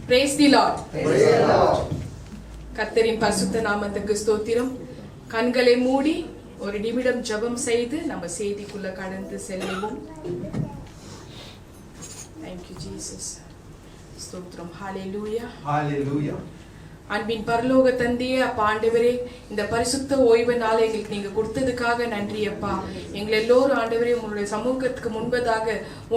Praise the Lord. கர்த்தரின் பரிசுத்த நாமத்துக்கு ஸ்தோத்திரம். கண்களை மூடி ஒரு நிமிடம் ஜெபம் செய்து நம்ம செய்திக்குள்ள கடந்து செல்வோம். Thank you Jesus. ஸ்தோத்திரம். Hallelujah. Hallelujah. அன்பின் பரலோக தந்தையே, அப்பா ஆண்டவரே, இந்த பரிசுத்த ஓய்வு நாளை எங்களுக்கு நீங்க கொடுத்ததுக்காக நன்றி அப்பா. எங்கள் எல்லோரும் ஆண்டவரே உங்களுடைய சமூகத்துக்கு முன்பதாக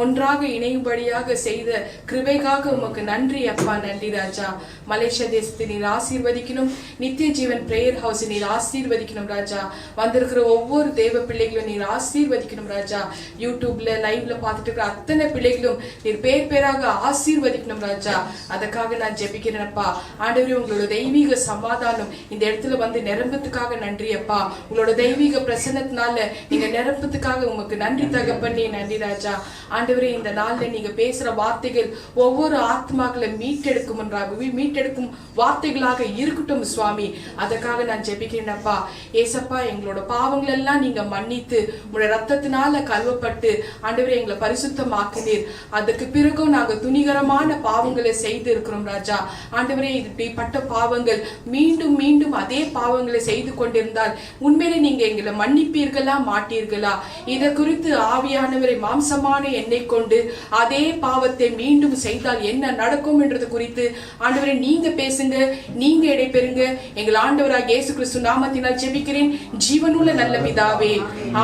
ஒன்றாக இணையும்படியாக செய்த கிருபைக்காக உமக்கு நன்றி அப்பா. நன்றி ராஜா. மலேசியா தேசத்தை நீர் ஆசீர்வதிக்கணும். நித்திய ஜீவன் பிரேயர் ஹவுஸ் நீர் ஆசீர்வதிக்கணும் ராஜா. வந்திருக்கிற ஒவ்வொரு தேவ பிள்ளைகளும் நீர் ஆசீர்வதிக்கணும் ராஜா. யூடியூப்ல லைவ்ல பார்த்துட்டு இருக்கிற அத்தனை பிள்ளைகளும் நீர் பேர் பேராக ஆசீர்வதிக்கணும் ராஜா. அதுக்காக நான் ஜெபிக்கிறேன் அப்பா. ஆண்டவரே உங்களோட தெய்வீக சமாதானம் இந்த இடத்துல வந்து நிரம்பத்துக்காக நன்றி அப்பா. உங்களோட தெய்வீக பிரசன்னத்தினால நீங்க நிரம்பத்துக்காக உமக்கு நன்றி தகப்பனே. நன்றி ராஜா. ஆண்டவரே, இந்த நாள்ல நீங்க பேசுற வார்த்தைகள் ஒவ்வொரு ஆத்மாக்களை மீட்டெடுக்கும் வார்த்தைகளாக இருக்கட்டும் சுவாமி. அதற்காக நான் ஜெபிக்கிறேன் அப்பா. ஏசப்பா, எங்களோட பாவங்கள் எல்லாம் நீங்க மன்னித்து உங்களுடைய ரத்தத்தினால கழுவப்பட்டு ஆண்டவரே எங்களை பரிசுத்தமாக்கினீர். அதுக்கு பிறகும் நாங்க துணிகரமான பாவங்களை செய்து இருக்கிறோம் ராஜா. ஆண்டவரே, இப்படிப்பட்ட பாவங்கள் மீண்டும் மீண்டும் அதே பாவங்களை செய்து கொண்டிருந்தால் உண்மையிலே நீங்க எங்களை மன்னிப்பீர்களா மாட்டீர்களா? இதை குறித்து ஆவியானவரை மாம்சமான என்னை கொண்டு அதே பாவத்தை மீண்டும் செய்தால் என்ன நடக்கும் என்றது குறித்து ஆண்டவரை நீங்க பேசுங்க, நீங்க இடைபெறுங்க. எங்கள் ஆண்டவராக இயேசு கிறிஸ்து நாமத்தினால் ஜெபிக்கிறேன் ஜீவனுள்ள நல்ல பிதாவே.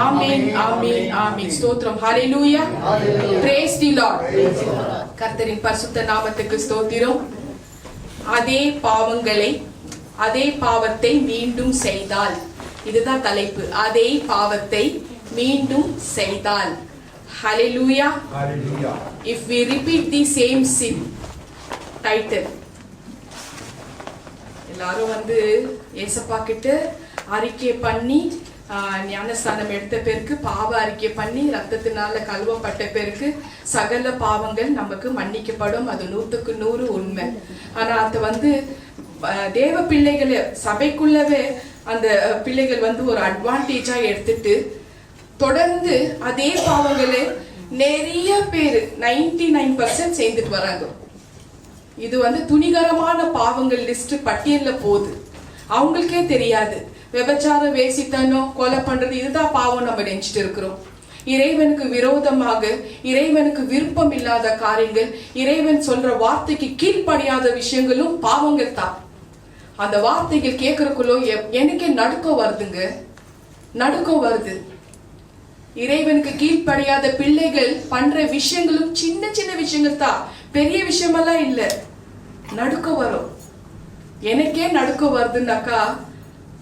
ஆமென், ஆமென், ஆமென். ஸ்தோத்திரம். ஹல்லேலூயா. Praise the Lord. கர்த்தரின் பரிசுத்த நாமத்துக்கு ஸ்தோத்திரம். அதே பாவத்தை மீண்டும் செய்தால், இதுதான் தலைப்பு. அதே பாவத்தை மீண்டும் செய்தால். Hallelujah. Hallelujah. If we repeat the same sin. Title. எல்லாரும் வந்து ஏசப்பா கிட்ட அறிக்கை பண்ணி ஞானஸ்தானம் எடுத்த பேருக்கு, பாவ அறிக்கை பண்ணி ரத்தத்தினால கழுவப்பட்ட பேருக்கு சகல பாவங்கள் நமக்கு மன்னிக்கப்படும். அது 100க்கு 100 உண்மை. ஆனா அது வந்து தேவ பிள்ளைகளை சபைக்குள்ளவே அந்த பிள்ளைகள் வந்து ஒரு அட்வான்டேஜா எடுத்துட்டு தொடர்ந்து அதே பாவங்களை நிறைய பேர் 99% செய்துட்டு வராங்க. இது வந்து துணிகரமான பாவங்கள் லிஸ்ட் பட்டியல்ல போகுது. அவங்களுக்கே தெரியாது. விபச்சாரம், வேசித்தனம், கொலை பண்றது இதுதான் பாவம் நம்ம நினைச்சிட்டு இருக்கிறோம். இறைவனுக்கு விரோதமாக, இறைவனுக்கு விருப்பம் இல்லாத காரியங்கள், இறைவன் சொல்ற வார்த்தைக்கு கீழ்ப்படியாத விஷயங்களும் பாவங்கள் தான். அந்த வார்த்தைகள் கேட்கறக்குள்ளோ எனக்கே நடுக்கம் வருதுங்க, நடுக்கம் வருது. இறைவனுக்கு கீழ்ப்படியாத பிள்ளைகள் பண்ற விஷயங்களும் சின்ன சின்ன விஷயங்கள் தான், பெரிய விஷயமெல்லாம் இல்ல. நடுக்கம் வரும். எனக்கே நடுக்கம் வருதுன்னாக்கா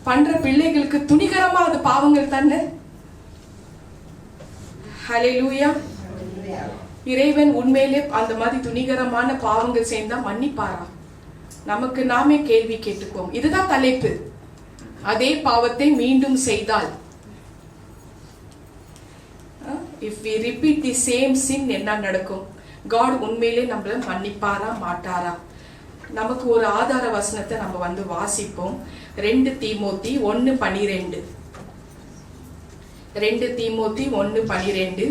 பண்ற பிள்ளைகளுக்கு துணிகரமா அது பாவங்கள் தானே. ஹல்லேலூயா. இறைவன் உண்மையிலே அந்த மாதிரி துணிகரமான பாவங்கள் செய்தா மன்னிப்பாரா? நமக்கு நாமே கேள்வி கேட்டுக்குவோம். இதுதான் தலைப்பு. அதே பாவத்தை மீண்டும் செய்தால், if we repeat the same sin, என்ன நடக்கும்? God உண்மையிலே நம்மள மன்னிப்பாரா மாட்டாரா? நமக்கு ஒரு ஆதார வசனத்தை நம்ம வந்து வாசிப்போம். 2 தீமோத்தி 1:12. 2 தீமோத்தி 1:12.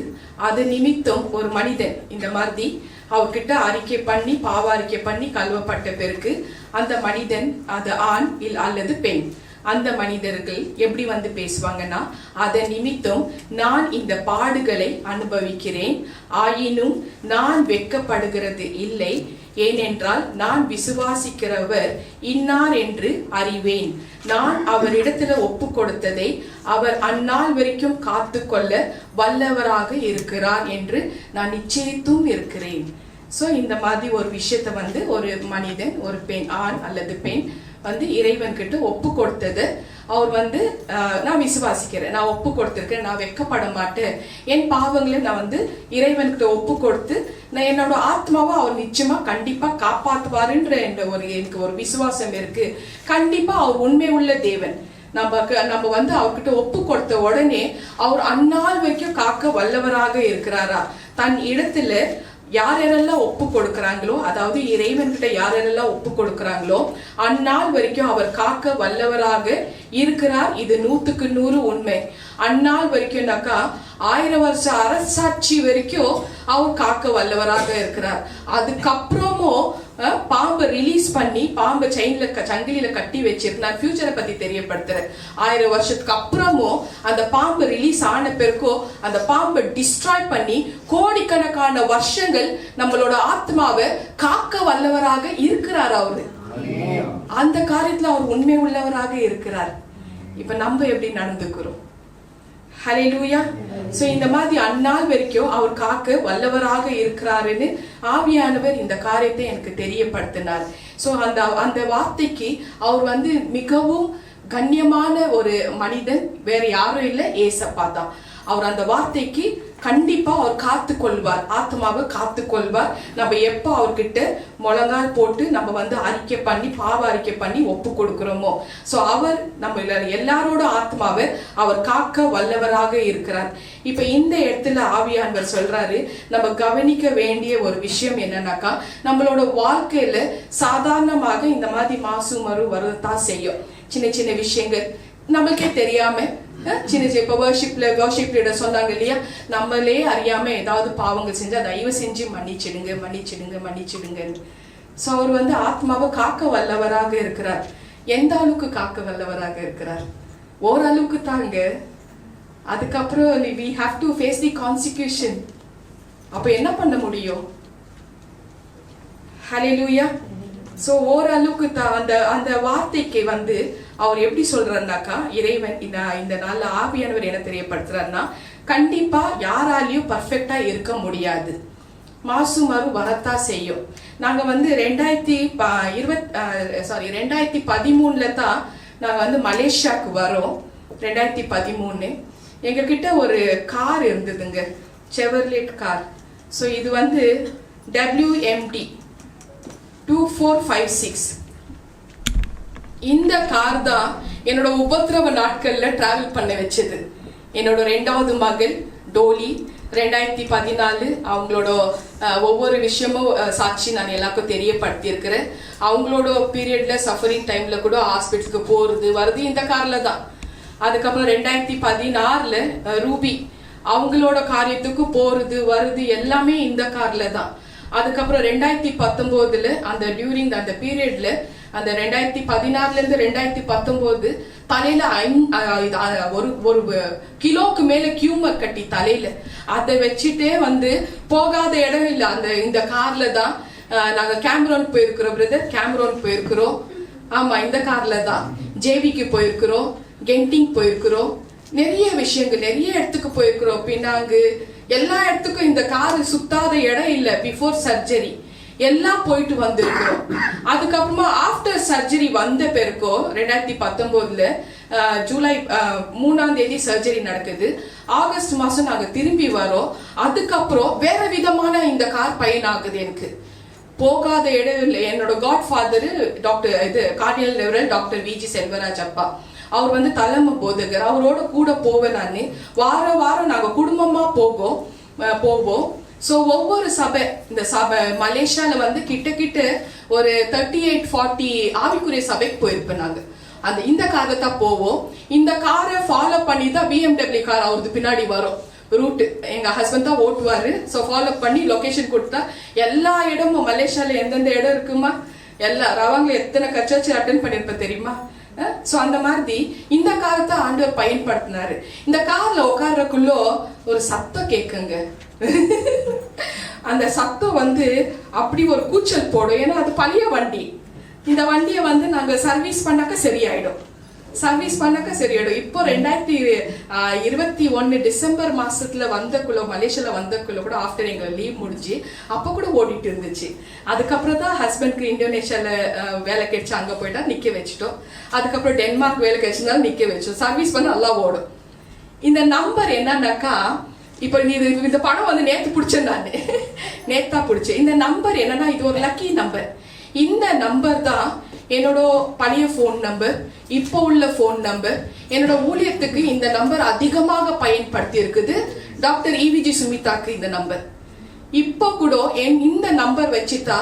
அது நிமித்தம் ஒரு மனிதன் இந்த மாதிரி அவர்கிட்ட அறிக்கை பண்ணி, பாவ அறிக்கை பண்ணி கழுவப்பட்ட பிறகு அந்த மனிதன், அது ஆண் அல்லது பெண், அந்த மனிதர்கள் எப்படி வந்து பேசுவாங்கன்னா, அதன் நிமித்தம் நான் இந்த பாடுகளை அனுபவிக்கிறேன், ஆயினும் நான் வெட்கப்படுகிறது இல்லை, ஏனென்றால் நான் விசுவாசிக்கிறவர் இன்னார் என்று அறிவேன். நான் அவரிடத்துல ஒப்பு கொடுத்ததை அவர் அந்நாள் வரைக்கும் காத்து கொள்ள வல்லவராக இருக்கிறார் என்று நான் நிச்சயித்தும் இருக்கிறேன். சோ இந்த மாதிரி ஒரு விஷயத்த வந்து ஒரு மனிதன், ஒரு பெண், ஆண் அல்லது பெண் வந்து இறைவன் கிட்ட ஒப்பு கொடுத்தது அவர் வந்து நான் விசுவாசிக்கிறேன், நான் ஒப்பு கொடுத்திருக்கேன், நான் வெட்கப்பட மாட்டேன், என் பாவங்களை நான் வந்து இறைவன்கிட்ட ஒப்பு கொடுத்து நான் என்னோட ஆத்மாவை அவர் நிச்சயமா கண்டிப்பா காப்பாற்றுவாருன்ற எனக்கு ஒரு விசுவாசம் இருக்கு. கண்டிப்பா அவர் உண்மை உள்ள தேவன். நம்ம வந்து அவர்கிட்ட ஒப்பு கொடுத்த உடனே அவர் அந்நாள் வரைக்கும் காக்க வல்லவராக இருக்கிறாரா? தன் இடத்துல யாரெல்லாம் ஒப்பு கொடுக்கிறாங்களோ, அதாவது இறைவன் கிட்ட யாரெல்லாம் ஒப்பு கொடுக்கிறாங்களோ அந்நாள் வரைக்கும் அவர் காக்க வல்லவராக இருக்கிறார். இது 100க்கு 100 உண்மை. அந்நாள் வரைக்கும்னாக்கா 1000 வருஷம் அரசாட்சி வரைக்கும் அவர் காக்க வல்லவராக இருக்கிறார். அதுக்கப்புறமும் பாம்பை ரிலீஸ் பண்ணி பாம்பை சங்கிலியில கட்டி வச்சிருக்கு. நான் ஃபியூச்சரை பத்தி தெரியப்படுத்துறேன். 1000 வருஷத்துக்கு அப்புறமும் அந்த பாம்பு ரிலீஸ் ஆன பிறக்கோ அந்த பாம்பை டிஸ்ட்ராய் பண்ணி கோடிக்கணக்கான வருஷங்கள் நம்மளோட ஆத்மாவை காக்க வல்லவராக இருக்கிறார் அவரு. அந்த காரியத்துல அவர் உண்மை உள்ளவராக இருக்கிறார். இப்ப நம்ம எப்படி நடந்துக்கிறோம்? ஹல்லேலூயா. சோ இந்த மாதிரி அந்நாள் வரைக்கும் அவர் காக்க வல்லவராக இருக்கிறாருன்னு ஆவியானவர் இந்த காரியத்தை எனக்கு தெரியப்படுத்தினார். சோ அந்த வார்த்தைக்கு அவர் மிகவும் கண்ணியமான ஒரு மனிதன், வேற யாரும் இல்லை, ஏசப்பா தான். அவர் அந்த வார்த்தைக்கு கண்டிப்பா அவர் காத்து கொள்வார், ஆத்மாவை காத்து கொள்வார். நம்ம எப்போ அவர்கிட்ட முழங்கால் போட்டு நம்ம அறிக்கை பண்ணி பாவ அறிக்கை பண்ணி ஒப்பு கொடுக்கிறோமோ, சோ அவர் நம்ம எல்லாரோட ஆத்மாவை அவர் காக்க வல்லவராக இருக்கிறார். இப்ப இந்த இடத்துல ஆவியானவர் சொல்றாரு, நம்ம கவனிக்க வேண்டிய ஒரு விஷயம் என்னன்னாக்கா, நம்மளோட வாழ்க்கையில சாதாரணமாக இந்த மாதிரி மாசு மறு வரதான் செய்யும். சின்ன சின்ன விஷயங்கள் நம்மளுக்கே தெரியாம சின்ன இப்ப வர்ஷிப் லீடர் சொன்னாங்க இல்லையா, நம்மளே அறியாம ஏதாவது பாவங்கள் செஞ்சா தயவு செஞ்சு மன்னிச்சிடுங்க மன்னிச்சிடுங்க மன்னிச்சிடுங்க. சோ அவர் ஆத்மாவை காக்க வல்லவராக இருக்கிறார். எந்த அளவுக்கு காக்க வல்லவராக இருக்கிறார்? ஓரளவுக்கு தாங்க. அதுக்கப்புறம் we have to face the consequence. அப்ப என்ன பண்ண முடியும்? ஹல்லேலூயா. சோ ஓரளவுக்கு அந்த வார்த்தைக்கு அவர் எப்படி சொல்றாருனாக்கா, இறைவன் இந்த நாள்ல ஆவியானவர் என்ன தெரியப்படுத்துறாருன்னா, கண்டிப்பா யாராலையும் பர்ஃபெக்டா இருக்க முடியாது, மாசு மறு வரத்தா செய்யும். நாங்க 2013 தான் நாங்க மலேசியாவுக்கு வரோம். 2013 எங்க கிட்ட ஒரு கார் இருந்ததுங்க, செவர்லெட் கார். ஸோ இது WMD 2456. இந்த கார் தான் என்னோட உபத்திரவ நாட்கள்ல டிராவல் பண்ண வச்சது. என்னோட 2வது மகள் டோலி 2014 அவங்களோட ஒவ்வொரு விஷயமும் சாட்சி நான் எல்லாருக்கும் தெரியப்படுத்தி இருக்கிறேன். அவங்களோட பீரியட்ல சஃபரிங் டைம்ல கூட ஹாஸ்பிட்டலுக்கு போறது வருது இந்த கார்ல தான். அதுக்கப்புறம் 2016 ரூபி அவங்களோட காரியத்துக்கு போறது வருது எல்லாமே இந்த கார்ல தான். அதுக்கப்புறம் 2019 அந்த டியூரிங் அந்த பீரியட்ல, அந்த 2016 இருந்து 2019 தலையில ஒரு கிலோக்கு மேல கியூமர் கட்டி தலையில அதை வச்சுட்டே போகாத இடம் இல்லை. இந்த கார்ல தான் நாங்க கேமரோன் போயிருக்கிறோம் பிரதர், கேமரோன் போயிருக்கிறோம். ஆமா, இந்த கார்ல தான் ஜேபிக்கு போயிருக்கிறோம், கென்டிங் போயிருக்கிறோம், நிறைய விஷயங்கள் நிறைய இடத்துக்கு போயிருக்கிறோம். பின்னாங்கு எல்லா இடத்துக்கும் இந்த கார் சுத்தாத இடம் இல்ல. பிஃபோர் சர்ஜரி எல்லாம் போயிட்டு வந்திருக்கிறோம். அதுக்கப்புறமா ஆஃப்டர் சர்ஜரி வந்த பிறக்கோ 2019 ஜூலை 3ஆம் தேதி சர்ஜரி நடக்குது. ஆகஸ்ட் மாசம் நாங்க திரும்பி வரோம். அதுக்கப்புறம் வேற விதமான இந்த கார் பயன் ஆகுது. எனக்கு போகாத இடம் இல்லை. என்னோட godfather doctor cardinal reverend doctor Viji Selvaraj அப்பா, அவர் தலைமை போதகர். அவரோட கூட போவேன் நான். வாரம் நாங்க குடும்பமா போவோம். சோ ஒவ்வொரு சபை, இந்த சபை மலேசியால கிட்ட ஒரு 38-40 ஆவிக்குரிய சபைக்கு போயிருப்பேன் நாங்க. இந்த காரை தான் போவோம். இந்த காரை ஃபாலோ பண்ணி தான் BMW கார் அவருக்கு பின்னாடி வரும். ரூட் எங்க ஹஸ்பண்ட் தான் ஓட்டுவாரு. ஸோ ஃபாலோ பண்ணி லொகேஷன் கொடுத்தா எல்லா இடமும் மலேசியால எந்தெந்த இடம் இருக்குமா எல்லா ரவாங்க எத்தனை கச்சர்ச்சி அட்டென்ட் பண்ணிருப்ப தெரியுமா? சோ அந்த மாதிரி இந்த காலத்தை ஆண்டவர் பயன்படுத்தினாரு. இந்த கார்ல உட்கார்றக்குள்ள ஒரு சத்தம் கேக்குங்க. அந்த சத்தம் அப்படி ஒரு கூச்சல் போடும். ஏன்னா அது பழைய வண்டி. இந்த வண்டியை நாங்க சர்வீஸ் பண்ணாக்க சரியாயிடும். இப்போ 2021 டிசம்பர் மாசத்துல மலேசியால வந்தக்குள்ள கூட ஆஃப்டர் எங்க லீவ் முடிஞ்சு அப்ப கூட ஓடிட்டு இருந்துச்சு. அதுக்கப்புறம் தான் ஹஸ்பண்ட்க்கு இந்தோனேஷியால வேலை கிடைச்சு அங்க போயிட்டா நிக்க வச்சுட்டோம். அதுக்கப்புறம் டென்மார்க் வேலை கிடைச்சதுனால நிக்க வச்சோம். சர்வீஸ் பண்ண நல்லா ஓடும். இந்த நம்பர் என்னன்னாக்கா, இப்ப இந்த படம் நேத்து பிடிச்சேன் நானு, நேத்தா பிடிச்சேன். இந்த நம்பர் என்னன்னா, இது ஒரு லக்கி நம்பர். இந்த நம்பர் தான் என்னோட பழைய போன் நம்பர், இப்போ உள்ள போன் நம்பர். என்னோட ஊழியத்துக்கு இந்த நம்பர் அதிகமாக பயன்படுத்தி இருக்குது. டாக்டர் EVG சுமிதாக்கு இந்த நம்பர். இப்போ கூட இந்த நம்பர் வச்சுட்டா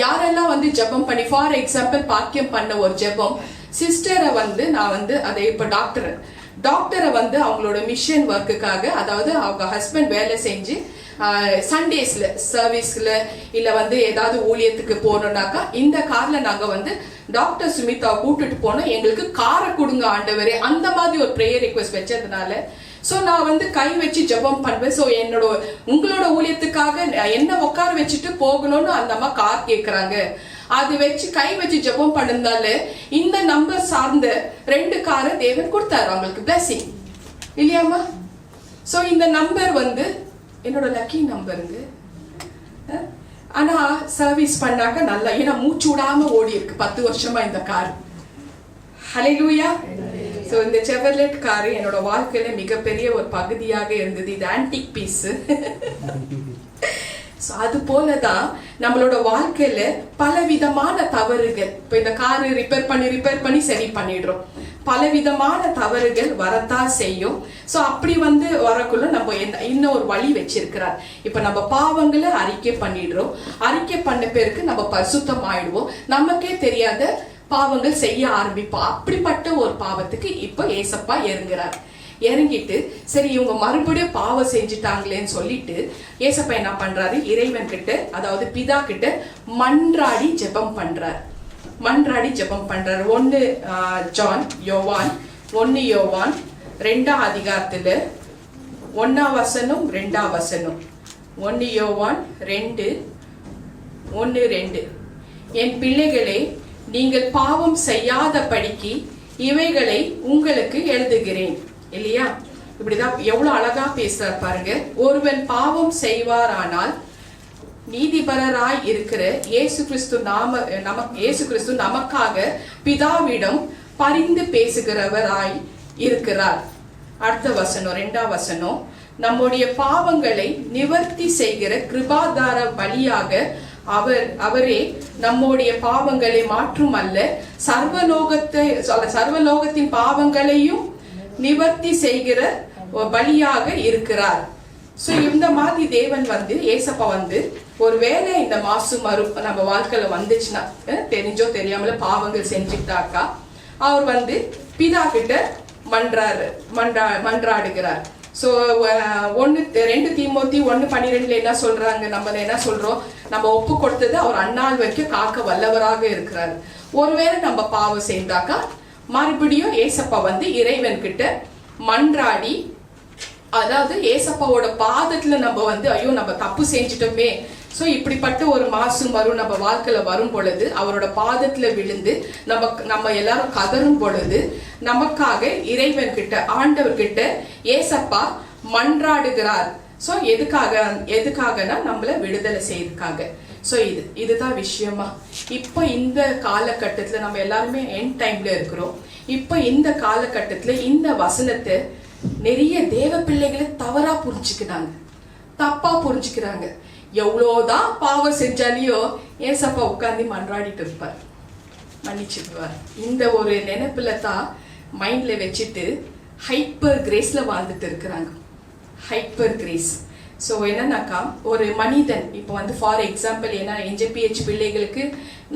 யாரெல்லாம் ஜெபம் பண்ணி, ஃபார் எக்ஸாம்பிள் பாக்கியம் பண்ண ஒரு ஜெபம் சிஸ்டரை நான் அதை இப்ப டாக்டரை அவங்களோட மிஷன் ஒர்க்குக்காக, அதாவது அவங்க ஹஸ்பண்ட் வேலை செஞ்சு சண்டேஸ்ல சர்வீஸ்ல இல்ல வந்து ஏதாவது ஊழியத்துக்கு போனோம்னாக்கா இந்த கார்ல நாங்க வந்து டாக்டர் சுமிதா கூட்டிட்டு போனோம், எங்களுக்கு காரை கொடுங்க ஆண்டவரே, அந்த மாதிரி ஒரு ப்ரேயர் ரிக்வெஸ்ட் வச்சதுனால சோ நான் வந்து கை வச்சு ஜெபம் பண்ணுவேன். சோ உங்களோட ஊழியத்துக்காக என்ன உட்கார வச்சுட்டு போகணும்னு அந்த அம்மா கார் கேக்குறாங்க, அது வச்சு கை வச்சு ஜெபம் பண்ணதால இந்த நம்பர் சார்ந்த 2 காரை தேவன் கொடுத்தாரு அவங்களுக்கு பிளஸிங் இல்லையாமா. சோ இந்த நம்பர் வந்து என்னோட லக்கி நம்பருங்க. ஆனா சர்வீஸ் பண்ணாக்க நல்லா, ஏன்னா மூச்சு விடாம ஓடி இருக்கு 10 வருஷமா இந்த கார். ஹல்லேலூயா. சோ இந்த செவர்லெட் கார் என்னோட வாழ்க்கையில மிகப்பெரிய ஒரு பகுதியாக இருந்தது. இது ஆன்டிக் பீஸ். அது போலதான் நம்மளோட வாழ்க்கையில பலவிதமான தவறுகள், இப்ப இந்த காரு ரிப்பேர் பண்ணி சரி பண்ணிடுறோம், பலவிதமான தவறுகள் வரத்தான் செய்யும். சோ அப்படி வந்து வரக்குள்ள நம்ம இன்னும் ஒரு வழி வச்சிருக்கிறார். இப்ப நம்ம பாவங்களை அறிக்கை பண்ணிடுறோம், அறிக்கை பண்ண பேருக்கு நம்ம பரிசுத்தம் ஆயிடுவோம், நமக்கே தெரியாத பாவங்கள் செய்ய ஆரம்பிப்போம். அப்படிப்பட்ட ஒரு பாவத்துக்கு இப்ப ஏசப்பா இறங்குறார். இறங்கிட்டு சரி இவங்க மறுபடியும் பாவம் செஞ்சுட்டாங்களேன்னு சொல்லிட்டு ஏசப்பா என்ன பண்றாரு, இறைவன் கிட்ட அதாவது பிதா கிட்ட மன்றாடி ஜெபம் பண்றார். 1 யோவான் 2 அதிகாரத்துல 1 வசனம் 2 வசனம். 1 யோவான் 2:1-2. என் பிள்ளைகளே, நீங்கள் பாவம் செய்யாதபடிக்கு இவைகளை உங்களுக்கு எழுதுகிறேன். இல்லையா? இப்படிதான் எவ்வளவு அழகா பேசுறார் பாருங்க. ஒருவன் பாவம் செய்வாரானால் நீதிபரராய் இருக்கிற இயேசு கிறிஸ்து நமக்காக பிதாவிடம் பரிந்து பேசுகிறவராய் இருக்கிறார். அடுத்த வசனம் 2 வசனம். நம்முடைய பாவங்களை நிவர்த்தி செய்கிற கிருபாதார வழியாக அவரே நம்முடைய பாவங்களை மாற்றும் அல்ல, சர்வலோகத்தின் பாவங்களையும் நிவர்த்தி செய்கிற பலியாக இருக்கிறார். சோ இந்த மாதிரி தேவன் வந்து ஏசப்பா வந்து ஒருவேளை இந்த மாசு மறு நம்ம வாழ்க்கையில வந்துச்சுன்னா, தெரிஞ்சோ தெரியாமல பாவங்கள் செஞ்சுட்டாக்கா அவர் வந்து பிதா கிட்ட மன்றாடுகிறார். சோ 2 தீமோத்தி 1:12 என்ன சொல்றாங்க, நம்ம என்ன சொல்றோம், நம்ம ஒப்பு கொடுத்தது அவர் அந்நாள் வரைக்கும் காக்க வல்லவராக இருக்கிறார். ஒருவேளை நம்ம பாவம் செய்தாக்கா மறுபடியும் ஏசப்பா வந்து இறைவன் கிட்ட மன்றாடி, அதாவது ஏசப்பாவோட பாதத்துல நம்ம வந்து ஐயோ நம்ம தப்பு செஞ்சிட்டோமே, சோ இப்படிப்பட்ட ஒரு மாசு மறு நம்ம வாழ்க்கையில வரும் பொழுது அவரோட பாதத்துல விழுந்து நம்ம எல்லாரும் கதரும் பொழுது நமக்காக இறைவன் கிட்ட ஆண்டவர் கிட்ட ஏசப்பா மன்றாடுகிறார். சோ எதுக்காகனா நம்மள விடுதலை செய்யறதுக்காக. சோ இதுதான் விஷயமா. இப்ப இந்த காலகட்டத்துல நம்ம எல்லாருமே எண்ட் டைம்ல இருக்கிறோம். இப்ப இந்த காலகட்டத்துல இந்த வசனத்தை நிறைய தேவ பிள்ளைகளை தவறா புரிஞ்சுக்கிறாங்க, தப்பா புரிஞ்சுக்கிறாங்க. எவ்வளவுதான் பாவம் செஞ்சாலியோ ஏசப்பா உட்கார்ந்து மன்றாடிட்டு இருப்பார், மன்னிச்சிடுவார். இந்த ஒரு நினைப்புல தான் மைண்ட்ல வச்சுட்டு ஹைப்பர் கிரேஸ்ல வாழ்ந்துட்டு இருக்கிறாங்க. Hyper grace. ஸோ என்னன்னாக்கா ஒரு மனிதன் இப்போ வந்து ஃபார் எக்ஸாம்பிள் ஏன்னா என்ஜேபிஹெச் பிள்ளைகளுக்கு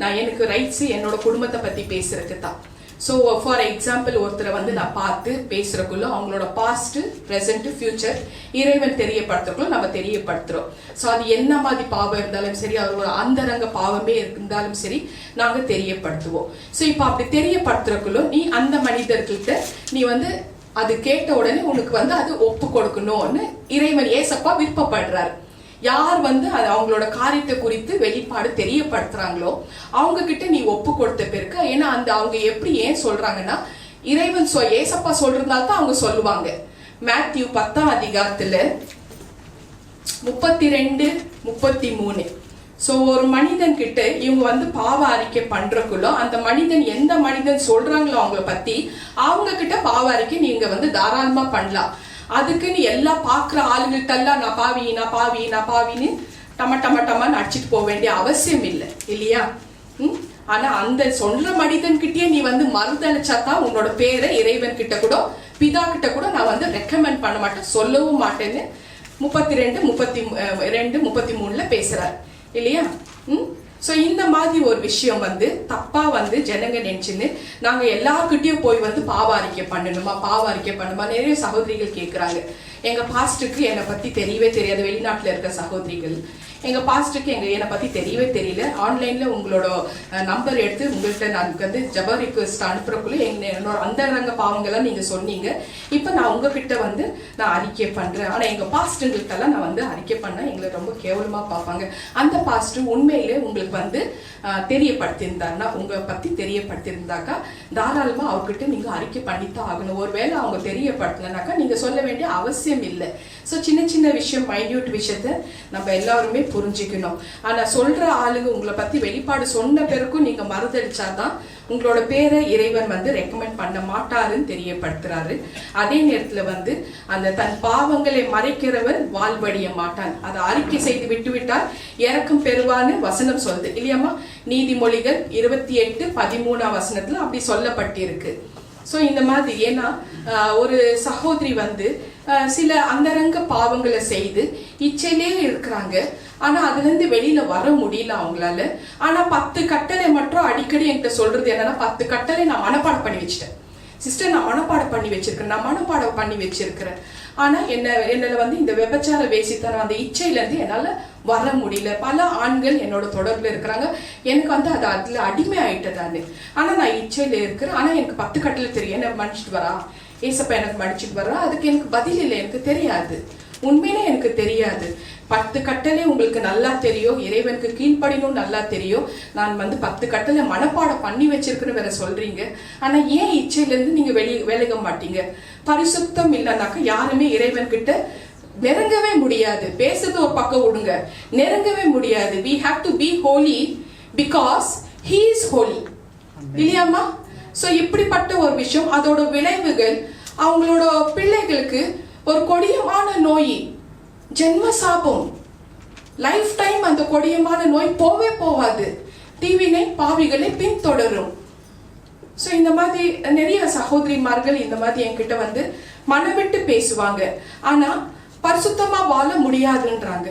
நான் எனக்கு ரைட்ஸ் என்னோட குடும்பத்தை பத்தி பேசுறதுக்கு தான். ஸோ ஃபார் எக்ஸாம்பிள் ஒருத்தரை வந்து நான் பார்த்து பேசுறதுக்குள்ள அவங்களோட பாஸ்ட் ப்ரெசென்ட் ஃபியூச்சர் இறைவன் தெரியப்படுத்துறதுக்குள்ள நம்ம தெரியப்படுத்துறோம். ஸோ அது என்ன மாதிரி பாவம் இருந்தாலும் சரி, அவரோட அந்தரங்க பாவமே இருந்தாலும் சரி நாங்க தெரியப்படுத்துவோம். ஸோ இப்போ அப்படி தெரியப்படுத்துறதுக்குள்ள நீ அந்த மனிதர்கிட்ட நீ வந்து அது கேட்ட உடனே உனக்கு வந்து அது ஒப்பு கொடுக்கணும்னு இறைவன் ஏசப்பா விருப்பப்படுறாரு. யார் வந்து அது அவங்களோட காரியத்தை குறித்து வெளிப்பாடு தெரியப்படுத்துறாங்களோ அவங்க கிட்ட நீ ஒப்பு கொடுத்த பிறகு, ஏன்னா அந்த அவங்க எப்படி ஏன் சொல்றாங்கன்னா இறைவன் ஏசப்பா சொல்றதுனால தான் அவங்க சொல்லுவாங்க. மேத்யூ 10 அதிகாரத்துல 32-33. சோ ஒரு மனிதன் கிட்ட இவங்க வந்து பாவ அறிக்கை பண்றக்குள்ள அந்த மனிதன் எந்த மனிதன் சொல்றாங்களோ அவங்கள பத்தி அவங்க கிட்ட பாவ அறிக்கை நீங்க வந்து தாராளமா பண்ணலாம். அதுக்கு நீ எல்லாம் பாக்குற ஆளுகிட்டெல்லாம் நான் பாவின்னு டமன்னு அடிச்சுட்டு போக வேண்டிய அவசியம் இல்லை, இல்லையா? ஆனா அந்த சொல்ற மனிதன் கிட்டயே நீ வந்து மறுதளிச்சா தான் உன்னோட பேரை இறைவன் கிட்ட கூட பிதா கிட்ட கூட நான் வந்து ரெக்கமெண்ட் பண்ண மாட்டேன், சொல்லவும் மாட்டேன்னு 32-33 பேசுறாரு, இல்லையா? சோ இந்த மாதிரி ஒரு விஷயம் வந்து தப்பா வந்து ஜனங்க நினைச்சுன்னு நாங்க எல்லார்கிட்டயும் போய் வந்து பாவ அறிக்கை பண்ணணுமா நிறைய சகோதரிகள் கேட்கிறாங்க. எங்க பாஸ்டுக்கு என்னை பத்தி தெரியவே தெரியாது, வெளிநாட்டுல இருக்க சகோதரிகள். எங்க பாஸ்டுக்கு என்னை பத்தி தெரியவே தெரியல. ஆன்லைன்ல உங்களோட நம்பர் எடுத்து உங்கள்கிட்ட நான் வந்து ஜெப ரிக்வெஸ்ட் அனுப்புறக்குள்ள என்னோட அந்தரங்க பாவங்கள்லாம் நீங்க சொன்னீங்க. இப்ப நான் உங்ககிட்ட வந்து நான் அறிக்கை பண்றேன். ஆனா எங்க பாஸ்டுங்களுக்கெல்லாம் நான் வந்து அறிக்கை பண்ண எங்களை ரொம்ப கேவலமா பார்ப்பாங்க. அந்த பாஸ்ட் உண்மையிலே உங்களுக்கு வந்து தெரியப்படுத்தியிருந்தாருன்னா, உங்க பத்தி தெரியப்படுத்தியிருந்தாக்கா தாராளமா அவர்கிட்ட நீங்க அறிக்கை பண்ணித்தான் ஆகணும். ஒருவேளை அவங்க தெரியப்படுத்தலைனாக்கா நீங்க சொல்ல வேண்டிய அவசியம் இல்லை. ஸோ சின்ன சின்ன விஷயம், மைன்யூட் விஷயத்த நம்ம எல்லாருமே புரிஞ்சுக்கணும். ஆனா சொல்ற ஆளுங்க உங்களை பத்தி வெளிப்பாடு சொன்ன பிறகும் நீங்க மறுதளிச்சாதான் உங்களோட பேரை இறைவன் வந்து ரெக்கமெண்ட் பண்ண மாட்டாருன்னு தெரியப்படுத்துறாரு. அதே நேரத்துல வந்து அந்த தன் பாவங்களை மறைக்கிறவர் வாழ்வடிய மாட்டான், அதை அறிக்கை செய்து விட்டுவிட்டால் இறக்கம் பெறுவான்னு வசனம் சொல்லுது இல்லையாமா? நீதிமொழிகள் 28:13 அப்படி சொல்லப்பட்டிருக்கு. ஸோ இந்த மாதிரி ஏன்னா ஒரு சகோதரி வந்து சில அந்தரங்க பாவங்களை செய்து இச்சையிலே இருக்கிறாங்க. ஆனா அதுல இருந்து வெளியில வர முடியல அவங்களால. ஆனா 10 கட்டளை மட்டும் அடிக்கடி என்கிட்ட சொல்றது என்னன்னா, 10 கட்டளை நான் மனப்பாடம் பண்ணி வச்சுட்டேன் சிஸ்டர், நான் மனப்பாடம் பண்ணி வச்சிருக்கிறேன். ஆனா என்னால வந்து இந்த விபச்சார வேசித்தனம் அந்த இச்சையில இருந்து என்னால வர முடியல. பல ஆண்கள் என்னோட தொடர்புல இருக்கிறாங்க. எனக்கு வந்து அது அதுல அடிமை ஆயிட்டதானு. ஆனா நான் இச்சையில இருக்கிறேன். ஆனா எனக்கு 10 கட்டளை தெரியும். என்ன மன்னிச்சுட்டு வரா, ஏசப்பா எனக்கு மன்னிச்சுட்டு வரா, அதுக்கு எனக்கு பதில் இல்லை, எனக்கு தெரியாது, உண்மையிலே எனக்கு தெரியாது. 10 கட்டளை உங்களுக்கு நல்லா தெரியும், இறைவனுக்கு கீழ்ப்படினும் நல்லா தெரியும். நான் வந்து 10 கட்டளை மனப்பாடம் பண்ணி வச்சிருக்குன்னு வேற சொல்றீங்க. ஆனா ஏன் இச்சையில இருந்து நீங்க விலக மாட்டீங்க? பரிசுத்தம் இல்லைனாக்கா யாருமே இறைவன் கிட்ட நெருங்கவே முடியாது. பேசுறது ஒரு பக்கம் விடுங்க, நெருங்கவே முடியாது. we have to be holy because he is holy இல்லையாமா? சோ இப்படிப்பட்ட ஒரு விஷயம், அதோட விளைவுகள் அவங்களோட பிள்ளைகளுக்கு ஒரு கொடியமான நோய், ஜென்ம சாபம், லைஃப் டைம் அந்த கொடியமான நோய் போவே போவாது. தீவினை பாவிகளை பின்தொடரும். சோ இந்த மாதிரி நிறைய சகோதரிமார்கள் இந்த மாதிரி என்கிட்ட வந்து மனவிட்டு பேசுவாங்க. ஆனா பரிசுத்தமா வாழ முடியாதுன்றாங்க.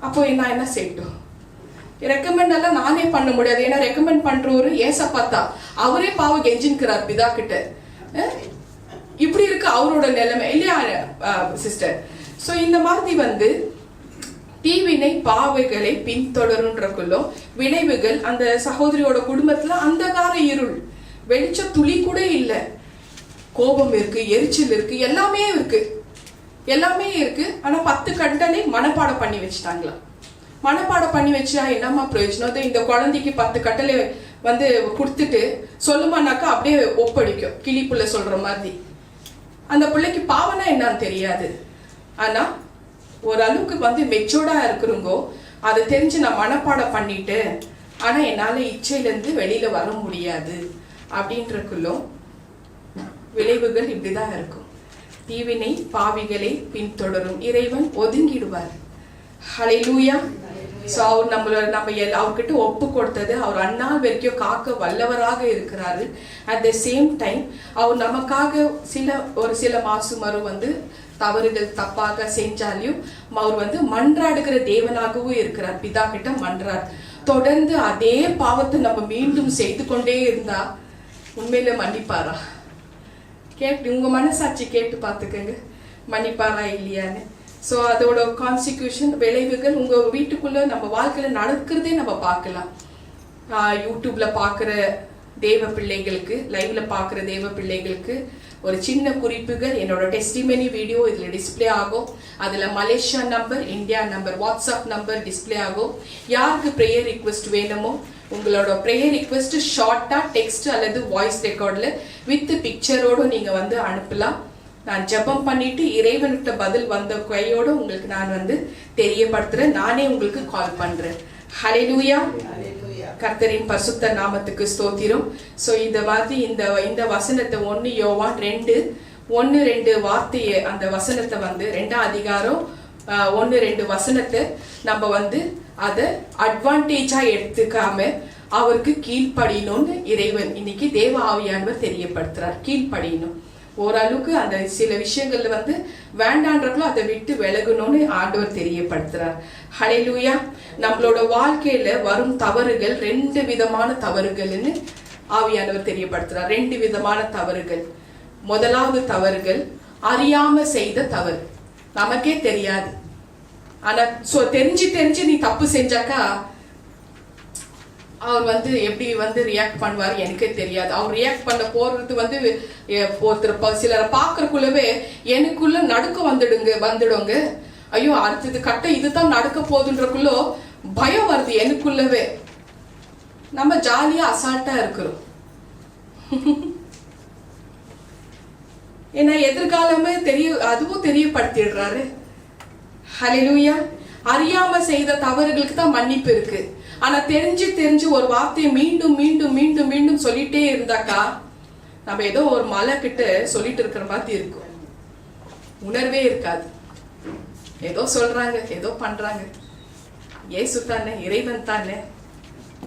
அப்போ நான் என்ன செய்யட்டும்? ரெக்கமெண்ட் எல்லாம் நானே பண்ண முடியாது. ஏன்னா ரெக்கமெண்ட் பண்றவரு ஏசப்பா, அவரே பாவம் கெஞ்சின்கிறார் பிதா கிட்ட. இப்படி இருக்கு அவரோட நிலைமை இல்லையா சிஸ்டர்? சோ இந்த மாதிரி வந்து தீவினை பாவைகளை பின்தொடருன்றக்குள்ளும் விளைவுகள் அந்த சகோதரியோட குடும்பத்துல அந்தகார இருள், வெளிச்ச துளி கூட இல்ல. கோபம் இருக்கு, எரிச்சல் இருக்கு, எல்லாமே இருக்கு. ஆனா 10 கட்டளை மனப்பாடம் பண்ணி வச்சுட்டாங்களாம். மனப்பாடம் பண்ணி வச்சா என்னமா பிரயோஜனம்? இந்த குழந்தைக்கு 10 கட்டளை வந்து கொடுத்துட்டு சொல்லுமானாக்கா அப்படியே ஒப்படைக்கும், கிளிப்புள்ள சொல்ற மாதிரி. அந்த பிள்ளைக்கு பாவனா என்னன்னு தெரியாது. ஆனா ஓரளவுக்கு வந்து மெச்சூர்டா இருக்கிறவங்க அதை தெரிஞ்சு நான் மனப்பாடம் பண்ணிட்டு ஆனா என்னால இச்சையில இருந்து வெளியில வர முடியாது அப்படின்றக்குள்ளும் விளைவுகள் இப்படிதான் இருக்கும். தீவினை பாவிகளை பின்தொடரும், இறைவன் ஒதுங்கிடுவார். ஹல்லேலூயா. சோ அவர் நம்ம அவர்கிட்ட ஒப்பு கொடுத்தது அவர் அந்நாள் வரைக்கும் காக்க வல்லவராக இருக்கிறாரு. அட் த சேம் டைம் அவர் நமக்காக சில மாசுமரும் வந்து தவறுகள் தப்பாக செஞ்சாலையும் அவர் வந்து மன்றாடுகிற தேவனாகவும் இருக்கிறார். பிதா கிட்ட மன்றாடு. தொடர்ந்து அதே பாவத்தை நம்ம மீண்டும் செய்து கொண்டே இருந்தா உண்மையில மன்னிப்பாரா? உங்க மனசாட்சி கேட்டு பாத்துக்கங்க, மன்னிப்பாரா இல்லையான்னு. சோ அதோட கான்சிக்யூஷன் விளைவுகள் உங்க வீட்டுக்குள்ள நம்ம வாழ்க்கையில நடக்கிறதே நம்ம பார்க்கலாம். யூடியூப்ல பாக்குற தேவ பிள்ளைகளுக்கு, லைவ்ல பாக்குற தேவ பிள்ளைகளுக்கு ஒரு சின்ன குறிப்புகள், என்னோட டெஸ்டிமனி வீடியோ இதுல டிஸ்பிளே ஆகும். அதுல Malaysia number, India number, WhatsApp number display ஆகும். யாருக்கு ப்ரேயர் ரிக்வெஸ்ட் வேணுமோ உங்களோட ப்ரேயர் ரிக்வெஸ்ட் ஷார்ட்டா டெக்ஸ்ட் அல்லது வாய்ஸ் ரெக்கார்ட்ல வித் பிக்சரோட நீங்க வந்து அனுப்பலாம். நான் ஜெபம் பண்ணிட்டு இறைவன்கிட்ட பதில் வந்த கையோட உங்களுக்கு நான் வந்து தெரியப்படுத்துறேன். நானே உங்களுக்கு கால் பண்றேன். ஹல்லேலூயா. கர்த்தரின் பரிசுத்த நாமத்துக்கு ஸ்தோத்திரம். சோ இந்த மாதிரி இந்த வசனத்தை 1 யோவான் 2:1-2 வார்த்தையை, அந்த வசனத்தை வந்து 2ஆம் அதிகாரம் 1-2 வசனத்தை நம்ம வந்து அதை அட்வான்டேஜா எடுத்துக்காம அவருக்கு கீழ்ப்படியணும்னு இறைவன் இன்னைக்கு தேவ ஆவியானவர் தெரியப்படுத்துறார். கீழ்ப்படியணும். ஓரளவுக்கு அந்த சில விஷயங்கள்ல வந்து வேண்டான்றவங்களோ அதை விட்டு விலகணும்னு ஆண்டவர் தெரியப்படுத்துறார். ஹல்லேலூயா. நம்மளோட வாழ்க்கையில வரும் தவறுகள் 2 விதமான தவறுகள்னு ஆவியானவர் தெரியப்படுத்துறார். 2 விதமான தவறுகள். முதலாவது தவறுகள் அறியாம செய்த தவறு. நமக்கே தெரியாது, ஆனா தெரிஞ்சு நீ தப்பு செஞ்சாக்கா அவர் எப்படி ரியாக்ட் பண்ணுவார் எனக்கே தெரியாது. அவர் ரியாக்ட் பண்ண போறது ஒருத்தர் சிலரை பாக்குறக்குள்ளவே எனக்குள்ள நடுக்கம் வந்துடுங்க. ஐயோ அடுத்தது கட்ட இதுதான் நடக்க போகுதுன்றக்குள்ள பயம் வருது எனக்குள்ளவே. நம்ம ஜாலியா அசால்ட்டா இருக்கிறோம். ஏன்னா எதிர்காலமே அதுவும் தெரியப்படுத்திடுறாரு. ஹல்லேலூயா. அறியாம செய்த தவறுகளுக்கு தான் மன்னிப்பு இருக்கு. ஆனா தெரிஞ்சு ஒரு வார்த்தையை மீண்டும் மீண்டும் மீண்டும் மீண்டும் சொல்லிட்டே இருந்தாக்கா நம்ம ஏதோ ஒரு மலை கிட்ட சொல்லிட்டு இருக்கிற மாதிரி இருக்கும். உணர்வே இருக்காது. ஏதோ சொல்றாங்க, ஏதோ பண்றாங்க, இயேசு தானே, இறைவன் தானே,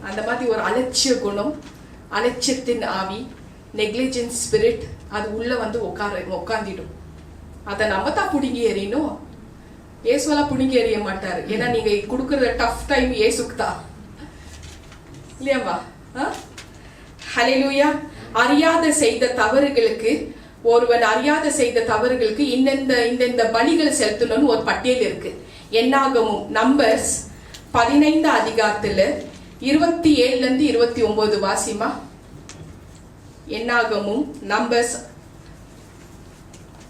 அந்த மாதிரி ஒரு அலட்சிய குணம், அலட்சியத்தின் ஆவி, நெக்லிஜென்ஸ் ஸ்பிரிட் அது உள்ள உட்கார்ந்திடும். அதை நம்ம தான் புடுங்கி எறியணும். இயேசுவெல்லாம் புடுங்கி எறிய மாட்டாரு. ஏன்னா நீங்க கொடுக்கற டஃப் டைம் இயேசுக்கு தான் இல்லையாவா? ஹல்லேலூயா. அறியாத செய்த தவறுகளுக்கு இந்த பலிகளை செலுத்தணும்னு ஒரு பட்டியல் இருக்கு. என்னாகமும் நம்பர்ஸ் 15 அதிகாரத்துல 27 29 வாசிமா. என்னாகமும் நம்பர்ஸ்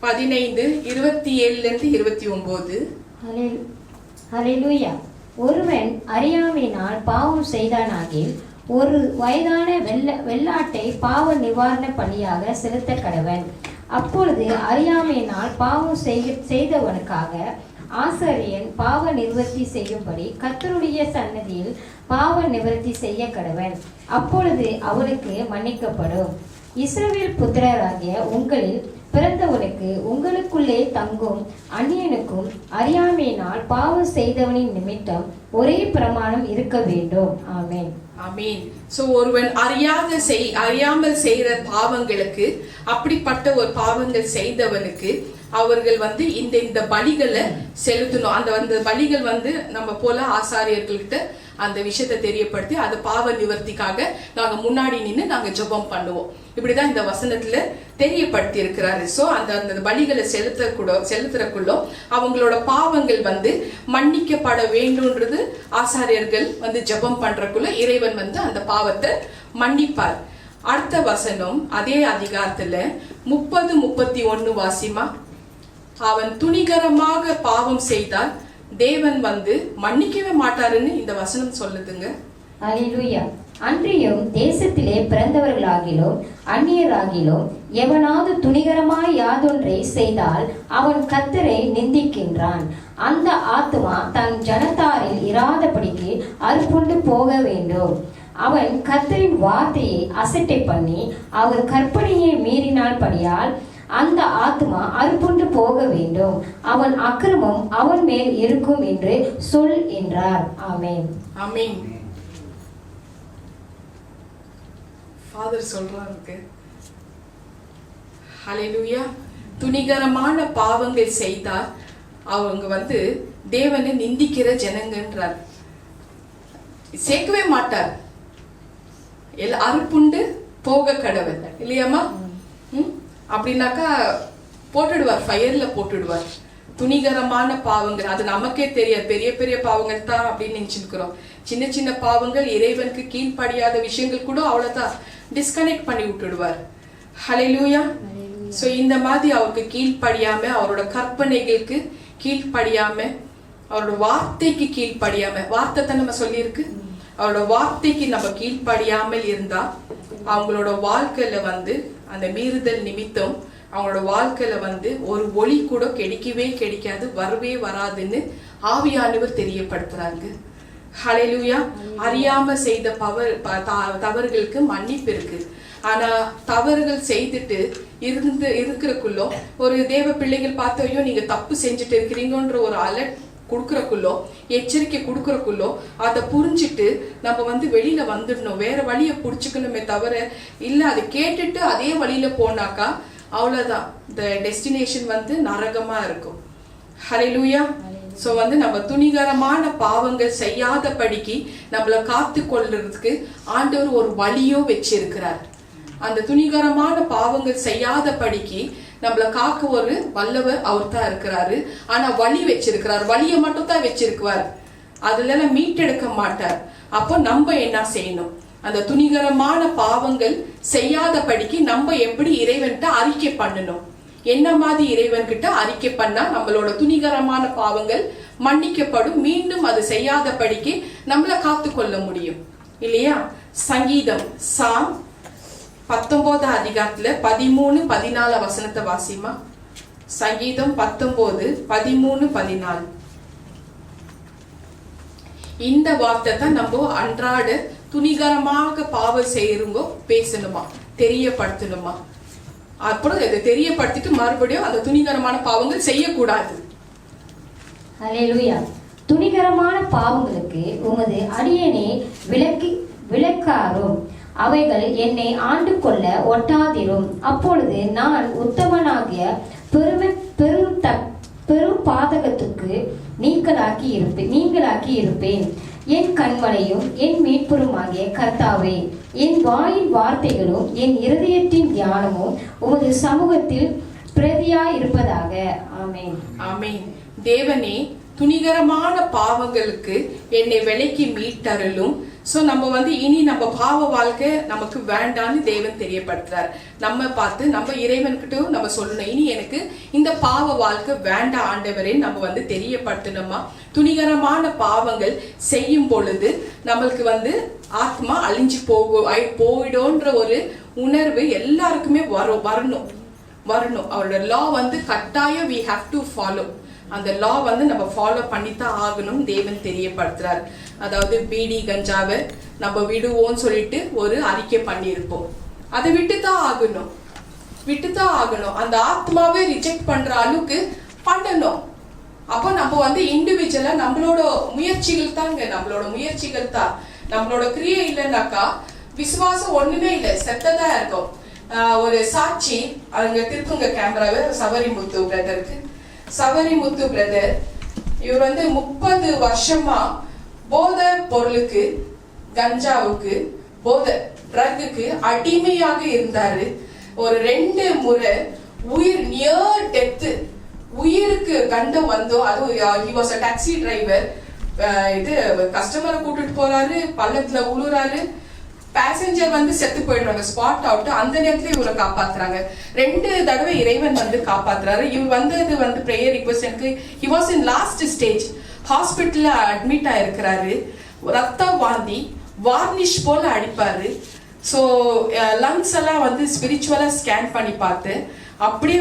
15 27 29. ஹல்லேலூயா. ஒருவன் அறியாமையினால் பாவம் செய்தானாகில் ஒரு வயதான வெள்ளாட்டை பாவ நிவாரண பலியாக செலுத்த கடவன். அப்பொழுது அறியாமையினால் பாவம் செய்தவனுக்காக ஆசாரியன் பாவ நிவர்த்தி செய்யும்படி கர்த்தருடைய சன்னதியில் பாவ நிவர்த்தி செய்ய கடவன். அப்பொழுது அவனுக்கு மன்னிக்கப்படும். இஸ்ரவேல் புத்திரராகிய உங்களில் பிறந்தவனுக்கு உங்களுக்குள்ளே தங்கும் அந்நியனுக்கும் அறியாமையினால் பாவம் செய்தவனின் நிமித்தம் ஒரே பிரமாணம் இருக்க வேண்டும். ஆமென். ஆமென். சோ ஒருவன் அறியாமல் செய்யற பாவங்களுக்கு, அப்படிப்பட்ட ஒரு பாவங்கள் செய்தவனுக்கு அவர்கள் இந்த பலிகளை செலுத்தணும். அந்த பலிகள் நம்ம போல ஆசாரியர்கள்கிட்ட அந்த விஷயத்தை தெரியப்படுத்தி அது பாவ நிவர்த்திக்காக நாங்க முன்னாடி நின்று நாங்க ஜெபம் பண்ணுவோம். இப்படிதான் இந்த வசனத்துல தெரியப்படுத்தி இருக்கிறாரு. சோ அந்த பலிகளை செலுத்துறக்குள்ள அவங்களோட பாவங்கள் மன்னிக்கப்பட வேண்டும்ன்றது ஆசாரியர்கள் ஜெபம் பண்றக்குள்ள இறைவன் அந்த பாவத்தை மன்னிப்பார். அடுத்த வசனம் அதே அதிகாரத்துல 30-31 வாசிமா. அவன் துணிகரமாக பாவம் செய்தால் தேவன் மன்னிக்கவே மாட்டாருன்னு இந்த வசனம் சொல்லுதுங்க. ஹல்லேலூயா. அன்றியும் தேசத்திலே பிறந்தவர்களாகிலும் அந்நியராகிலும் எவனாவது துணிகரமாய் யாதொன்றை செய்தால் அவன் கர்த்தரை நிந்திக்கின்றான். அந்த ஆத்துமா தன் ஜனத்தாரில் இராதபடிக்கு அறுப்புண்டு போக வேண்டும். அவன் கர்த்தரின் வார்த்தையை அசட்டை பண்ணி அவர் கற்பனையை மீறினால் படியால் அந்த ஆத்மா அறுப்புண்டு போக வேண்டும். அவன் அக்கிரமம் அவன் மேல் இருக்கும் என்று சொல் என்றார். ஆமென். ஆமென். ஃபாதர் சொல்றாங்க, ஹல்லேலூயா. துணிகரமான பாவங்கள் செய்தா அவங்க தேவனை நிந்திக்கிற ஜனங்கன்றார். சேர்க்கவே மாட்டார். அறுப்புண்டு போக கடவுள் இல்லையாமா? அப்படின்னாக்கா போட்டுடுவார், ஃபயர்ல போட்டுடுவார். துணிகரமான பாவங்கள் அது நமக்கே தெரியாது. பெரிய பெரிய பாவங்கள் தான் அப்படின்னு நினைச்சிருக்கிறோம். சின்ன சின்ன பாவங்கள், இறைவனுக்கு கீழ்ப்படியாத விஷயங்கள் கூட அவ்வளவுதான் டிஸ்கனெக்ட் பண்ணி விட்டுடுவார். ஹல்லேலூயா. சோ இந்த மாதிரி அவருக்கு கீழ்ப்படியாம, அவரோட கற்பனைகளுக்கு கீழ்ப்படியாம, அவரோட வார்த்தைக்கு கீழ்ப்படியாம, வார்த்தை தான் நம்ம சொல்லியிருக்கு, அவரோட வார்த்தைக்கு நம்ம கீழ்ப்படியாமல் இருந்தா அவங்களோட வாழ்க்கையில அந்த மீறுதல் நிமித்தம் அவங்களோட வாழ்க்கையில ஒரு ஒளி கூட கிடைக்காது, வரவே வராதுன்னு ஆவியானவர் தெரியப்படுத்துறாங்க. ஹல்லேலூயா. அறியாம செய்த தவறுகளுக்கு மன்னிப்பு இருக்கு. ஆனா தவறுகள் செய்துட்டு இருக்கிறக்குள்ள ஒரு தேவ பிள்ளைகள் பார்த்தோம், நீங்க தப்பு செஞ்சுட்டு இருக்கிறீங்கன்ற ஒரு அலர்ட் கொடுக்கறக்குள்ளோ, எச்சரிக்கை கொடுக்கறக்குள்ளோ அதை புரிஞ்சுட்டு நம்ம வெளியில வந்துடணும். வேற வழியை புடிச்சுக்கணுமே தவிர இல்ல அதை கேட்டுட்டு அதே வழியில போனாக்கா அவ்வளவுதான், இந்த டெஸ்டினேஷன் நரகமா இருக்கும். ஹல்லேலூயா. சோ நம்ம துணிகரமான பாவங்கள் செய்யாதபடிக்கு நம்மள காத்து கொள்றதுக்கு ஆண்டவர் ஒரு வழியோ வச்சிருக்கிறார். அந்த துணிகரமான பாவங்கள் செய்யாதபடிக்கு நம்மள காக்க ஒரு வல்லவர் அவர் தான் இருக்கிறாரு. ஆனா வழி வச்சிருக்கிறார், வழியை மட்டும் தான் வச்சிருக்குவார், அதுல மீட்டெடுக்க மாட்டார். அப்போ நம்ம என்ன செய்யணும்? அந்த துணிகரமான பாவங்கள் செய்யாதபடிக்கு நம்ம எப்படி இறைவன்கிட்ட அறிக்கை பண்ணணும்? என்ன மாதிரி இறைவன்கிட்ட அறிக்கை பண்ணா நம்மளோட துணிகரமான பாவங்கள் மன்னிக்கப்படும், மீண்டும் அது செய்யாதபடிக்கு நம்மள காத்து கொள்ள முடியும் இல்லையா? சங்கீதம் சாம் 19 அதிகாரத்துல 13-14 வசனத்தை வாசிமா. சங்கீதம் 19:13-14. இந்த வார்த்தை தான் நம்ம அன்றாட துணிகரமாக பாவம் செய்யறவங்க பேசணுமா, தெரியப்படுத்தணுமா. அப்புறம் இதை தெரியப்படுத்திட்டு மறுபடியும் அந்த துணிகரமான பாவங்கள் செய்யக்கூடாது. ஹல்லேலூயா. துணிகரமான பாவங்களுக்கு உமது அடியேனே விலக்காரும், அவைகள் என்னை ஆண்டு கொள்ள ஒட்டாதிரும். அப்பொழுது நான் உத்தமனாகிய பெரும் பாதகத்துக்கு நீங்களாக்கி இருப்பேன். என் கண்மலையும் என் மீட்புருமாகிய கர்த்தாவே, என் வாயின் வார்த்தைகளும் என் இருதயத்தின் தியானமும் உமது சமூகத்தில் பிரதியாயிருப்பதாக. ஆமென். ஆமென். தேவனே, துணிகரமான பாவங்களுக்கு என்னை விலைக்கு மீட்டருளும். சோ நம்ம இனி நம்ம பாவ வாழ்க்கை நமக்கு வேண்டான்னு தேவன் தெரியப்படுத்துறார். நம்ம பார்த்து நம்ம இறைவன்கிட்ட நம்ம சொல்லணும், இனி எனக்கு இந்த பாவ வாழ்க்கை வேண்டாம் ஆண்டவரே நம்ம தெரியப்படுத்தணுமா. துணிகரமான பாவங்கள் செய்யும் பொழுது நம்மளுக்கு ஆத்மா அழிஞ்சு போயிடும்ன்ற ஒரு உணர்வு எல்லாருக்குமே வரணும். அவரோட லா கட்டாயம் we have to follow. அந்த லா நம்ம ஃபாலோ பண்ணித்தான் ஆகணும் தேவன் தெரியப்படுத்துறார். அதாவது பீடி கஞ்சாவை நம்ம விடுவோம்னு சொல்லிட்டு ஒரு அறிக்கை பண்ணியிருப்போம், அதை விட்டுதான் ஆகணும். அந்த ஆத்மாவே ரிஜெக்ட் பண்ற அளவுக்கு பண்ணணும். அப்போ நம்ம இண்டிவிஜுவலா நம்மளோட முயற்சிகள் தான், நம்மளோட கிரியை இல்லைன்னாக்கா விசுவாசம் ஒண்ணுமே இல்லை, செத்ததா இருக்கும். ஒரு சாட்சி, அங்க திருப்புங்க கேமராவை சவரிமுத்து பிரதர், இவர் 30 வருஷமா போதை பொருளுக்கு, கஞ்சாவுக்கு, போதை ட்ரக்குக்கு அடிமையாக இருந்தாரு. ஒரு 2 முறை நியர் டெத், உயிருக்கு கண்டம் வந்தோம். அதுவும் he was a taxi driver. கஸ்டமரை கூட்டிட்டு போறாரு, பள்ளத்துல உழுறாரு, பேசஞ்சர் செத்து போயிடுறாங்க, ஸ்பாட் அவுட். அந்த நேரத்துல இவரை காப்பாத்துறாங்க. 2 தடவை இறைவன் காப்பாத்துறாரு. இவர் வந்தது prayer request. he was in last stage, ஹாஸ்பிட்டல்ல அட்மிட் ஆயிருக்கிறாரு. ரத்த வாந்தி, வார்னிஷ் போல அடிப்பாரு. ஸோ லங்ஸ் எல்லாம் ஸ்பிரிச்சுவலா ஸ்கேன் பண்ணி பார்த்து அப்படியே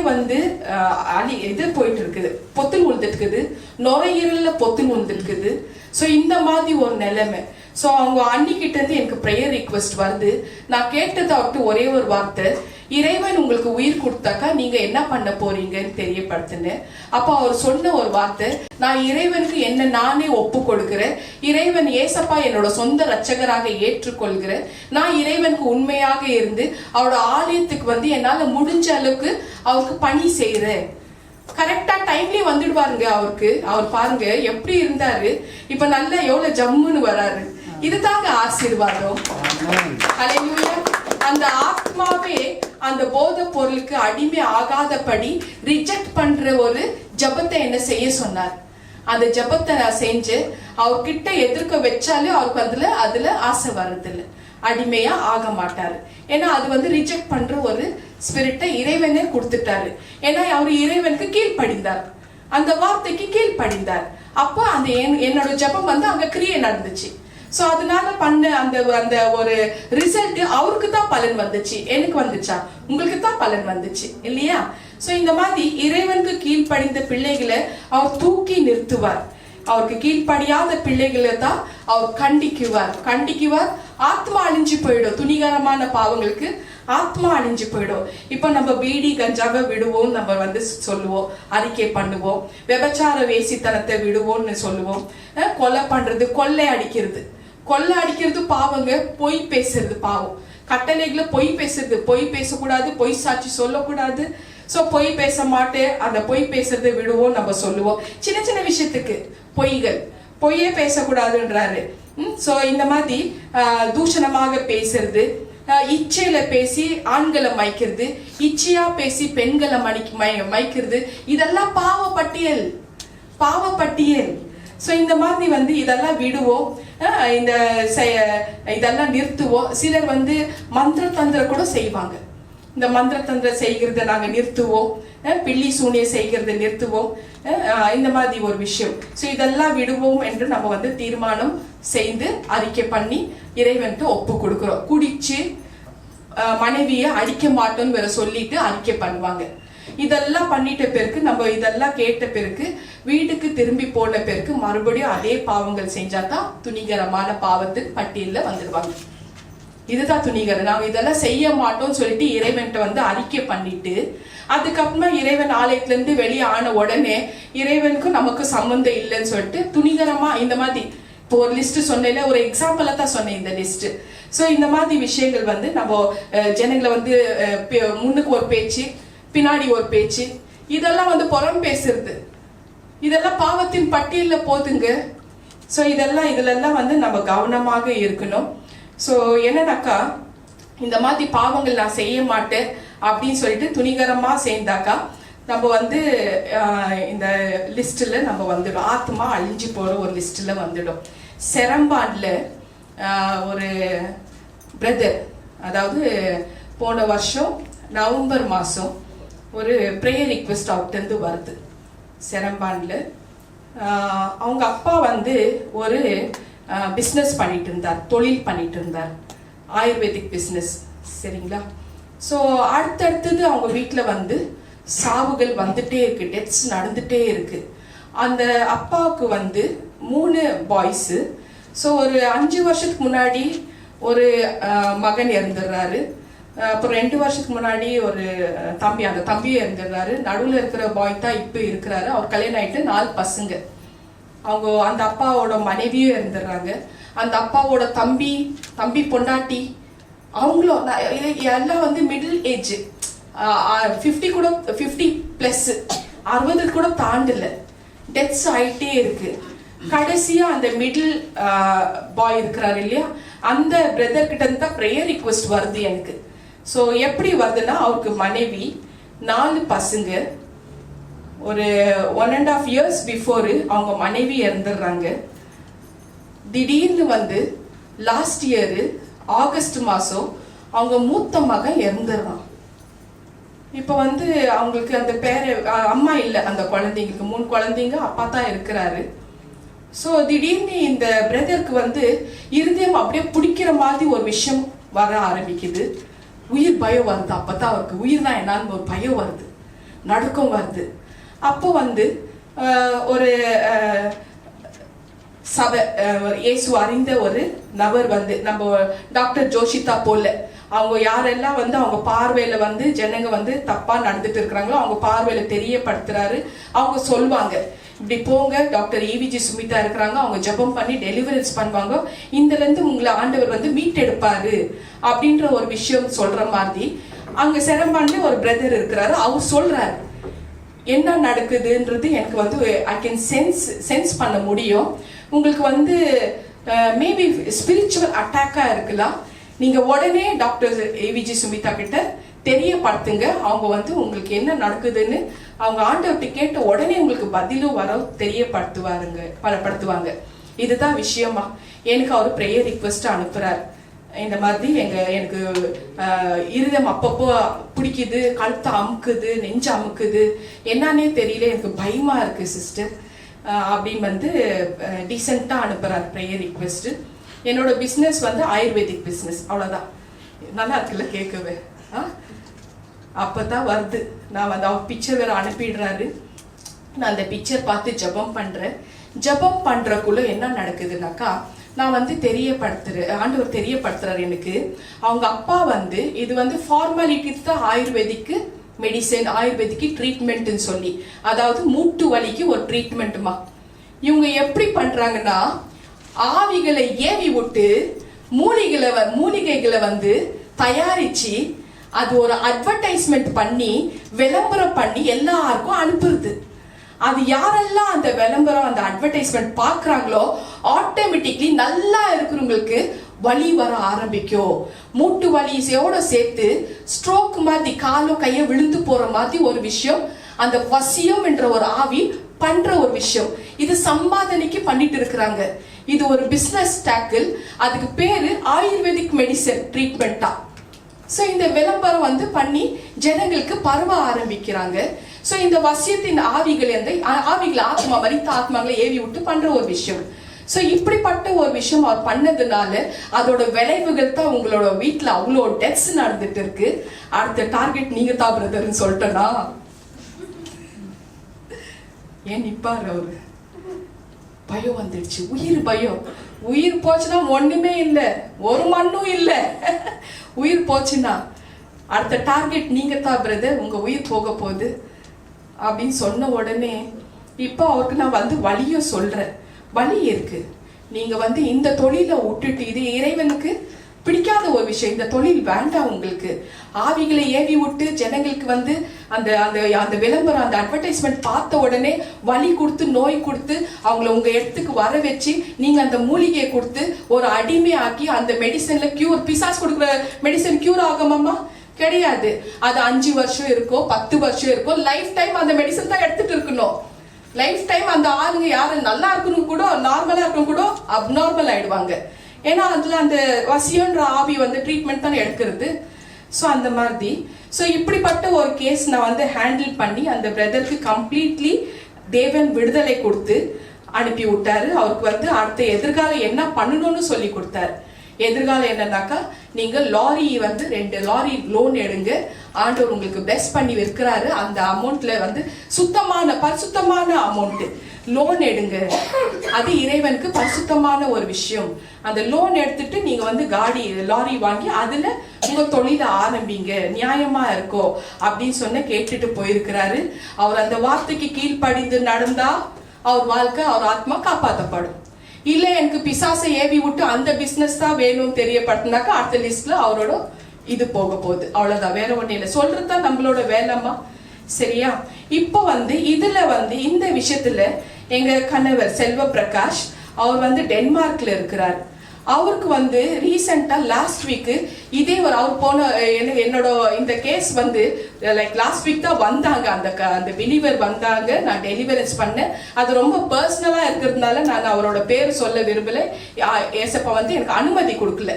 இது போயிட்டு இருக்குது, பொத்துன்னு விழுந்துட்டு இருக்குது, நுரையீரல்ல பொத்துன்னு விழுந்துட்டு இருக்குது. ஸோ இந்த மாதிரி ஒரு நிலைமை. ஸோ அவங்க அன்னிக்கிட்ட எனக்கு ப்ரேயர் ரிக்வெஸ்ட் வருது. நான் கேட்டதை அவர்கிட்ட ஒரே ஒரு வார்த்தை, இறைவன் உங்களுக்கு உயிர் கொடுத்தாக்கா நீங்க என்ன பண்ண போறீங்கன்னு தெரியப்படுத்தினேன். அப்போ அவர் சொன்ன ஒரு வார்த்தை, நான் இறைவனுக்கு என்ன நானே ஒப்பு கொடுக்கிறேன், இறைவன் ஏசப்பா என்னோட சொந்த ரட்சகராக ஏற்றுக்கொள்கிறேன், நான் இறைவனுக்கு உண்மையாக இருந்து அவரோட ஆலயத்துக்கு என்னால முடிஞ்ச அளவுக்கு அவருக்கு பணி செய்யறேன். கரெக்டா டைம்லயே வந்துடுவாருங்க அவர் பாருங்க எப்படி இருந்தாரு, இப்ப நல்லா எவ்வளவு ஜம்முன்னு வராரு. இதுதாங்க ஆசீர்வாதம். ஹல்லேலூயா. அந்த ஆத்மாவே அந்த போதை பொருளுக்கு அடிமை ஆகாதபடி ரிஜெக்ட் பண்ற ஒரு ஜபத்தை என்ன செய்ய சொன்னார். அந்த ஜபத்தை நான் செஞ்சு அவர்கிட்ட எதிர்க்க வச்சாலே அவருக்கு அதுல ஆசை வர்றதில்லை, அடிமையா ஆக மாட்டாரு. ஏன்னா அது ரிஜெக்ட் பண்ற ஒரு ஸ்பிரிட்டை இறைவனே கொடுத்துட்டாரு. ஏன்னா அவர் இறைவனுக்கு கீழ்ப்படிந்தார், அந்த வார்த்தைக்கு கீழ்ப்படிந்தார். அப்போ அந்த என்னோட ஜபம் அங்க கிரியை நடந்துச்சு. சோ அதனால பண்ண அந்த ஒரு ரிசல்ட் அவருக்கு தான் பலன் வந்துச்சு, எனக்கு வந்துச்சா? உங்களுக்கு தான் பலன் வந்துச்சு இல்லையா? சோ இந்த மாதிரி இறைவனுக்கு கீழ்ப்படிந்த பிள்ளைகளை அவர் தூக்கி நிறுத்துவார். அவருக்கு கீழ்ப்படியாத பிள்ளைகளை தான் அவர் கண்டிக்குவார். ஆத்மா அழிஞ்சு போயிடும். துணிகரமான பாவங்களுக்கு ஆத்மா அழிஞ்சு போயிடும். இப்ப நம்ம பீடி கஞ்சாவை விடுவோம், நம்ம சொல்லுவோம், அறிக்கை பண்ணுவோம். விபச்சார வேசித்தனத்தை விடுவோம்னு சொல்லுவோம். கொலை பண்றது, கொள்ளை அடிக்கிறது பாவங்க. பொய் பேசுறது பாவம். கட்டளைகளை பொய் பேசுறது, பொய் பேசக்கூடாது, பொய் சாட்சி சொல்லக்கூடாது. சோ பொய் பேச மாட்டேன், அந்த பொய் பேசுறதை விடுவோம் நம்ம சொல்லுவோம். சின்ன சின்ன விஷயத்துக்கு பொய்யே பேசக்கூடாதுன்றாரு. சோ இந்த மாதிரி தூஷணமாக பேசுறது, இச்சையில பேசி ஆண்களை மயக்கிறது, இச்சையா பேசி பெண்களை மயக்கிறது, இதெல்லாம் பாவப்பட்டியல். ஸோ இந்த மாதிரி இதெல்லாம் விடுவோம், இதெல்லாம் நிறுத்துவோம். சிலர் மந்திர தந்திர கூட செய்வாங்க. இந்த மந்திர தந்திர செய்கிறத நாங்க நிறுத்துவோம், பில்லி சூனிய செய்கிறத நிறுத்துவோம். இந்த மாதிரி ஒரு விஷயம். ஸோ இதெல்லாம் விடுவோம் என்று நம்ம தீர்மானம் செய்து அறிக்கை பண்ணி இறைவன்ட்டு ஒப்பு கொடுக்கிறோம். குடிச்சு மனைவியை அடிக்க மாட்டோம்னு வேற சொல்லிட்டு அறிக்கை பண்ணுவாங்க. இதெல்லாம் பண்ணிட்ட பிறகு, நம்ம இதெல்லாம் கேட்ட பிறகு வீட்டுக்கு திரும்பி போன பிறகு மறுபடியும் அதே பாவங்கள் செஞ்சாதான் துணிகரமான பாவத்துக்கு பட்டியலில் வந்துடுவாங்க. இதுதான் துணிகரம். நாங்க இதெல்லாம் செய்ய மாட்டோம்னு சொல்லிட்டு இறைவன்ட்ட அறிக்கை பண்ணிட்டு அதுக்கப்புறமா இறைவன் ஆலயத்துல இருந்து வெளியே ஆன உடனே இறைவனுக்கும் நமக்கு சம்பந்தம் இல்லைன்னு சொல்லிட்டு துணிகரமா இந்த மாதிரி இப்போ ஒரு லிஸ்ட் சொன்னேன், ஒரு எக்ஸாம்பிளா தான் சொன்னேன் இந்த லிஸ்ட். ஸோ இந்த மாதிரி விஷயங்கள் நம்ம ஜனங்களை முன்னுக்கு ஒரு பேச்சு, பின்னாடி ஒரு பேச்சு, இதெல்லாம் புறம் பேசுறது, இதெல்லாம் பாவத்தின் பட்டியல்ல போதுங்க. ஸோ இதெல்லாம் நம்ம கவனமாக இருக்கணும். ஸோ என்னன்னாக்கா, இந்த மாதிரி பாவங்கள் நான் செய்ய மாட்டேன் அப்படின்னு சொல்லிட்டு துணிகரமா சேர்ந்தாக்கா நம்ம இந்த லிஸ்ட்ல நம்ம வந்துடும், ஆத்மா அழிஞ்சு போற ஒரு லிஸ்ட்ல வந்துடும். செரம்பான்ல ஒரு பிரதர், அதாவது போன வருஷம் நவம்பர் மாசம் ஒரு ப்ரேயர் ரிக்வெஸ்ட் அவர்கிட்ட வருது. செரம்பான்ல அவங்க அப்பா ஒரு பிஸ்னஸ் பண்ணிட்டு இருந்தார், தொழில் பண்ணிட்டு இருந்தார், ஆயுர்வேதிக் பிஸ்னஸ். சரிங்களா? ஸோ அடுத்தடுத்தது அவங்க வீட்டில் சாவுகள் வந்துட்டே இருக்கு, டெத்ஸ் நடந்துட்டே இருக்கு. அந்த அப்பாவுக்கு 3 பாய்ஸு. ஸோ ஒரு 5 வருஷத்துக்கு முன்னாடி ஒரு மகன் இறந்துடுறாரு. அப்புறம் 2 வருஷத்துக்கு முன்னாடி ஒரு தம்பி, அந்த தம்பியும் இறந்துடுறாரு. நடுவில் இருக்கிற பாய் தான் இப்போ இருக்கிறாரு. அவர் கல்யாணம் ஆயிட்டு 4 பசங்க. அவங்க அந்த அப்பாவோட மனைவியும் இருந்துடுறாங்க. அந்த அப்பாவோட தம்பி பொண்டாட்டி அவங்களும் எல்லாம் மிடில் ஏஜ், 50 கூட 50+ 60 கூட தாண்டல, டெத்ஸ் ஆயிட்டே இருக்கு. கடைசியா அந்த மிடில் பாய் இருக்கிறாரு இல்லையா, அந்த பிரதர் கிட்ட இருந்து தான் ப்ரேயர் ரிக்வெஸ்ட் வருது எனக்கு. ஸோ எப்படி வருதுன்னா, அவருக்கு மனைவி, 4 பசங்க. ஒரு 1.5 years பிஃபோர் அவங்க மனைவி இறந்துடுறாங்க. திடீர்னு லாஸ்ட் இயர் ஆகஸ்ட் மாசம் அவங்க மூத்த மகன் இறந்துடுறான். இப்போ அவங்களுக்கு அந்த அம்மா இல்லை, அந்த குழந்தைங்களுக்கு 3 குழந்தைங்க, அப்பா தான் இருக்கிறாரு. ஸோ திடீர்னு இந்த பிரதருக்கு இருதயம் அப்படியே பிடிக்கிற மாதிரி ஒரு விஷயம் வர ஆரம்பிக்குது. உயிர் பயம் வருது. அப்பதான் அவருக்கு உயிர்னா என்னன்னு ஒரு பயம் வருது, நடுக்கம் வருது. அப்போ ஒரு சபை, இயேசு அறிந்த ஒரு நபர் நம்ம டாக்டர் ஜோஷிதா போல, அவங்க யாரெல்லாம் அவங்க பார்வையில ஜனங்க தப்பா நடந்துட்டு இருக்கிறாங்களோ அவங்க பார்வையில தெரியப்படுத்துறாரு. அவங்க சொல்லுவாங்க, இப்படி போங்க, டாக்டர் EVG சுமிதா இருக்கிறாங்க, அவங்க ஜெபம் பண்ணி டெலிவரன்ஸ் பண்ணுவாங்க, இதுல இருந்து உங்களை ஆண்டவர் மீட்டெடுப்பாரு அப்படின்ற ஒரு விஷயம் சொல்ற மாதிரி. அங்க செரம்பான்ல ஒரு பிரதர் இருக்கிறாரு. அவர் சொல்றாரு என்ன நடக்குதுன்றது எனக்கு ஐ கேன் சென்ஸ் பண்ண முடியும். உங்களுக்கு மேபி ஸ்பிரிச்சுவல் அட்டாக்கா இருக்கலாம். நீங்க உடனே டாக்டர் EVG சுமிதா கிட்ட தெரியப்படுத்துங்க. அவங்க உங்களுக்கு என்ன நடக்குதுன்னு அவங்க ஆண்டவர்கிட்ட கேட்ட உடனே உங்களுக்கு பதிலும் வர தெரியப்படுத்துவாங்க. இதுதான் விஷயமா. எனக்கு அவர் ப்ரேயர் ரிக்வெஸ்ட் அனுப்புறாரு. இந்த மாதிரி எனக்கு இருதயம் அப்பப்போ பிடிக்குது, கழுத்தை அமுக்குது, நெஞ்சு அமுக்குது, என்னன்னே தெரியல, எனக்கு பயமா இருக்கு சிஸ்டர் அப்படின்னு டீசெண்டா அனுப்புறாரு ப்ரேயர் ரிக்வெஸ்ட். என்னோட பிஸ்னஸ் ஆயுர்வேதிக் பிஸ்னஸ், அவ்வளோதான். நல்லா இருக்குல்ல கேட்கவே? அப்பதான் வருது. நான் அவர் பிக்சர் வேற அனுப்பிடுறாரு. நான் அந்த பிக்சர் பார்த்து ஜெபம் பண்றேன். ஜெபம் பண்றக்குள்ள என்ன நடக்குதுனாக்கா, நான் ஆண்டவர் தெரியப்படுத்துறாரு எனக்கு. அவங்க அப்பா இது ஃபார்மாலிட்டிஸ் தான் ஆயுர்வேதிக்கு மெடிசன், ஆயுர்வேதிக்கு ட்ரீட்மெண்ட்னு சொல்லி, அதாவது மூட்டு வலிக்கு ஒரு ட்ரீட்மெண்ட்டுமா. இவங்க எப்படி பண்றாங்கன்னா, ஆவிகளை ஏவி விட்டு மூலிகைகளை தயாரிச்சு அது ஒரு அட்வர்டைஸ்மெண்ட் பண்ணி விளம்பரம் பண்ணி எல்லாருக்கும் அனுப்புறது. அது யாரெல்லாம் அந்த விளம்பரம், அந்த அட்வர்டைஸ்மெண்ட் பாக்குறாங்களோ ஆட்டோமேட்டிக்லி நல்லா இருக்கிறவங்களுக்கு வலி வர ஆரம்பிக்கும். மூட்டு வலியோட சேர்த்து ஸ்ட்ரோக் மாதிரி காலோ கையோ விழுந்து போற மாதிரி ஒரு விஷயம் அந்த வசியம் என்ற ஒரு ஆவி பண்ற ஒரு விஷயம். இது சம்பாதனைக்கு பண்ணிட்டு இருக்கிறாங்க. இது ஒரு பிசினஸ் டேக்கிள். அதுக்கு பேரு ஆயுர்வேதிக் மெடிசன் ட்ரீட்மெண்டா. ஸோ இந்த விளம்பரம் வந்து பண்ணி ஜனங்களுக்கு பரவ ஆரம்பிக்கிறாங்க. ஸோ இந்த வசியத்தின் ஆவிகள் ஆத்மா மரித்த ஆத்மாங்களை ஏவி விட்டு பண்ற ஒரு விஷயம். ஸோ இப்படிப்பட்ட ஒரு விஷயம் அவர் பண்ணதுனால அதோட விளைவுகள் தான் உங்களோட வீட்டில் அவ்வளோ டெத்ஸ் நடந்துட்டு இருக்கு. அடுத்த டார்கெட் நீங்க தான் பிரதர்ன்னு சொல்லிட்டேனா? ஏன் நிப்பாரு அவரு? பயம் வந்துடுச்சு, உயிர் பயம். உயிர் போச்சுன்னா ஒண்ணுமே இல்லை, ஒரு மண்ணும் இல்லை. உயிர் போச்சுன்னா அடுத்த டார்கெட் நீங்க தான் பிரதர், உங்க உயிர் போக போகுது அப்படின்னு சொன்ன உடனே இப்போ அவருக்கு நான் வந்து வழியும் சொல்றேன். வழி இருக்கு. நீங்க வந்து இந்த தொழிலை விட்டுட்டு, இது இறைவனுக்கு பிடிக்காத ஒரு விஷயம், இந்த தொழில் வேண்டாம் உங்களுக்கு. ஆவிகளை ஏவி விட்டு ஜனங்களுக்கு வந்து அந்த அந்த அந்த விளம்பரம் அந்த அட்வர்டைஸ்மெண்ட் பார்த்த உடனே வலி கொடுத்து நோய் கொடுத்து அவங்கள உங்க இடத்துக்கு வர வச்சு நீங்க அந்த மூலிகையை கொடுத்து ஒரு அடிமை ஆக்கி அந்த மெடிசன்ல கியூர், பிசாஸ் கொடுக்குற மெடிசன் கியூர் ஆகுமாமா? கிடையாது. அது 5 வருஷம் இருக்கும், 10 வருஷம் இருக்கும். லைஃப் டைம் அந்த மெடிசன் தான் எடுத்துட்டு இருக்கணும். லைஃப் டைம் அந்த ஆளுங்க யாரு நல்லா இருக்கணும் கூட, நார்மலா இருக்கணும் கூட அப்நார்மல் ஆயிடுவாங்க. ஏன்னா அதுல அந்த வசியன்ற ஆவி வந்து ட்ரீட்மெண்ட் தானே எடுக்கிறது. ஸோ அந்த மாதிரி ஸோ இப்படிப்பட்ட ஒரு கேஸ் நான் வந்து ஹேண்டில் பண்ணி அந்த பிரதருக்கு கம்ப்ளீட்லி தேவன் விடுதலை கொடுத்து அனுப்பி விட்டாரு. அவருக்கு வந்து அடுத்த எதிர்காலம் என்ன பண்ணணும்னு சொல்லி கொடுத்தாரு. எதிர்காலம் என்னன்னாக்கா, நீங்க லாரி வந்து 2 லாரி லோன் எடுங்க, ஆண்டவர் உங்களுக்கு பிளஸ் பண்ணி வைக்கிறாரு. அந்த அமௌண்ட்ல வந்து பரிசுத்தமான அமௌண்ட் லோன் எடுங்க. அது இறைவனுக்கு பரிசுத்தமான ஒரு விஷயம். அந்த லோன் எடுத்துட்டு நீங்க வந்து லாரி வாங்கி அதுல உங்க தொழில ஆரம்பிங்க, நியாயமா இருக்கும் அப்படின்னு சொன்ன கேட்டுட்டு போயிருக்கிறாரு. அவர் அந்த வார்த்தைக்கு கீழ்ப்படிந்து நடந்தா அவர் வாழ்க்கை, அவர் ஆத்மா காப்பாற்றப்படும். இல்ல எனக்கு பிசாசை ஏவி விட்டு அந்த பிசினஸ் தான் வேணும்னு தெரியப்படுத்தினாக்கா அடுத்த லிஸ்ட்ல அவரோட இது போக போகுது. அவ்வளவுதான், வேற ஒண்ணு இல்லை. சொல்றதுதான் நம்மளோட வேலைமா. சரியா? இப்போ வந்து இதுல வந்து இந்த விஷயத்துல எங்க கணவர் செல்வ பிரகாஷ் அவர் வந்து டென்மார்க்ல இருக்கிறார். அவருக்கு வந்து ரீசெண்டா லாஸ்ட் வீக் இதே ஒரு அவர் போன என்னோட இந்த கேஸ் வந்து லைக் லாஸ்ட் வீக் தான் வந்தாங்க. அந்த பிலீவர் வந்தாங்க, நான் டெலிவரன்ஸ் பண்ணேன். அது ரொம்ப பர்சனலா இருக்கிறதுனால நான் அவரோட பேர் சொல்ல விரும்பல. ஏசப்பா வந்து எனக்கு அனுமதி கொடுக்கல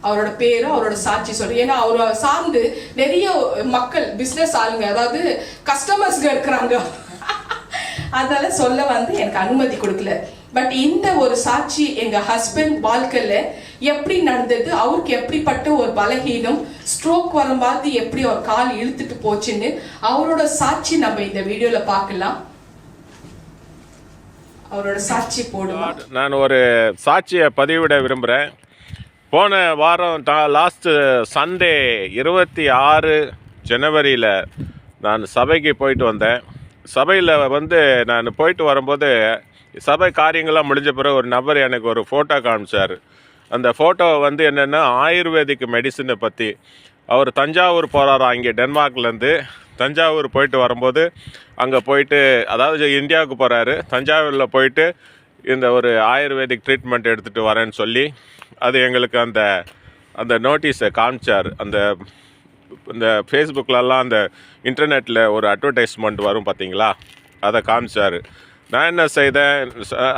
அவரோட பேரு அவரோட சாட்சி சொல்லு. ஏன்னா அவரை சார்ந்து நிறைய மக்கள் பிசினஸ் ஆளுங்க, அதாவது கஸ்டமர்ஸ் இருக்கிறாங்க. அதனால சொல்ல வந்து எனக்கு அனுமதி கொடுக்கல. பட் இந்த ஒரு சாட்சி எங்க ஹஸ்பண்ட் வாழ்க்கையில எப்படி நடந்தது, அவருக்கு எப்படிப்பட்ட ஒரு பலகீனம், ஸ்ட்ரோக் வர மாதிரி எப்படி அவர் கால் இழுத்துட்டு போச்சுன்னு அவரோட சாட்சி நம்ம இந்த வீடியோல பார்க்கலாம். அவரோட சாட்சி போடுவோம். நான் ஒரு சாட்சியை பதிவிட விரும்புகிறேன். போன வாரம் லாஸ்ட்டு சண்டே 26 ஜனவரியில் நான் சபைக்கு போயிட்டு வந்தேன். சபையில் வந்து நான் போயிட்டு வரும்போது சபை காரியங்கள்லாம் முடிஞ்ச பிறகு ஒரு நபர் எனக்கு ஒரு ஃபோட்டோ காமிச்சார். அந்த ஃபோட்டோ வந்து என்னென்னா ஆயுர்வேதிக் மெடிசனை பற்றி. அவர் தஞ்சாவூர் போகிறாரா, இங்கே டென்மார்க்லேருந்து தஞ்சாவூர் போயிட்டு வரும்போது அங்கே போயிட்டு, அதாவது இந்தியாவுக்கு போகிறாரு, தஞ்சாவூரில் போயிட்டு இந்த ஒரு ஆயுர்வேதிக் ட்ரீட்மெண்ட் எடுத்துகிட்டு வரேன்னு சொல்லி அது எங்களுக்கு அந்த நோட்டீஸை காமிச்சார். இந்த ஃபேஸ்புக்கிலலாம் அந்த இன்டர்நெட்டில் ஒரு அட்வர்டைஸ்மெண்ட் வரும் பார்த்தீங்களா, அதை காமிச்சார். நான் என்ன செய்தேன்,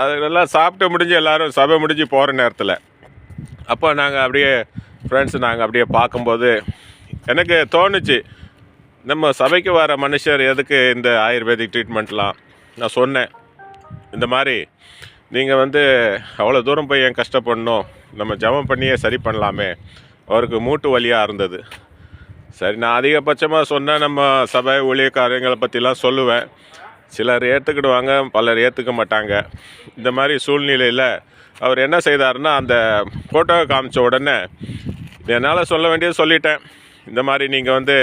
அதெல்லாம் சாப்பிட்டு முடிஞ்சு எல்லோரும் சபை முடிஞ்சு போகிற நேரத்தில் அப்போ நாங்கள் அப்படியே ஃப்ரெண்ட்ஸ் நாங்கள் அப்படியே பார்க்கும்போது எனக்கு தோணுச்சு, நம்ம சபைக்கு வர மனுஷர் எதுக்கு இந்த ஆயுர்வேதிக் ட்ரீட்மெண்ட்லாம். நான் சொன்னேன், இந்த மாதிரி நீங்கள் வந்து அவ்வளோ தூரம் போய் ஏன் கஷ்டப்படணும், நம்ம ஜெபம் பண்ணியே சரி பண்ணலாமே. அவருக்கு மூட்டு வலியாக இருந்தது. சரி, நான் அதிகபட்சமாக சொன்னேன், நம்ம சபை ஊழியக்காரங்களை பற்றிலாம் சொல்லுவேன். சிலர் ஏற்றுக்கிடுவாங்க, பலர் ஏற்றுக்க மாட்டாங்க. இந்த மாதிரி சூழ்நிலையில் அவர் என்ன செய்தாருன்னா, அந்த ஃபோட்டோவை காமிச்ச உடனே என்னால் சொல்ல வேண்டியது சொல்லிட்டேன். இந்த மாதிரி நீங்கள் வந்து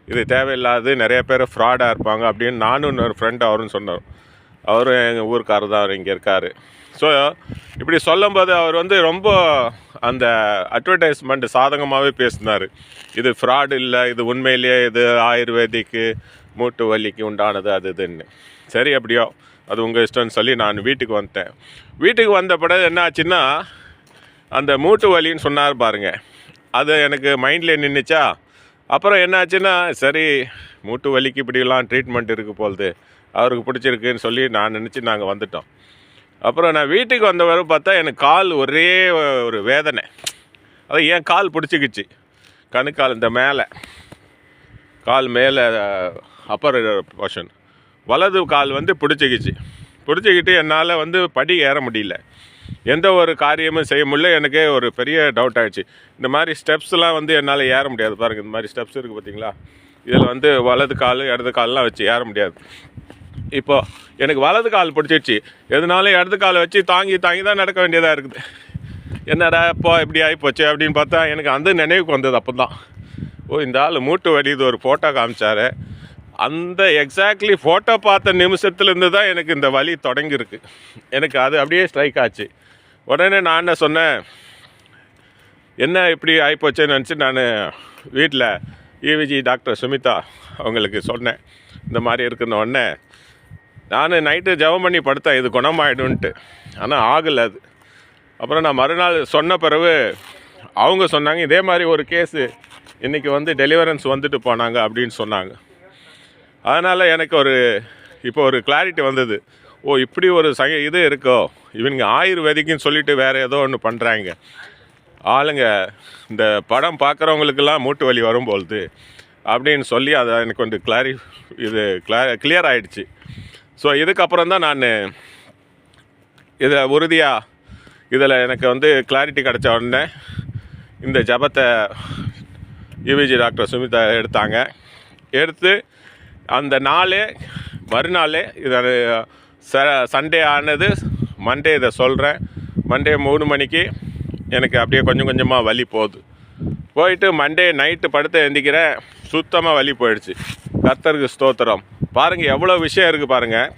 இது தேவையில்லாது, நிறைய பேர் ஃப்ராடாக இருப்பாங்க அப்படின்னு. நானும் இன்னொரு ஃப்ரெண்ட் அவரும் சொன்னார். அவரும் எங்கள் ஊருக்காரர் தான், அவர் இங்கே இருக்கார். ஸோ இப்படி சொல்லும்போது அவர் வந்து ரொம்ப அந்த அட்வர்டைஸ்மெண்ட் சாதகமாகவே பேசினார். இது ஃப்ராடு இல்லை, இது உண்மையிலேயே இது ஆயுர்வேதிக்கு மூட்டு வலிக்கு உண்டானது அது இதுன்னு. சரி, அப்படியோ அது உங்கள் இஷ்டம்னு சொல்லி நான் வீட்டுக்கு வந்துட்டேன். வீட்டுக்கு வந்த பிறகு என்ன ஆச்சுன்னா, அந்த மூட்டு வலின்னு சொன்னார் பாருங்க, அது எனக்கு மைண்டில் நின்றுச்சா. அப்புறம் என்னாச்சுன்னா, சரி மூட்டு வலிக்கு இப்படிலாம் ட்ரீட்மெண்ட் இருக்குது போகுது, அவருக்கு பிடிச்சிருக்குன்னு சொல்லி நான் நினச்சி நாங்கள் வந்துட்டோம். அப்புறம் நான் வீட்டுக்கு வந்தவரை பார்த்தா எனக்கு கால் ஒரே ஒரு வேதனை. அது ஏன் கால் பிடிச்சிக்கிச்சு, கணுக்கால் இந்த மேலே, கால் மேலே அப்பர் போர்ஷன், வலது கால் வந்து பிடிச்சிக்கிட்டு என்னால் வந்து படி ஏற முடியல, எந்த ஒரு காரியமும் செய்ய முடியல. எனக்கே ஒரு பெரிய டவுட் ஆகிடுச்சு. இந்த மாதிரி ஸ்டெப்ஸ்லாம் வந்து என்னால் ஏற முடியாது பாருங்கள். இந்த மாதிரி ஸ்டெப்ஸ் இருக்குது பார்த்தீங்களா, இதில் வந்து வலது கால் இடது கால்லாம் வச்சு ஏற முடியாது. இப்போது எனக்கு வலது கால் பிடிச்சிடுச்சு, எதுனாலும் இடது காலை வச்சு தாங்கி தான் நடக்க வேண்டியதாக இருக்குது. என்னடா இப்போ இப்படி ஆகிப்போச்சு அப்படின்னு பார்த்தா எனக்கு அந்த நினைவுக்கு வந்தது. அப்போ தான் இந்த ஆள் மூட்டு வலி இது ஒரு ஃபோட்டோ காமிச்சார். அந்த எக்ஸாக்ட்லி ஃபோட்டோ பார்த்த நிமிஷத்துலேருந்து தான் எனக்கு இந்த வலி தொடங்கியிருக்கு. எனக்கு அது அப்படியே ஸ்ட்ரைக் ஆச்சு. உடனே நான் என்ன சொன்னேன், என்ன இப்படி ஆகிப்போச்சேன்னு நினச்சி நான் வீட்டில் இவிஜி டாக்டர் சுமிதா அவங்களுக்கு சொன்னேன், இந்த மாதிரி இருக்குன்னு. உடனே நான் நைட்டு ஜெபம் பண்ணி படுத்தேன் இது குணமாயிடும்ன்ட்டு. ஆனால் ஆகலை அது. அப்புறம் நான் மறுநாள் சொன்ன பிறகு அவங்க சொன்னாங்க, இதே மாதிரி ஒரு கேஸு இன்றைக்கி வந்து டெலிவரன்ஸ் வந்துட்டு போனாங்க அப்படின்னு சொன்னாங்க. அதனால் எனக்கு இப்போ ஒரு கிளாரிட்டி வந்தது. ஓ இப்படி ஒரு இது இருக்கோ, இவங்க ஆயுர்வேதிக்குன்னு சொல்லிட்டு வேறு ஏதோ ஒன்று பண்ணுறாங்க ஆளுங்க, இந்த படம் பார்க்குறவங்களுக்கெல்லாம் மூட்டு வலி வரும்பொழுது அப்படின்னு சொல்லி அதை எனக்கு கொஞ்சம் கிளியர் ஆகிடுச்சு. ஸோ இதுக்கப்புறம் தான் நான் இதில் உறுதியாக இதில் எனக்கு வந்து கிளாரிட்டி கிடச்ச உடனே இந்த ஜபத்தை யுவிஜி டாக்டர் சுமிதா எடுத்து அந்த மறுநாளே இதை சண்டே ஆனது, மண்டே இதை சொல்கிறேன். மண்டே 3 மணிக்கு எனக்கு அப்படியே கொஞ்சம் கொஞ்சமாக வலி போயிட்டு மண்டே நைட்டு படுத்து எந்திக்கிறேன், சுத்தமாக வலி போயிடுச்சு. கர்த்தருக்கு ஸ்தோத்திரம். பாருங்கள் எவ்வளோ விஷயம் இருக்குது பாருங்கள்.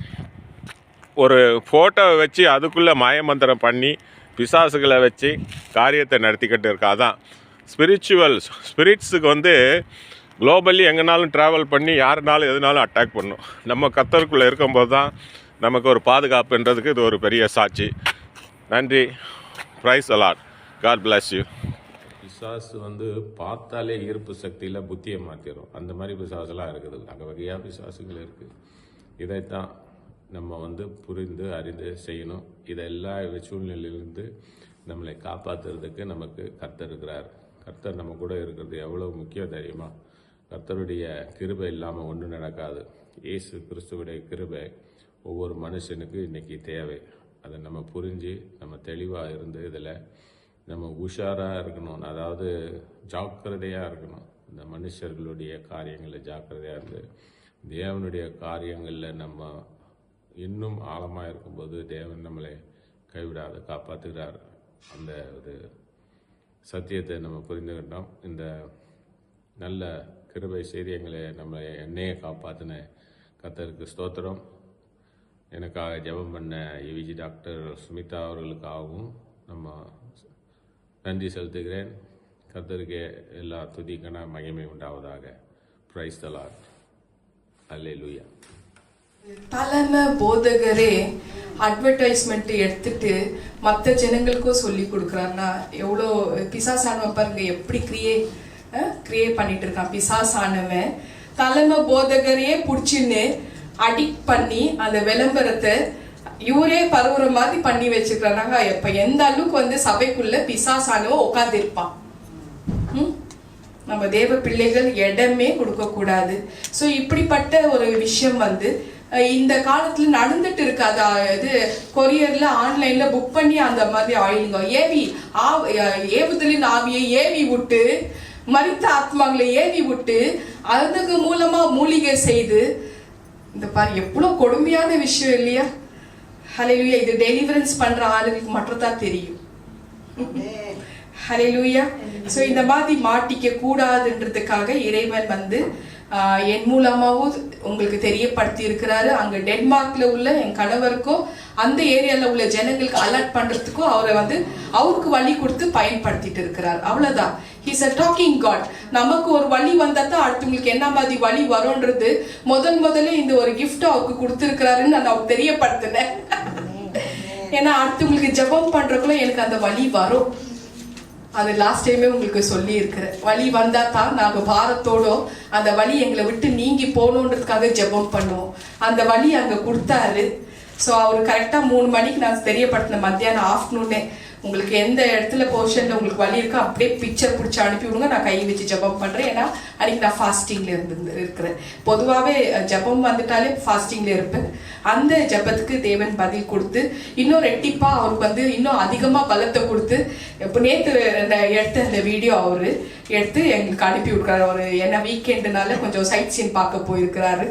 ஒரு ஃபோட்டோவை வச்சு அதுக்குள்ளே மாயமந்திரம் பண்ணி பிசாசுகளை வச்சு காரியத்தை நடத்திக்கிட்டு இருக்கா. அதான் ஸ்பிரிட்ஸுக்கு வந்து குளோபலி எங்கேனாலும் ட்ராவல் பண்ணி யாருனாலும் எதுனாலும் அட்டாக் பண்ணும். நம்ம கர்த்தருக்குள்ளே இருக்கும்போது தான் நமக்கு ஒரு பாதுகாப்புன்றதுக்கு இது ஒரு பெரிய சாட்சி. நன்றி. Praise the Lord. God bless you. பிசாசு வந்து பார்த்தாலே ஈர்ப்பு சக்தியில் புத்தியை மாற்றிடும். அந்த மாதிரி பிசாசுலாம் இருக்குது, வகையாக பிசாசுகள் இருக்குது. இதைத்தான் நம்ம வந்து புரிந்து அறிந்து செய்யணும். இதை எல்லா சூழ்நிலையிலிருந்து நம்மளை காப்பாற்றுறதுக்கு நமக்கு கர்த்தர் இருக்கிறார். கர்த்தர் நம்ம கூட இருக்கிறது எவ்வளோ முக்கியம் தெரியுமா? கர்த்தருடைய கிருபை இல்லாமல் ஒன்றும் நடக்காது. இயேசு கிறிஸ்துவுடைய கிருபை ஒவ்வொரு மனுஷனுக்கு இன்றைக்கி தேவை. அதை நம்ம புரிஞ்சு நம்ம தெளிவாக இருந்து இதில் நம்ம உஷாராக இருக்கணும், அதாவது ஜாக்கிரதையாக இருக்கணும். இந்த மனுஷர்களுடைய காரியங்களில் ஜாக்கிரதையாக இருந்து தேவனுடைய காரியங்களில் நம்ம இன்னும் ஆழமாக இருக்கும்போது தேவன் நம்மளை கைவிடாத காப்பாற்றுகிறார். அந்த ஒரு சத்தியத்தை நம்ம புரிந்துக்கிட்டோம். இந்த நல்ல கிருபை செய்தி நம்மளை என்னையே காப்பாற்றின கர்த்தருக்கு ஸ்தோத்திரம். எனக்காக ஜெபம் பண்ண யுவிஜி டாக்டர் சுமிதா அவர்களுக்காகவும் நம்ம நன்றி செலுத்துகிறேன். கர்த்தருக்கு எல்லா துதிக்கான மகிமை உண்டாவதாக. Praise the Lord. அல்லேலூயா. தலைமை போதகரே அட்வர்டைஸ்மெண்ட் எடுத்துட்டு மற்ற ஜனங்களுக்கும் சொல்லி கொடுக்குறாருன்னா எவ்வளோ பிசாசானவன் பாருங்க எப்படி கிரியேட் பண்ணிட்டு இருக்கான். பிசாசானவன் தலைமை போதகரையே பிடிச்சின்னு அடிக்ட் பண்ணி அந்த விளம்பரத்தை இவரே பரவுற மாதிரி பண்ணி வச்சுக்கிறாங்க. இப்ப எந்த அளவுக்கு வந்து சபைக்குள்ள பிசாசானவன் உட்கார்ந்து இருப்பான். நம்ம தேவ பிள்ளைகள் இடமே கொடுக்க கூடாது. ஸோ இப்படிப்பட்ட ஒரு விஷயம் வந்து இந்த காலத்துல நடந்துட்டு இருக்கு. அதாவது கொரியர்ல ஆன்லைன்ல புக் பண்ணி அந்த மாதிரி ஆயிலுங்க ஏவுதலின் ஆவியை ஏவி விட்டு மரித்த ஆத்மாக்களை ஏவி விட்டு அதுக்கு மூலமா மூலிகை செய்து இந்த பாரு எவ்வளவு கொடுமையான விஷயம் இல்லையா? ஹல்லேலூயா. இது டெலிவரன்ஸ் பண்ற ஆளுங்களுக்கு மட்டும் தான் தெரியும். ஹல்லேலூயா. சோ இந்த மாதிரி மாட்டிக்க கூடாதுன்றதுக்காக இறைவன் வந்து என் மூலமாவும் உங்களுக்கு தெரியப்படுத்தி இருக்கிறாரு. அங்க டென்மார்க்ல உள்ள என் கணவருக்கும் அந்த ஏரியால உள்ள ஜனங்களுக்கு அலர்ட் பண்றதுக்கும் அவரை வந்து அவருக்கு வழி கொடுத்து பயன்படுத்திட்டு இருக்கிறார். அவ்வளவுதான். He's a talking God. நமக்கு ஒரு வழி வந்தா தான் அடுத்தவங்களுக்கு என்ன மாதிரி வழி வரும்ன்றது முதல்ல இந்த ஒரு கிஃப்ட் அவருக்கு கொடுத்துருக்கிறாருன்னு நான் அவருக்கு தெரியப்படுத்தினேன். ஏன்னா அடுத்தவங்களுக்கு ஜெபம் பண்றதுக்குள்ள எனக்கு அந்த வழி வரும். அது லாஸ்ட் டைமே உங்களுக்கு சொல்லி இருக்கிறேன். வலி வந்தா தான் நாங்கள் பாரத்தோட அந்த வலி எங்களை விட்டு நீங்கி போகணுன்றதுக்காக ஜெபம் பண்ணுவோம். அந்த வலி அங்கே கொடுத்தாரு. ஸோ அவர் கரெக்டாக 3 மணிக்கு நான் தெரியப்படுத்தின மத்தியானம் ஆஃப்டர்நூனே, உங்களுக்கு எந்த இடத்துல போர்ஷனில் உங்களுக்கு வலி இருக்கோ அப்படியே பிக்சர் பிடிச்சி அனுப்பி விடுங்க, நான் கை வச்சு ஜெபம் பண்ணுறேன். ஏன்னா அன்றைக்கி நான் ஃபாஸ்டிங்கில் இருக்கிறேன். பொதுவாகவே ஜெபம் வந்துட்டாலே ஃபாஸ்டிங்கில் இருப்பேன். அந்த ஜெபத்துக்கு தேவன் பதில் கொடுத்து இன்னும் ரெட்டிப்பாக அவருக்கு வந்து இன்னும் அதிகமாக பலத்தை கொடுத்து, இப்போ நேற்று எடுத்த அந்த வீடியோ அவர் எடுத்து எங்களுக்கு அனுப்பி விட்றாரு. அவர் என்ன வீக்கெண்டுனால கொஞ்சம் சைட் சீன் பார்க்க போயிருக்கிறாரு.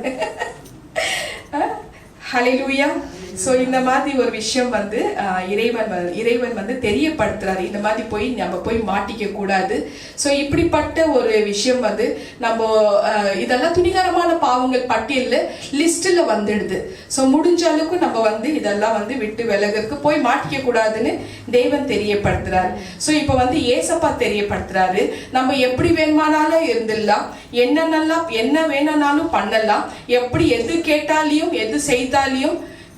ஹல்லேலூயா. ஸோ இந்த மாதிரி ஒரு விஷயம் வந்து இறைவன் வந்து தெரியப்படுத்துறாரு. இந்த மாதிரி போய் நம்ம போய் மாட்டிக்க கூடாது. ஸோ இப்படிப்பட்ட ஒரு விஷயம் வந்து நம்ம இதெல்லாம் துணிகரமான பாவங்கள் பட்டியலில் லிஸ்ட்டில் வந்துடுது. ஸோ முடிஞ்ச அளவுக்கு நம்ம வந்து இதெல்லாம் வந்து விட்டு விலகிறதுக்கு போய் மாட்டிக்க கூடாதுன்னு தேவன் தெரியப்படுத்துறாரு. ஸோ இப்போ வந்து ஏசப்பா தெரியப்படுத்துறாரு, நம்ம எப்படி வேணுமானாலும் இருந்துடலாம், என்ன வேணும்னாலும் பண்ணலாம், எப்படி எது கேட்டாலையும் எது செய்தாலையும்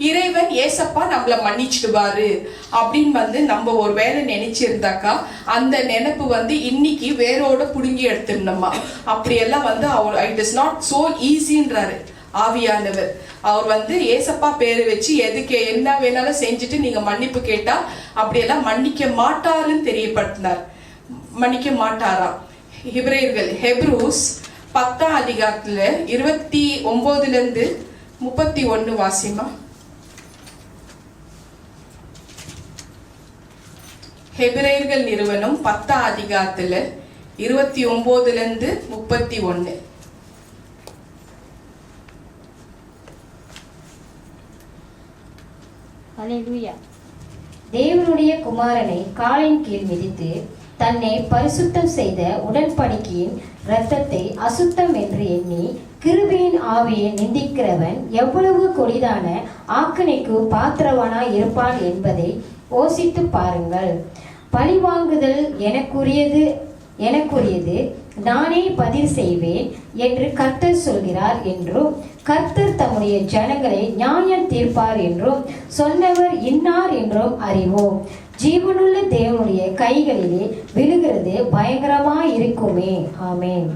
இறைவன் ஏசப்பா நம்மள மன்னிச்சிடுவாரு அப்படின்னு வந்து நம்ம ஒரு வேலை நினைச்சிருந்தாக்கா அந்த நினைப்பு வந்து இன்னைக்கு வேரோட புடுங்கி எடுத்துடணுமா. அப்படியெல்லாம் வந்து அவர் இட் இஸ் நாட் சோ ஈஸின்றாரு ஆவியானவர். அவர் வந்து ஏசப்பா பேரு வச்சு எதுக்கு என்ன வேணாலும் செஞ்சுட்டு நீங்க மன்னிப்பு கேட்டா அப்படியெல்லாம் மன்னிக்க மாட்டாருன்னு தெரியப்படுத்தினார். மன்னிக்க மாட்டாராம். ஹெப்ரூஸ் 10ஆம் அதிகாரத்துல 29 31 வாசிமா. ஹெபிரேயர்கள் நிறுவனம் 10ஆம் அதிகாரத்துல 29 31. ஹல்லேலூயா. தேவனுடைய குமாரனை காலின் கீழ் மிதித்து தன்னை பரிசுத்தம் செய்த உடன்படிக்கையின் இரத்தத்தை அசுத்தம் என்று எண்ணி கிருபையின் ஆவியை நிந்திக்கிறவன் எவ்வளவு கொடிதான ஆக்கினைக்கு பாத்திரவானாய் இருப்பான் என்பதை யோசித்து பாருங்கள். பழிவாங்குதல் எனக்குரியது, நானே பதில் செய்வேன் என்று கர்த்தர் சொல்கிறார் என்றும், கர்த்தர் தம்முடைய ஜனங்களை நியாயம் தீர்ப்பார் என்றும் சொன்னவர் இன்னார் என்றும் அறிவோம். ஜீவனுள்ள தேவனுடைய கைகளிலே விழுகிறது பயங்கரமாய் இருக்குமே. ஆமேன்.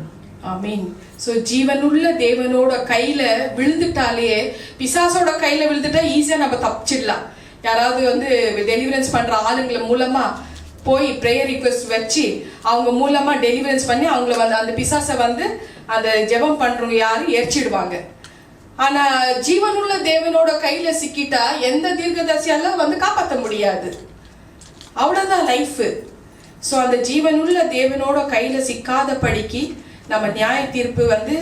ஆமீன். ஸோ ஜீவனுள்ள தேவனோட கையில விழுந்துட்டாலே, பிசாசோட கையில விழுந்துட்டா ஈஸியா நம்ம தப்பிச்சிடலாம். யாராவது வந்து டெலிவரன்ஸ் பண்ற ஆளுங்களை மூலமா போய் ப்ரேயர் ரிக்வெஸ்ட் வச்சு அவங்க மூலமா டெலிவரன்ஸ் பண்ணி அவங்கள வந்து அந்த பிசாசை வந்து அந்த ஜெபம் பண்றவங்க யாரும் எரிச்சிடுவாங்க. ஆனா ஜீவனுள்ள தேவனோட கையில சிக்கிட்டா எந்த தீர்க்கதரிசியால வந்து காப்பாற்ற முடியாது. அவ்வளவுதான் லைஃப். ஸோ அந்த ஜீவனுள்ள தேவனோட கையில சிக்காத படிக்கு நம்ம நியாய தீர்ப்பு வந்து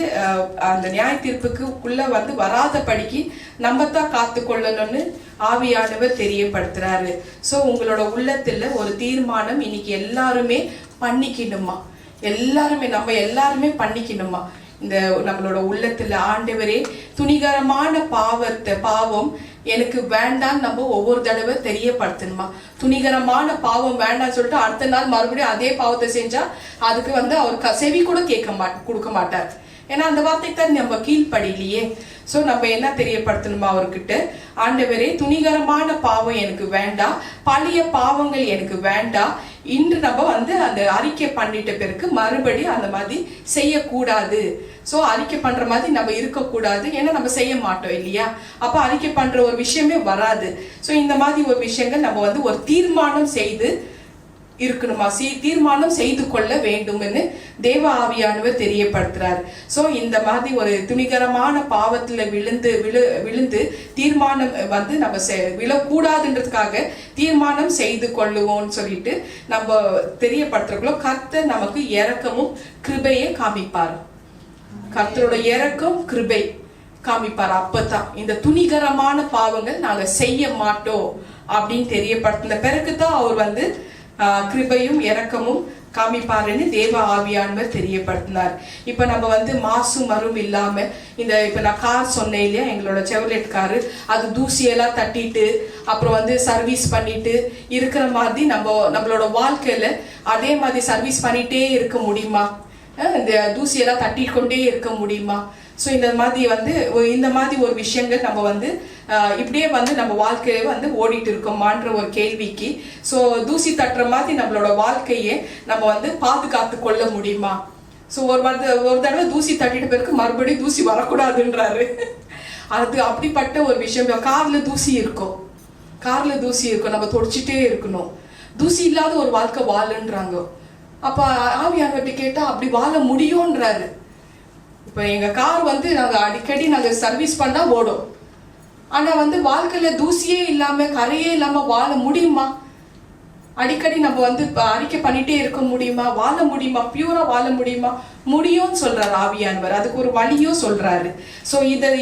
அந்த நியாய தீர்ப்புக்குள்ள வந்து வராத படிக்கு நம்ம தான் காத்து கொள்ளணும்னு ஆவியானவர் தெரியப்படுத்துறாரு. ஸோ உங்களோட உள்ளத்துல ஒரு தீர்மானம் இன்னைக்கு எல்லாருமே பண்ணிக்கணுமா, நம்ம எல்லாருமே பண்ணிக்கணுமா. இந்த நம்மளோட உள்ளத்துல ஆண்டவரே துணிகரமான பாவம் எனக்கு வேண்டாம் நம்ம ஒவ்வொரு தடவை தெரியப்படுத்தணுமா. துணிகரமான பாவம் வேண்டாம்னு சொல்லிட்டு அடுத்த நாள் மறுபடியும் அதே பாவத்தை செஞ்சா அதுக்கு வந்து அவர் செவி கூட கொடுக்க மாட்டார். ஏன்னா அந்த வார்த்தைக்கு தான் நம்ம கீழ்ப்படியிலையே. ஸோ நம்ம என்ன தெரியப்படுத்தணுமா அவர்கிட்ட, ஆண்டவரே துணிகரமான பாவம் எனக்கு வேண்டாம், பழைய பாவங்கள் எனக்கு வேண்டாம். இன்று நம்ம வந்து அந்த அறிக்கை பண்ணிட்ட பிறகு மறுபடியும் அந்த மாதிரி செய்யக்கூடாது. ஸோ அறிக்கை பண்ற மாதிரி நம்ம இருக்கக்கூடாது. ஏன்னா நம்ம செய்ய மாட்டோம் இல்லையா, அப்ப அறிக்கை பண்ற ஒரு விஷயமே வராது. ஸோ இந்த மாதிரி ஒரு விஷயங்கள் நம்ம வந்து ஒரு தீர்மானம் செய்து இருக்கணுமா, தீர்மானம் செய்து கொள்ள வேண்டும்னு தேவ ஆவியானவர் தெரியப்படுத்துறாரு. ஸோ இந்த மாதிரி ஒரு துணிகரமான பாவத்துல விழுந்து தீர்மானம் வந்து நம்ம விழக்கூடாதுன்றதுக்காக தீர்மானம் செய்து கொள்ளுவோம்னு சொல்லிட்டு நம்ம தெரியப்படுத்துறோம். கர்த்தர் நமக்கு இரக்கமும் கிருபையை காமிப்பார். கர்த்தரோட இரக்கம் கிருபை காமிப்பார். அப்பதான் இந்த துணிகரமான பாவங்கள் நாங்க செய்ய மாட்டோம் அப்படின்னு தெரியப்படுத்தின பிறகுதான் அவர் வந்து கிருபையும் இரக்கமும் காமிப்பாருன்னு தேவ ஆவியானவர் தெரியப்படுத்தினார். இப்ப நம்ம வந்து மாசு மரும் இல்லாம இப்ப நான் கார் சொன்னேன் இல்லையா, எங்களோட செவர்லெட் காரு, அது தூசியெல்லாம் தட்டிட்டு அப்புறம் வந்து சர்வீஸ் பண்ணிட்டு இருக்கிற மாதிரி நம்மளோட வாழ்க்கையில அதே மாதிரி சர்வீஸ் பண்ணிட்டே இருக்க முடியுமா? இந்த தூசியெல்லாம் தட்டி கொண்டே இருக்க முடியுமா? ஸோ இந்த மாதிரி ஒரு விஷயங்கள் நம்ம வந்து இப்படியே வந்து நம்ம வாழ்க்கையை வந்து ஓடிட்டு இருக்கோமான்ற ஒரு கேள்விக்கு, ஸோ தூசி தட்டுற மாதிரி நம்மளோட வாழ்க்கையை நம்ம வந்து பாதுகாத்து கொள்ள முடியுமா? ஸோ ஒரு தடவை தூசி தட்டிட்டு பிறகு மறுபடியும் தூசி வரக்கூடாதுன்றாரு. அது அப்படிப்பட்ட ஒரு விஷயம். கார்ல தூசி இருக்கும், நம்ம தொடச்சிட்டே இருக்கணும். தூசி இல்லாத ஒரு வாழ்க்கை வாழுன்றாங்க. அப்ப ஆவியானவர்கிட்ட கேட்டா அப்படி வாழ முடியும்ன்றாரு. இப்ப எங்க கார் வந்து நாங்க அடிக்கடி சர்வீஸ் பண்ணா ஓடும். ஆனா வந்து வாழ்க்கையில தூசியே இல்லாம கரையே இல்லாம வாழ முடியுமா? அடிக்கடி நம்ம வந்து அறிக்கை பண்ணிட்டே இருக்க முடியுமா? வாழ முடியுமா? பியூரா வாழ முடியுமா? முடியும்னு சொல்றாரு ஆவியானவர். அதுக்கு ஒரு வழியும் சொல்றாரு. சோ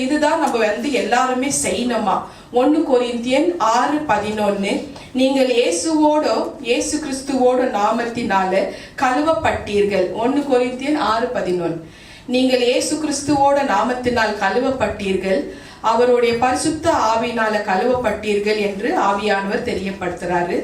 இதுதான் நம்ம வந்து எல்லாருமே செய்யணுமா. 1 கொரிந்தியர் 6:11, நீங்கள் இயேசு கிறிஸ்துவோட நாமத்தினால கழுவப்பட்டீர்கள். 1 கொரிந்தியர் 6:11, நீங்கள் இயேசு கிறிஸ்துவோட நாமத்தினால் கழுவப்பட்டீர்கள், அவருடைய பரிசுத்த ஆவியினால கழுவப்பட்டீர்கள் என்று ஆவியானவர் தெரியப்படுத்துறாரு.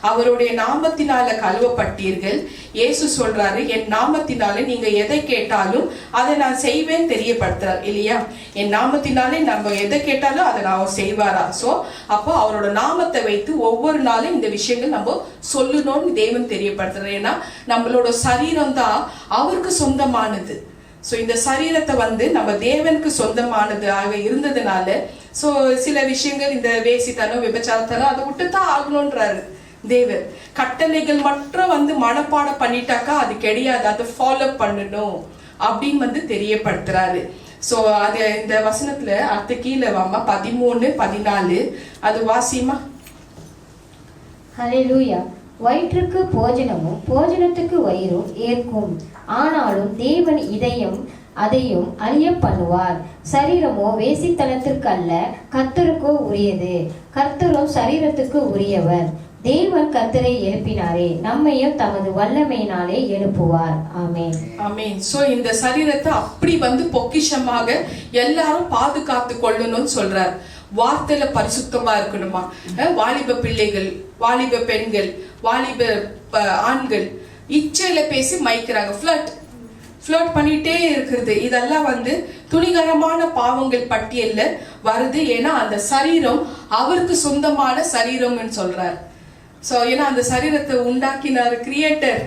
அவருடைய நாமத்தினால கழுவப்பட்டீர்கள். இயேசு சொல்றாரு, என் நாமத்தினாலே நீங்க எதை கேட்டாலும் அதை நான் செய்வேன் தெரியப்படுத்துறாரு இல்லையா? என் நாமத்தினாலே நம்ம எதை கேட்டாலும் அதை நான் செய்வாரா? சோ அப்போ அவரோட நாமத்தை வைத்து ஒவ்வொரு நாளும் இந்த விஷயங்கள் நம்ம சொல்லணும்னு தேவன் தெரியப்படுத்துறாரு. ஏன்னா நம்மளோட சரீரம் தான் அவருக்கு சொந்தமானது. ஸோ இந்த சரீரத்தை வந்து நம்ம தேவனுக்கு சொந்தமானது இருந்ததுனால ஸோ சில விஷயங்கள், இந்த வேசித்தனம் விபச்சாரத்தனம் அதை விட்டுத்தான் ஆகணும்ன்றாரு தேவன். கட்டளைகள் மட்டும் வந்து மனப்பாடம் பண்ணிட்டாக்கா அது கிடையாது, அதை ஃபாலோ பண்ணணும் அப்படின்னு வந்து தெரியப்படுத்துறாரு. ஸோ அது இந்த வசனத்துல அடுத்த கீழே வாமா 13-14 அது வாசிமா. ஹல்லேலூயா. வயிற்றுக்கு போஜனமும் போஜனத்துக்கு வயிறும் ஏற்கும், ஆனாலும் தேவன் அதையும் அழிய பண்ணுவார். சரீரமோ வேசித்தனத்திற்கு அல்ல, கர்த்தருக்கோ உரியது, கர்த்தரும் சரீரத்துக்கு உரியவர். தேவன் கர்த்தரை எழுப்பினாரே, நம்மையும் தமது வல்லமையினாலே எழுப்புவார். ஆமென், ஆமென். சோ இந்த சரீரத்தை அப்படி வந்து பொக்கிஷமாக எல்லாரும் பாதுகாத்து கொள்ளணும்னு சொல்றார். வார்த்தையில பரிசுத்தமா இருக்கணுமா. வாலிப பிள்ளைகள், வாலிப பெண்கள், வாலிப ஆண்கள் இச்சையில பேசி மயக்கிறாங்க, ஃப்ளர்ட் பண்ணிட்டே இருக்கிறது. இதெல்லாம் வந்து துணிகரமான பாவங்கள் பட்டியல்ல வருது. ஏன்னா அந்த சரீரம் அவருக்கு சொந்தமான சரீரம்னு சொல்றார். சோ ஏன்னா அந்த சரீரத்தை உண்டாக்கினார் கிரியேட்டர்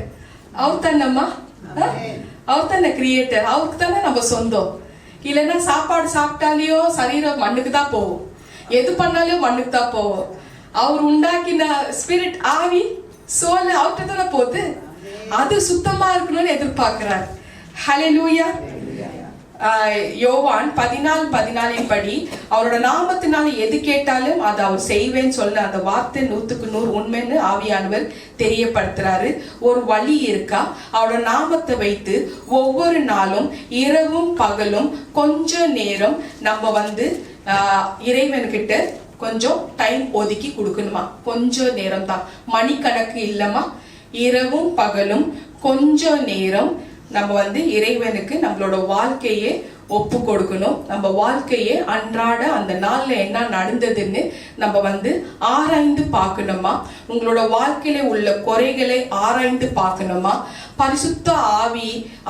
அவர் தானம்மா, அவர் தானே கிரியேட்டர், அவருக்கு தானே நம்ம சொந்தம். இல்லைன்னா சாப்பாடு சாப்பிட்டாலேயோ சரீரம் மண்ணுக்கு தான் போகும், எது பண்ணாலும் மண்ணுக்கு தான் போகும். அவர் உண்டாக்கின ஸ்பிரிட், ஆவி, சோல் அவர்கிட்ட தானே போகுது. அது சுத்தமா இருக்கணும்னு எதிர்பார்க்கிறார். ஹல்லேலூயா. யோவான் 14:14 படி அவரோட நாமத்தினால எது கேட்டாலும் அதை அவர் செய்வேன்னு சொல்ல அந்த வார்த்தை 100% உண்மைன்னு ஆவியானவர் தெரியப்படுத்துறாரு. ஒரு வழி இருக்கா, அவரோட நாமத்தை வைத்து ஒவ்வொரு நாளும் இரவும் பகலும் கொஞ்ச நேரம் நம்ம வந்து இறைவன்கிட்ட கொஞ்சம் டைம் ஒதுக்கி கொடுக்கணுமா. கொஞ்ச நேரம் தான், மணிக்கணக்கு இல்லமா. இரவும் பகலும் கொஞ்ச நேரம் நம்ம வந்து இறைவனுக்கு நம்மளோட வாழ்க்கையே ஒப்பு கொடுக்கணும். நம்ம வாழ்க்கையே அன்றாட அந்த நாள்ல என்ன நடந்ததுன்னு நம்ம வந்து ஆராய்ந்து பார்க்கணுமா. உங்களோட வாழ்க்கையில உள்ள குறைகளை ஆராய்ந்து பார்க்கணுமா. பரிசுத்த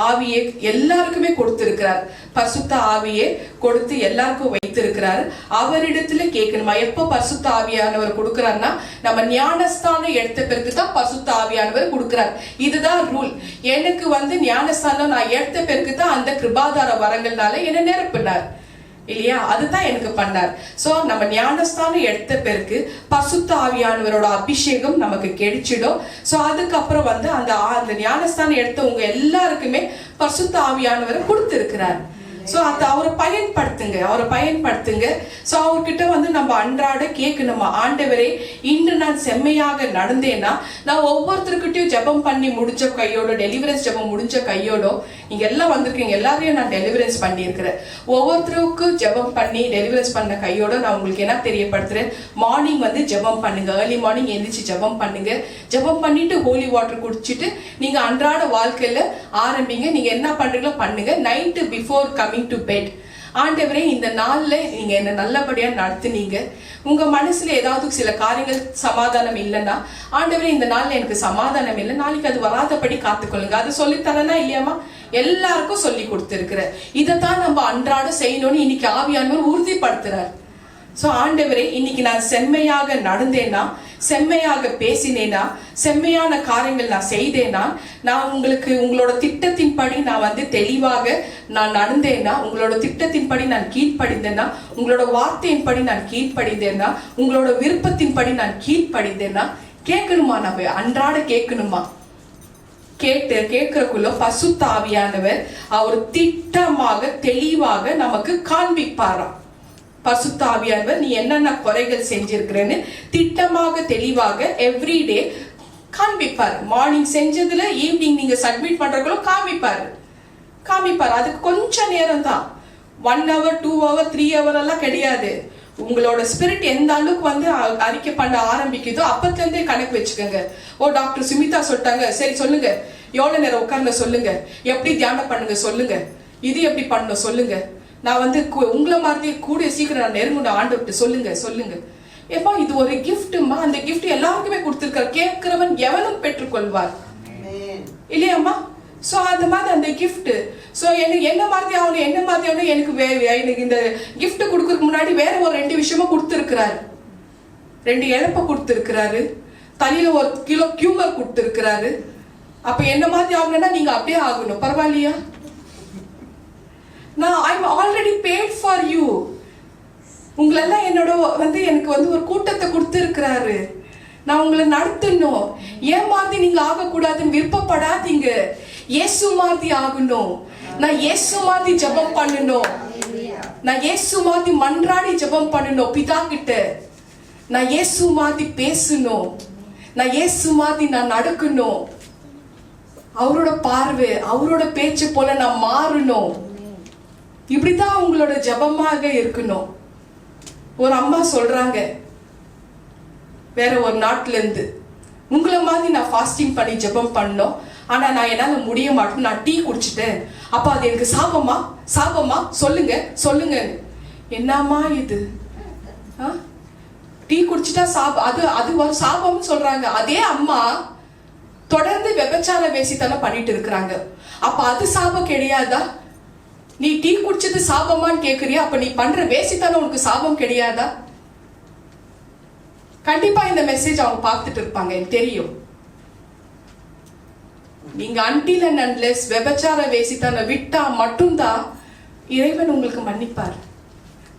ஆவியை எல்லாருக்குமே கொடுத்திருக்கிறார். பரிசுத்த ஆவியை கொடுத்து எல்லாருக்கும் வைத்திருக்கிறார். அவரிடத்துல கேட்கணுமா. எப்போ பரிசுத்த ஆவியானவர் கொடுக்கிறார்னா நம்ம ஞானஸ்தானம் எடுத்த பிறகு தான் பரிசுத்த ஆவியானவர் கொடுக்கிறார். இதுதான் ரூல். எனக்கு வந்து ஞானஸ்தானம் நான் எடுத்த பிறகு தான் அந்த கிருபாதார வரங்கள்னால என்ன நிரப்பினார் இல்லையா, அதுதான் எனக்கு பண்ணார். சோ நம்ம ஞானஸ்தானம் எடுத்த பிறகு பரிசுத்த ஆவியானவரோட அபிஷேகம் நமக்கு கிடைச்சிடும். சோ அதுக்கப்புறம் வந்து அந்த ஞானஸ்தானம் எடுத்தவங்க எல்லாருக்குமே பரிசுத்த ஆவியானவரை கொடுத்திருக்கிறார். சோ அதை அவரை பயன்படுத்துங்க. சோ அவர்கிட்ட வந்து நம்ம அன்றாட கேட்கணுமா, ஆண்டவரே இன்று நான் செம்மையாக நடந்தேன்னா நான் ஒவ்வொருத்தருக்கிட்டையும் ஜெபம் பண்ணி முடிச்ச கையோட, டெலிவரன்ஸ் ஜெபம் முடிஞ்ச கையோட, நீங்க எல்லாம் வந்திருக்கீங்க, எல்லாரையும் நான் டெலிவரன்ஸ் பண்ணி இருக்கிறேன். ஒவ்வொருத்தருக்கும் ஜெபம் பண்ணி டெலிவரன்ஸ் பண்ண கையோட நான் உங்களுக்கு என்ன தெரியப்படுத்துறேன், மார்னிங் வந்து ஜெபம் பண்ணுங்க, ஏர்லி மார்னிங் எழுந்திரிச்சு ஜெபம் பண்ணுங்க. ஜெபம் பண்ணிட்டு ஹோலி வாட்டர் குடிச்சிட்டு நீங்க அன்றாட வாழ்க்கையில ஆரம்பிங்க. நீங்க என்ன பண்றீங்களோ பண்ணுங்க. Night before coming to bed, ஆண்டவரே இந்த நாள்ல நீங்க என்ன நல்லபடியா நடத்துனீங்க, உங்க மனசுல ஏதாவது சில காரியங்கள் சமாதானம் இல்லைன்னா ஆண்டவரே இந்த நாள்ல எனக்கு சமாதானம் இல்லை, நாளைக்கு அது வராதபடி காத்துக்கொள்ளுங்க. அது சொல்லித்தரனா இல்லையாமா, எல்லாருக்கும் சொல்லி கொடுத்திருக்கிற. இதைத்தான் நம்ம அன்றாட செய்யணும்னு இன்னைக்கு ஆவியானவர் உறுதிப்படுத்துறார். சோ ஆண்டவரே, இன்னைக்கு நான் செம்மையாக நடந்தேனா, செம்மையாக பேசினேனா, செம்மையான காரியங்கள் நான் செய்தேனா, நான் உங்களோட திட்டத்தின்படி நான் தெளிவாக நான் நடந்தேனா, உங்களோட திட்டத்தின்படி நான் கீழ்ப்படிந்தேனா, உங்களோட வார்த்தையின்படி நான் கீழ்ப்படிந்தேனா, உங்களோட விருப்பத்தின்படி நான் கீழ்ப்படிந்தேனா கேட்கணுமா? நம்ம அன்றாட கேட்கணுமா? கேட்கறக்குள்ள பரிசுத்த ஆவியானவர் அவர் திட்டமாக தெளிவாக நமக்கு காண்பிப்பாராம். பரிசுத்த ஆவியானவர் நீ என்னென்ன குறைகள் செஞ்சிருக்கிறேன்னு திட்டமாக தெளிவாக எவ்ரிடே காண்பிப்பார். மார்னிங் செஞ்சதுல ஈவினிங் நீங்க சப்மிட் பண்றதுக்குள்ள காமிப்பார். அதுக்கு கொஞ்சம் நேரம் தான், 1 hour 2 hour 3 hour எல்லாம் கிடையாது. உங்களோட ஸ்பிரிட் எந்த அளவுக்கு அறிக்கை பண்ண ஆரம்பிக்குதோ அப்பத்துல இருந்தே கணக்கு வச்சுக்கோங்க. ஓ, டாக்டர் சுமிதா சொல்லிட்டாங்க, சரி சொல்லுங்க, எவ்வளவு நேரம் உட்கார்ந்து சொல்லுங்க, எப்படி தியானம் பண்ணுங்க சொல்லுங்க, இது எப்படி பண்ணணும் சொல்லுங்க, நான் உங்களை மாதிரி கூட சீக்கிரம் நான் நெருங்கணும் ஆண்டவர்கிட்ட சொல்லுங்க. ஏப்பா, இது ஒரு கிஃப்ட்மா. அந்த கிஃப்ட் எல்லாருக்குமே கொடுத்திருக்காரு. கேட்கிறவன் எவனும் பெற்றுக்கொள்வார், இல்லையாம்மா? சோ அந்த மாதிரி அந்த கிஃப்ட். சோ எனக்கு என்ன மாதிரி ஆகணும் எனக்கு இந்த கிஃப்ட் கொடுக்கறதுக்கு முன்னாடி வேற ஒரு 2 விஷயமா கொடுத்திருக்கிறாரு. 2 இழப்ப கொடுத்திருக்கிறாரு, தலையில 1 கிலோ கியூமர் கொடுத்திருக்கிறாரு. அப்ப என்ன மாதிரி ஆகணும்னா நீங்க அப்படியே ஆகணும். பரவாயில்லையா? நான் I am already paid for you. உங்களெல்லாம் என்னோட எனக்கு ஒரு கூட்டத்தை கொடுத்திருக்கிறாரு. நான் உங்களை நடத்தணும். ஏன் மாதிரி நீங்க ஆகக்கூடாதுன்னு விருப்பப்படாதீங்க. இயேசு மாதிரி ஆகணும். நான் இயேசு மாதிரி ஜெபம் பண்ணணும். நான் இயேசு மாதிரி மன்றாடி ஜெபம் பண்ணணும் பிதா கிட்ட. நான் இயேசு மாதிரி பேசணும். நான் இயேசு மாதிரி நான் நடக்கணும். அவரோட பார்வை, அவரோட பேச்சு போல நான் மாறணும். இப்படிதான் உங்களோட ஜெபமாக இருக்கணும். ஒரு அம்மா சொல்றாங்க வேற ஒரு நாட்டுல இருந்து, உங்களை மாதிரி நான் ஃபாஸ்டிங் பண்ணி ஜெபம் பண்ணோம், ஆனா நான் என்னால முடிய மாட்டேன், நான் டீ குடிச்சிட்டேன். அப்ப அது எனக்கு சாபமா சொல்லுங்க. என்னம்மா இது? டீ குடிச்சிட்டா அது ஒரு சாபம்னு சொல்றாங்க. அதே அம்மா தொடர்ந்து விபச்சார வேசித்தனம் பண்ணிட்டு இருக்கிறாங்க. அப்ப அது சாபம் கிடையாதா? நீ டீ குடிச்சது சாபமான்னு கேக்குறியா? அப்ப நீ பண்ற வேசித்தனம் உனக்கு சாபம் கிடையாதா? கண்டிப்பா இந்த மெசேஜ் அவங்க பார்த்துட்டு இருப்பாங்க, எனக்கு தெரியும். நீங்க until and unless விபச்சார வேசித்தனம் விட்டா மட்டும்தான் இறைவன் உங்களுக்கு மன்னிப்பார்.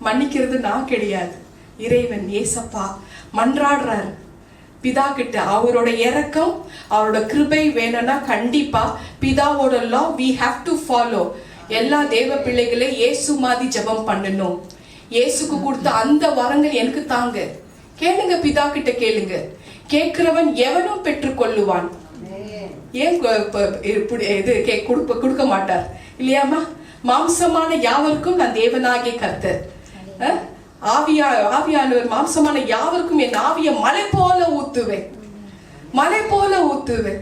மன்னிக்கிறது நான் கிடையாது, இறைவன் ஏசப்பா மன்றாடுறாரு பிதா கிட்ட. அவரோட இரக்கம், அவரோட கிருபை வேணும்னா கண்டிப்பா பிதாவோட law we have to follow. எல்லா தேவ பிள்ளைகளே இயேசு மாதிரி ஜெபம் பண்ணணும். இயேசுக்கு கொடுத்த அந்த வரங்கள் எனக்கு தாங்க. கேளுங்க, பிதா கிட்ட கேளுங்க. கேட்கிறவன் எவனும் பெற்றுக்கொள்ளுவான். ஏன் கொடுக்க மாட்டார் இல்லையாமா? மாம்சமான யாவருக்கும் நான் தேவனாகிய கர்த்தர். ஆவியானவர் மாம்சமான யாவருக்கும் என் ஆவிய மலை போல ஊத்துவேன்.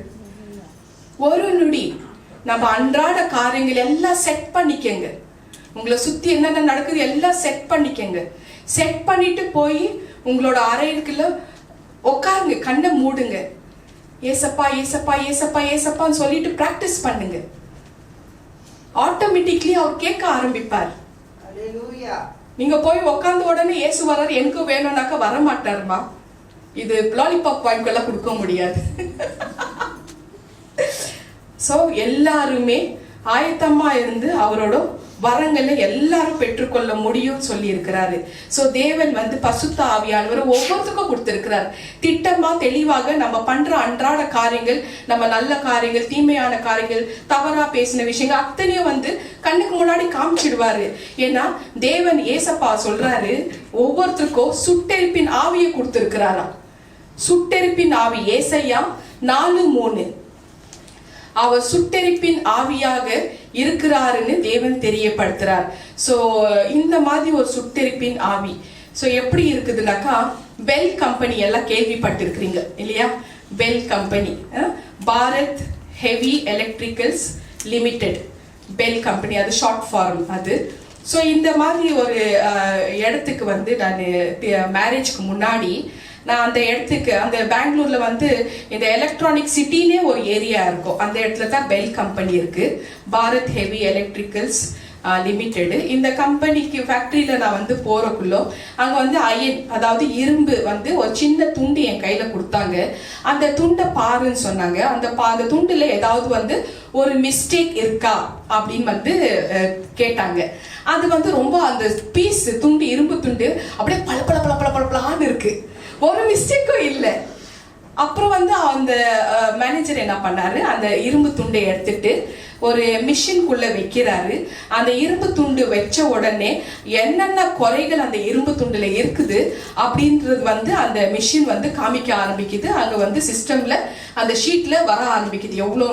ஒரு நொடி நம்ம அன்றாட காரியங்கள் எல்லாம் செட் பண்ணிக்கங்க. உங்களை சுத்தி என்னென்ன நடக்குது எல்லாம் செட் பண்ணிக்கங்க. செட் பண்ணிட்டு போய் உங்களோட அறைக்குள்ள உட்காருங்க, கண்ணை மூடுங்க. ஏசப்பா ஏசப்பா ஏசப்பா ஏசப்பான்னு சொல்லிட்டு பிராக்டிஸ் பண்ணுங்க. ஆட்டோமேட்டிக்லி அவர் கேட்க ஆரம்பிப்பார். நீங்க போய் உட்கார்ந்த உடனே இயேசு வர்றாரு எனக்கு வேணும்னாக்கா வர மாட்டாருமா. இது லாலிபாப் வாங்கிக்கெல்லாம் கொடுக்க முடியாது. சோ எல்லாருமே ஆயத்தமா இருந்து அவரோட வரங்களை எல்லாரும் பெற்றுக்கொள்ள முடியும் சொல்லி இருக்கிறாரு. சோ தேவன் பரிசுத்த ஆவியானவர் ஒவ்வொருத்துக்கும் கொடுத்திருக்கிறார். திட்டமா தெளிவாக நம்ம பண்ற அன்றாட காரியங்கள், நம்ம நல்ல காரியங்கள், தீமையான காரியங்கள், தவறா பேசின விஷயங்கள் அத்தனையும் கண்ணுக்கு முன்னாடி காமிச்சிடுவாரு. ஏன்னா தேவன் ஏசப்பா சொல்றாரு ஒவ்வொருத்தருக்கும் சுட்டெரிப்பின் ஆவியை கொடுத்திருக்கிறாராம். சுட்டெரிப்பின் ஆவி ஏசையா 4:3. அவர் சுட்டெரிப்பின் ஆவியாக இருக்கிறாருன்னு தேவன் தெரியப்படுத்துறார். சோ இந்த மாதிரி ஒரு சுட்டெரிப்பின் ஆவி சோ எப்படி இருக்குதுனாக்கா, பெல் கம்பெனி எல்லாம் கேள்விப்பட்டிருக்கிறீங்க இல்லையா? Bell company, Bharat heavy electricals limited, bell company, அது ஷார்ட் ஃபார்ம் அது. ஸோ இந்த மாதிரி ஒரு இடத்துக்கு நான் மேரேஜ்க்கு முன்னாடி நான் அந்த இடத்துக்கு, அந்த பெங்களூர்ல வந்து இந்த எலக்ட்ரானிக் சிட்டினே ஒரு ஏரியா இருக்கும், அந்த இடத்துல தான் பெல் கம்பெனி இருக்கு, பாரத் ஹெவி எலக்ட்ரிக்கல்ஸ் லிமிடெடு. இந்த கம்பெனிக்கு ஃபேக்டரியில நான் வந்து போறக்குள்ளோ அங்க வந்து அயன், அதாவது இரும்பு வந்து ஒரு சின்ன துண்டு என் கையில கொடுத்தாங்க. அந்த துண்டை பாருன்னு சொன்னாங்க. அந்த துண்டுல ஏதாவது வந்து ஒரு மிஸ்டேக் இருக்கா அப்படின்னு வந்து கேட்டாங்க. அது வந்து ரொம்ப அந்த பீஸ் துண்டு, இரும்பு துண்டு அப்படியே பல பல பல பல பலன்னு இருக்கு, ஒரு மிஸ்டேக்கும் இல்லை. அப்புறம் வந்து அந்த மேனேஜர் என்ன பண்ணாரு, அந்த இரும்பு துண்டை எடுத்துட்டு ஒரு மிஷின்குள்ள வைக்கிறாரு. அந்த இரும்பு துண்டு வச்ச உடனே என்னென்ன குறைகள் அந்த இரும்பு துண்டுல இருக்குது அப்படின்றது வந்து அந்த மிஷின் வந்து காமிக்க ஆரம்பிக்குது. அங்க வந்து சிஸ்டம்ல அந்த ஷீட்ல வர ஆரம்பிக்குது எவ்வளோ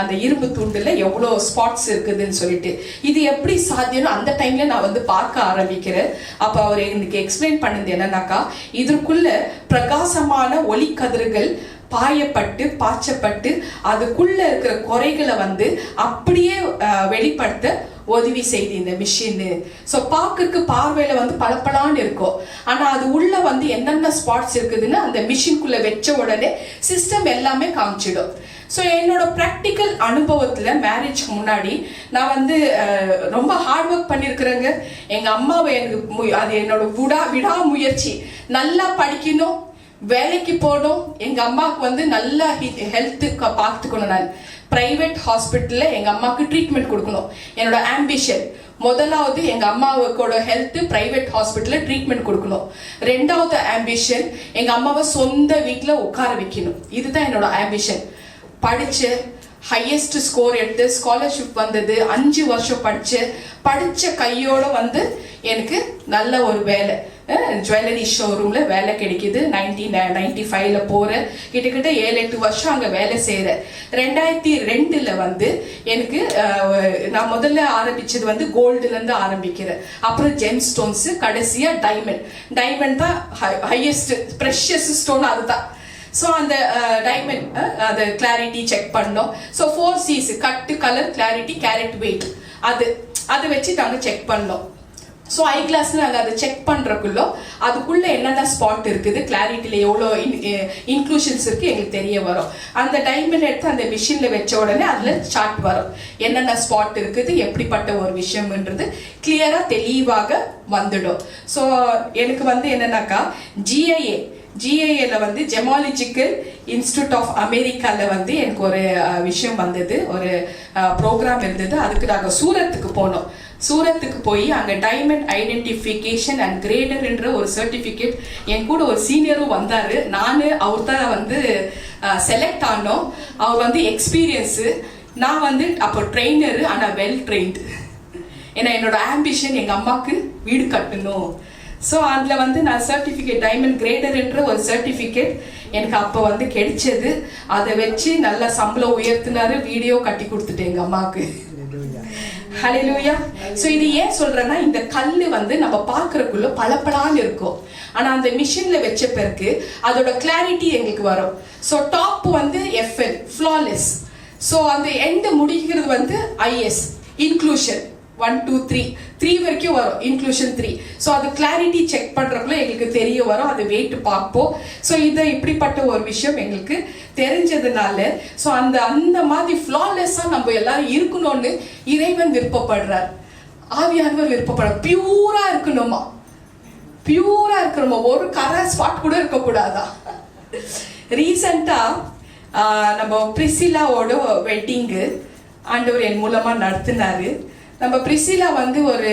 அந்த இரும்பு துண்டுல எவ்வளோ ஸ்பாட்ஸ் இருக்குதுன்னு சொல்லிட்டு. இது எப்படி சாத்தியம்னு அந்த டைம்ல நான் வந்து பார்க்க ஆரம்பிக்கிறேன். அப்ப அவர் எனக்கு எக்ஸ்பிளைன் பண்ணது என்னன்னாக்கா, இதற்குள்ள பிரகாசமான ஒளி கதிர்கள் பாய்ச்சப்பட்டு அதுக்குள்ள இருக்கிற குறைகளை வந்து அப்படியே வெளிப்படுத்த உதவி செய்து இந்த மிஷின். ஸோ பார்க்கறதுக்கு பார்வையில வந்து பளபளன்னு இருக்கும், ஆனா அது உள்ள வந்து என்னென்ன ஸ்பாட்ஸ் இருக்குதுன்னு அந்த மிஷின்குள்ள வச்ச உடனே சிஸ்டம் எல்லாமே காமிச்சிடும். ஸோ என்னோட ப்ராக்டிக்கல் அனுபவத்துல மேரேஜ்க்கு முன்னாடி நான் வந்து ரொம்ப ஹார்ட் ஒர்க் பண்ணியிருக்கிறேங்க. எங்க அம்மாவை எனக்கு அது என்னோட விடாமுயற்சி, நல்லா படிக்கணும், வேலைக்கு போகணும், எங்க அம்மாவுக்கு வந்து நல்ல ஹெல்த்து பார்த்துக்கணும், நான் பிரைவேட் ஹாஸ்பிட்டல்ல எங்க அம்மாவுக்கு ட்ரீட்மெண்ட் கொடுக்கணும். என்னோட ஆம்பிஷன் முதலாவது எங்க அம்மாவுக்கோட ஹெல்த் பிரைவேட் ஹாஸ்பிட்டல்ல ட்ரீட்மெண்ட் கொடுக்கணும். ரெண்டாவது ஆம்பிஷன் எங்க அம்மாவை சொந்த வீட்டுல உட்கார வைக்கணும். இதுதான் என்னோட ஆம்பிஷன். படிச்சு ஹையஸ்ட் ஸ்கோர் எடுத்து ஸ்காலர்ஷிப் வந்தது, 5 வருஷம் படிச்ச கையோட வந்து எனக்கு நல்ல ஒரு வேலை, ஜுவல்லரி ஷோரூம்ல வேலை கிடைக்குது. 1995ல போறேன், கிட்டத்தட்ட 7-8 வருஷம் அங்க வேலை செய்யறேன். 2002ல வந்து எனக்கு நான் முதல்ல ஆரம்பிச்சது வந்து கோல்டுல இருந்து ஆரம்பிக்கிறேன், அப்புறம் ஜெம் ஸ்டோன்ஸ், கடைசியா டைமண்ட் தான் ஹையஸ்ட் ப்ரெஷியஸ் ஸ்டோன், அதுதான். ஸோ அந்த டைமண்ட் அதை கிளாரிட்டி செக் பண்ணோம். ஸோ 4 C's, கட்டு, கலர், கிளாரிட்டி, கேரட், வெயிட், அதை வச்சு நாங்கள் செக் பண்ணோம். ஸோ ஐ கிளாஸ்ல நாங்கள் அதை செக் பண்றதுக்குள்ள அதுக்குள்ள என்னென்ன ஸ்பாட் இருக்குது, கிளாரிட்டியில எவ்வளோ இன்க்ளூஷன்ஸ் இருக்கு எங்களுக்கு தெரிய வரும். அந்த டைமண்ட் எடுத்து அந்த மிஷின்ல வச்ச உடனே அதுல சார்ட் வரும், என்னென்ன ஸ்பாட் இருக்குது, எப்படிப்பட்ட ஒரு விஷயம்ன்றது கிளியரா தெளிவாக வந்துடும். ஸோ எனக்கு வந்து என்னன்னாக்கா ஜிஐஏல வந்து ஜெமாலஜிக்கல் இன்ஸ்டிடியூட் ஆஃப் அமெரிக்கால வந்து எனக்கு ஒரு விஷயம் வந்தது, ஒரு ப்ரோக்ராம் இருந்தது. அதுக்கு நாங்கள் சூரத்துக்கு போனோம். சூரத்துக்கு போய் அங்க டைமண்ட் ஐடென்டிஃபிகேஷன் அண்ட் கிரேடர்ன்ற ஒரு சர்டிபிகேட், என் கூட ஒரு சீனியரும் வந்தாரு, நானு அவர் தான் வந்து செலக்ட் ஆனோம். அவர் வந்து எக்ஸ்பீரியன்ஸ், நான் வந்து அப்போ ட்ரெயினரு, ஆனா வெல் ட்ரெயின்டு. ஏன்னா என்னோட ஆம்பிஷன் எங்க அம்மாவுக்கு வீடு கட்டணும். ஸோ அதில் வந்து நான் சர்டிஃபிகேட், டைமண்ட் கிரேடர்ன்ற ஒரு சர்டிஃபிகேட் எனக்கு அப்போ வந்து கிடைச்சது. அதை வச்சு நல்லா சம்பளம் உயர்த்தினாரு, வீடியோ கட்டி கொடுத்துட்டேன் எங்கள் அம்மாவுக்கு. ஹல்லேலூயா. ஸோ இது ஏன் சொல்றேன்னா, இந்த கல் வந்து நம்ம பார்க்கறதுக்குள்ள பளபளன்னு இருக்கும், ஆனால் அந்த மிஷின்ல வச்ச பிறகு அதோட கிளாரிட்டி எங்களுக்கு வரும். ஸோ டாப் வந்து FN ஃப்ளாலெஸ், ஸோ அந்த எண்டு முடிக்கிறது வந்து IS இன்க்ளூஷன் 1 2 3 வரைக்கும் வரும், இன்க்ளூஷன் 3. ஸோ அது கிளாரிட்டி செக் பண்றதுக்குள்ள எங்களுக்கு தெரிய வரும், அது வெயிட் பார்ப்போம். ஸோ இது இப்படிப்பட்ட ஒரு விஷயம் எங்களுக்கு தெரிஞ்சதுனால, ஸோ அந்த மாதிரி ஃப்ளாலெஸ்ஸா நம்ம எல்லாரும் இருக்கணும்னு இறைவன் விருப்பப்படுறார், ஆவியானவர் விருப்பப்படுறார். பியூரா இருக்கணுமா, ஒரு கரை ஸ்பாட் கூட இருக்கக்கூடாதா. ரீசெண்டா நம்ம பிரிசிலாவோட வெட்டிங்கு ஆண்டவர் என் மூலமா நடத்தினாரு. நம்ம பிரிசிலா வந்து ஒரு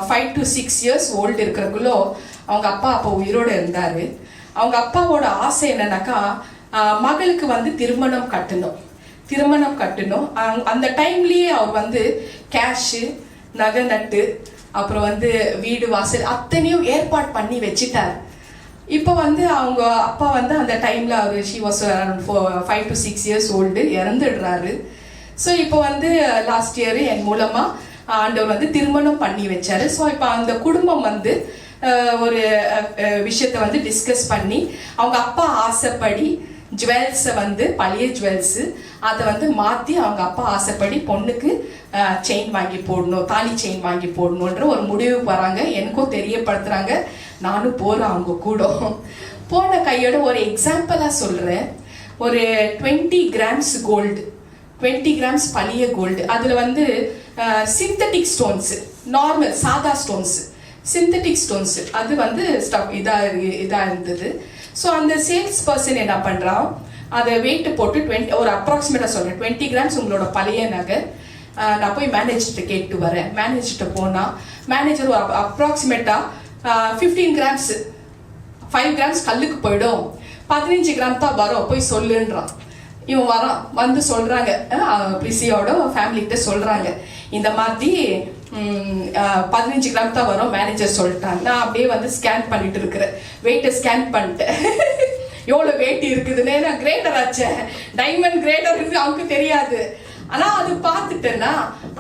5 to 6 years ஓல்டு இருக்கிறக்குள்ளோ அவங்க அப்பா அப்போ உயிரோடு இருந்தாரு. அவங்க அப்பாவோட ஆசை என்னன்னாக்கா, மகளுக்கு வந்து திருமணம் கட்டணும். அந்த டைம்லயே அவர் வந்து கேஷு, நகை நட்டு, அப்புறம் வந்து வீடு வாசல் அத்தனையும் ஏற்பாடு பண்ணி வச்சுட்டார். இப்போ வந்து அவங்க அப்பா வந்து அந்த டைம்ல அவர் she was 5 to 6 years old, இறந்துடுறாரு. ஸோ இப்போ வந்து லாஸ்ட் இயர் என் மூலமா ஆண்டவர் வந்து திருமணம் பண்ணி வச்சாரு. ஸோ இப்போ அந்த குடும்பம் வந்து ஒரு விஷயத்த வந்து டிஸ்கஸ் பண்ணி, அவங்க அப்பா ஆசைப்படி ஜுவல்ஸை வந்து பழைய ஜுவல்ஸு அதை வந்து மாற்றி அவங்க அப்பா ஆசைப்படி பொண்ணுக்கு செயின் வாங்கி போடணும், தாலி செயின் வாங்கி போடணுன்ற ஒரு முடிவுக்கு வராங்க. எனக்கும் தெரியப்படுத்துறாங்க, நானும் போறேன் அவங்க கூட. போன கையோட ஒரு எக்ஸாம்பிளா சொல்றேன். ஒரு 20 கிராம்ஸ் கோல்டு, 20 கிராம்ஸ் பழைய கோல்டு, அதுல வந்து சிந்தட்டிக் ஸ்டோன்ஸ், நார்மல் சாதா ஸ்டோன்ஸ், சிந்தட்டிக் ஸ்டோன்ஸ், அது வந்து இதா இருந்தது. ஸோ அந்த சேல்ஸ் பர்சன் என்ன பண்றான், அதை வெயிட் போட்டு 20, ஒரு அப்ராக்சிமேட்டா சொல்றேன், 20 கிராம்ஸ் உங்களோட பழைய நகை, நான் போய் மேனேஜர்கிட்ட கேட்டு வரேன். மேனேஜர்கிட்ட போனா மேனேஜர் ஒரு அப்ராக்சிமேட்டா 15 கிராம்ஸ், 5 கிராம்ஸ் கல்லுக்கு போயிடும், 15 கிராம் தான் வரும், போய் சொல்லுன்றான். இவன் வரான், வந்து சொல்றாங்க, பிரிசியோட ஃபேமிலிகிட்ட சொல்றாங்க, இந்த மாதிரி 15 கிராம் தான் வரும், மேனேஜர் சொல்லிட்டாங்க. நான் அப்படியே வந்து ஸ்கேன் பண்ணிட்டு இருக்கிறேன், வெயிட்டை ஸ்கேன் பண்ணிட்டேன், எவ்வளவு வெயிட் இருக்குதுன்னு. நான் கிரேடர் ஆச்சேன், டைமண்ட் கிரேடர் இருக்கு, அவனுக்கு தெரியாது. ஆனா அது பார்த்துட்டேன்னா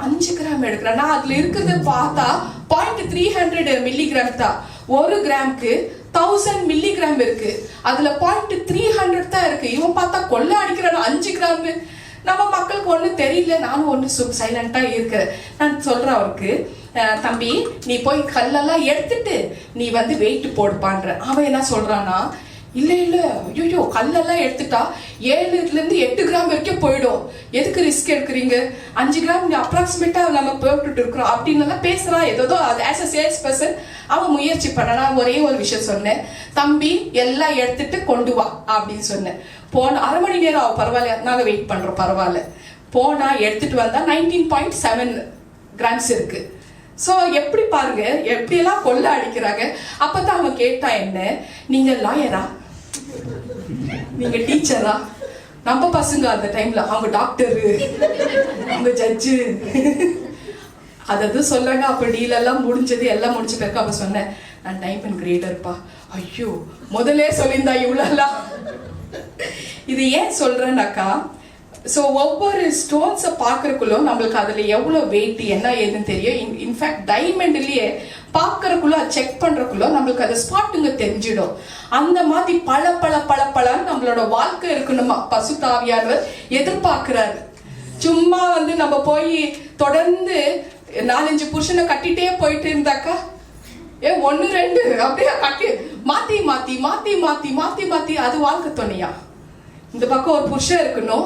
5 கிராம் எடுக்கிறேன். நான் அதுல இருக்கிறது பார்த்தா 0.300 மில்லிகிராம் தான். 1 கிராமுக்கு 1000 மில்லிகிராம் இருக்கு, அதுல 0.300 தான் இருக்கு. இவன் பார்த்தா கொள்ள அடிக்கிறான் 5 கிராம். நம்ம மக்களுக்கு ஒண்ணு தெரியல, நானும் ஒண்ணு சைலண்டா இருக்கிறேன். நான் சொல்றேன் அவருக்கு, தம்பி நீ போய் கல்லெல்லாம் எடுத்துட்டு நீ வந்து வெயிட் போடுப்பான்ற. அவன் என்ன சொல்றானா, இல்ல இல்ல ஐயோ கல்லெல்லாம் எடுத்துட்டா 7 கிராம் வரைக்கும் போயிடும், எதுக்கு ரிஸ்க் எடுக்கிறீங்க, 5 கிராம் அப்ராக்சிமேட்டா நம்ம போட்டுட்டு இருக்கிறோம் அப்படின்னு எல்லாம் பேசுறான். ஏதோ ஆஸ் அ சேல்ஸ் பர்சன் அவன் முயற்சி பண்ண. நான் ஒரே ஒரு விஷயம் சொன்னேன், தம்பி எல்லாம் எடுத்துட்டு கொண்டு வா அப்படின்னு சொன்னேன். போன அரை மணி நேரம் அவன், பரவாயில்ல நாங்க வெயிட் பண்றோம், பரவாயில்ல. போனா எடுத்துட்டு வந்தா 19.7 கிராம்ஸ் இருக்கு. சோ எப்படி பாருங்க, எப்படி எல்லாம் கொள்ள அடிக்கிறாங்க. அப்பதான் அவன் கேட்டான், என்ன நீங்க லாயரா, நீங்க டீச்சரா? நம்ம பசங்க அந்த டைம்ல அவங்க டாக்டரு, அவங்க ஜட்ஜு, அதாவது சொல்றாங்க. அப்ப டீல் எல்லாம் முடிஞ்சது, எல்லாம் முடிச்ச பிறகு அவ சொன்னேன், நான் டைமண்ட் கிரேடர்ப்பா. ஐயோ முதலே சொல்லியிருந்தா இவ்வளோலாம். இது ஏன் சொல்றேன்னாக்கா, ஸோ ஒவ்வொரு ஸ்டோன்ஸை பார்க்கறக்குள்ள நம்மளுக்கு அதுல எவ்வளவு வெயிட் என்ன ஏதுன்னு தெரியும். இன்ஃபேக்ட் டைமண்ட்லயே பார்க்கறக்குள்ள செக் பண்றக்குள்ள நம்மளுக்கு அது ஸ்பாட்டுங்க தெரிஞ்சிடும். அந்த மாதிரி பல பல பல பலன்னு நம்மளோட வாழ்க்கை இருக்கணுமா பசுத்த ஆவியானவர் எதிர்பார்க்கிறாரு. சும்மா வந்து நம்ம போய் தொடர்ந்து 4-5 புருஷனை கட்டிட்டே போயிட்டு இருந்தாக்கா, 1-2 அப்படியே கட்டி மாத்தி மாத்தி மாத்தி மாத்தி மாத்தி மாத்தி அது வாழ்க்கை துணையா? இந்த பக்கம் ஒரு புருஷன் இருக்கணும்,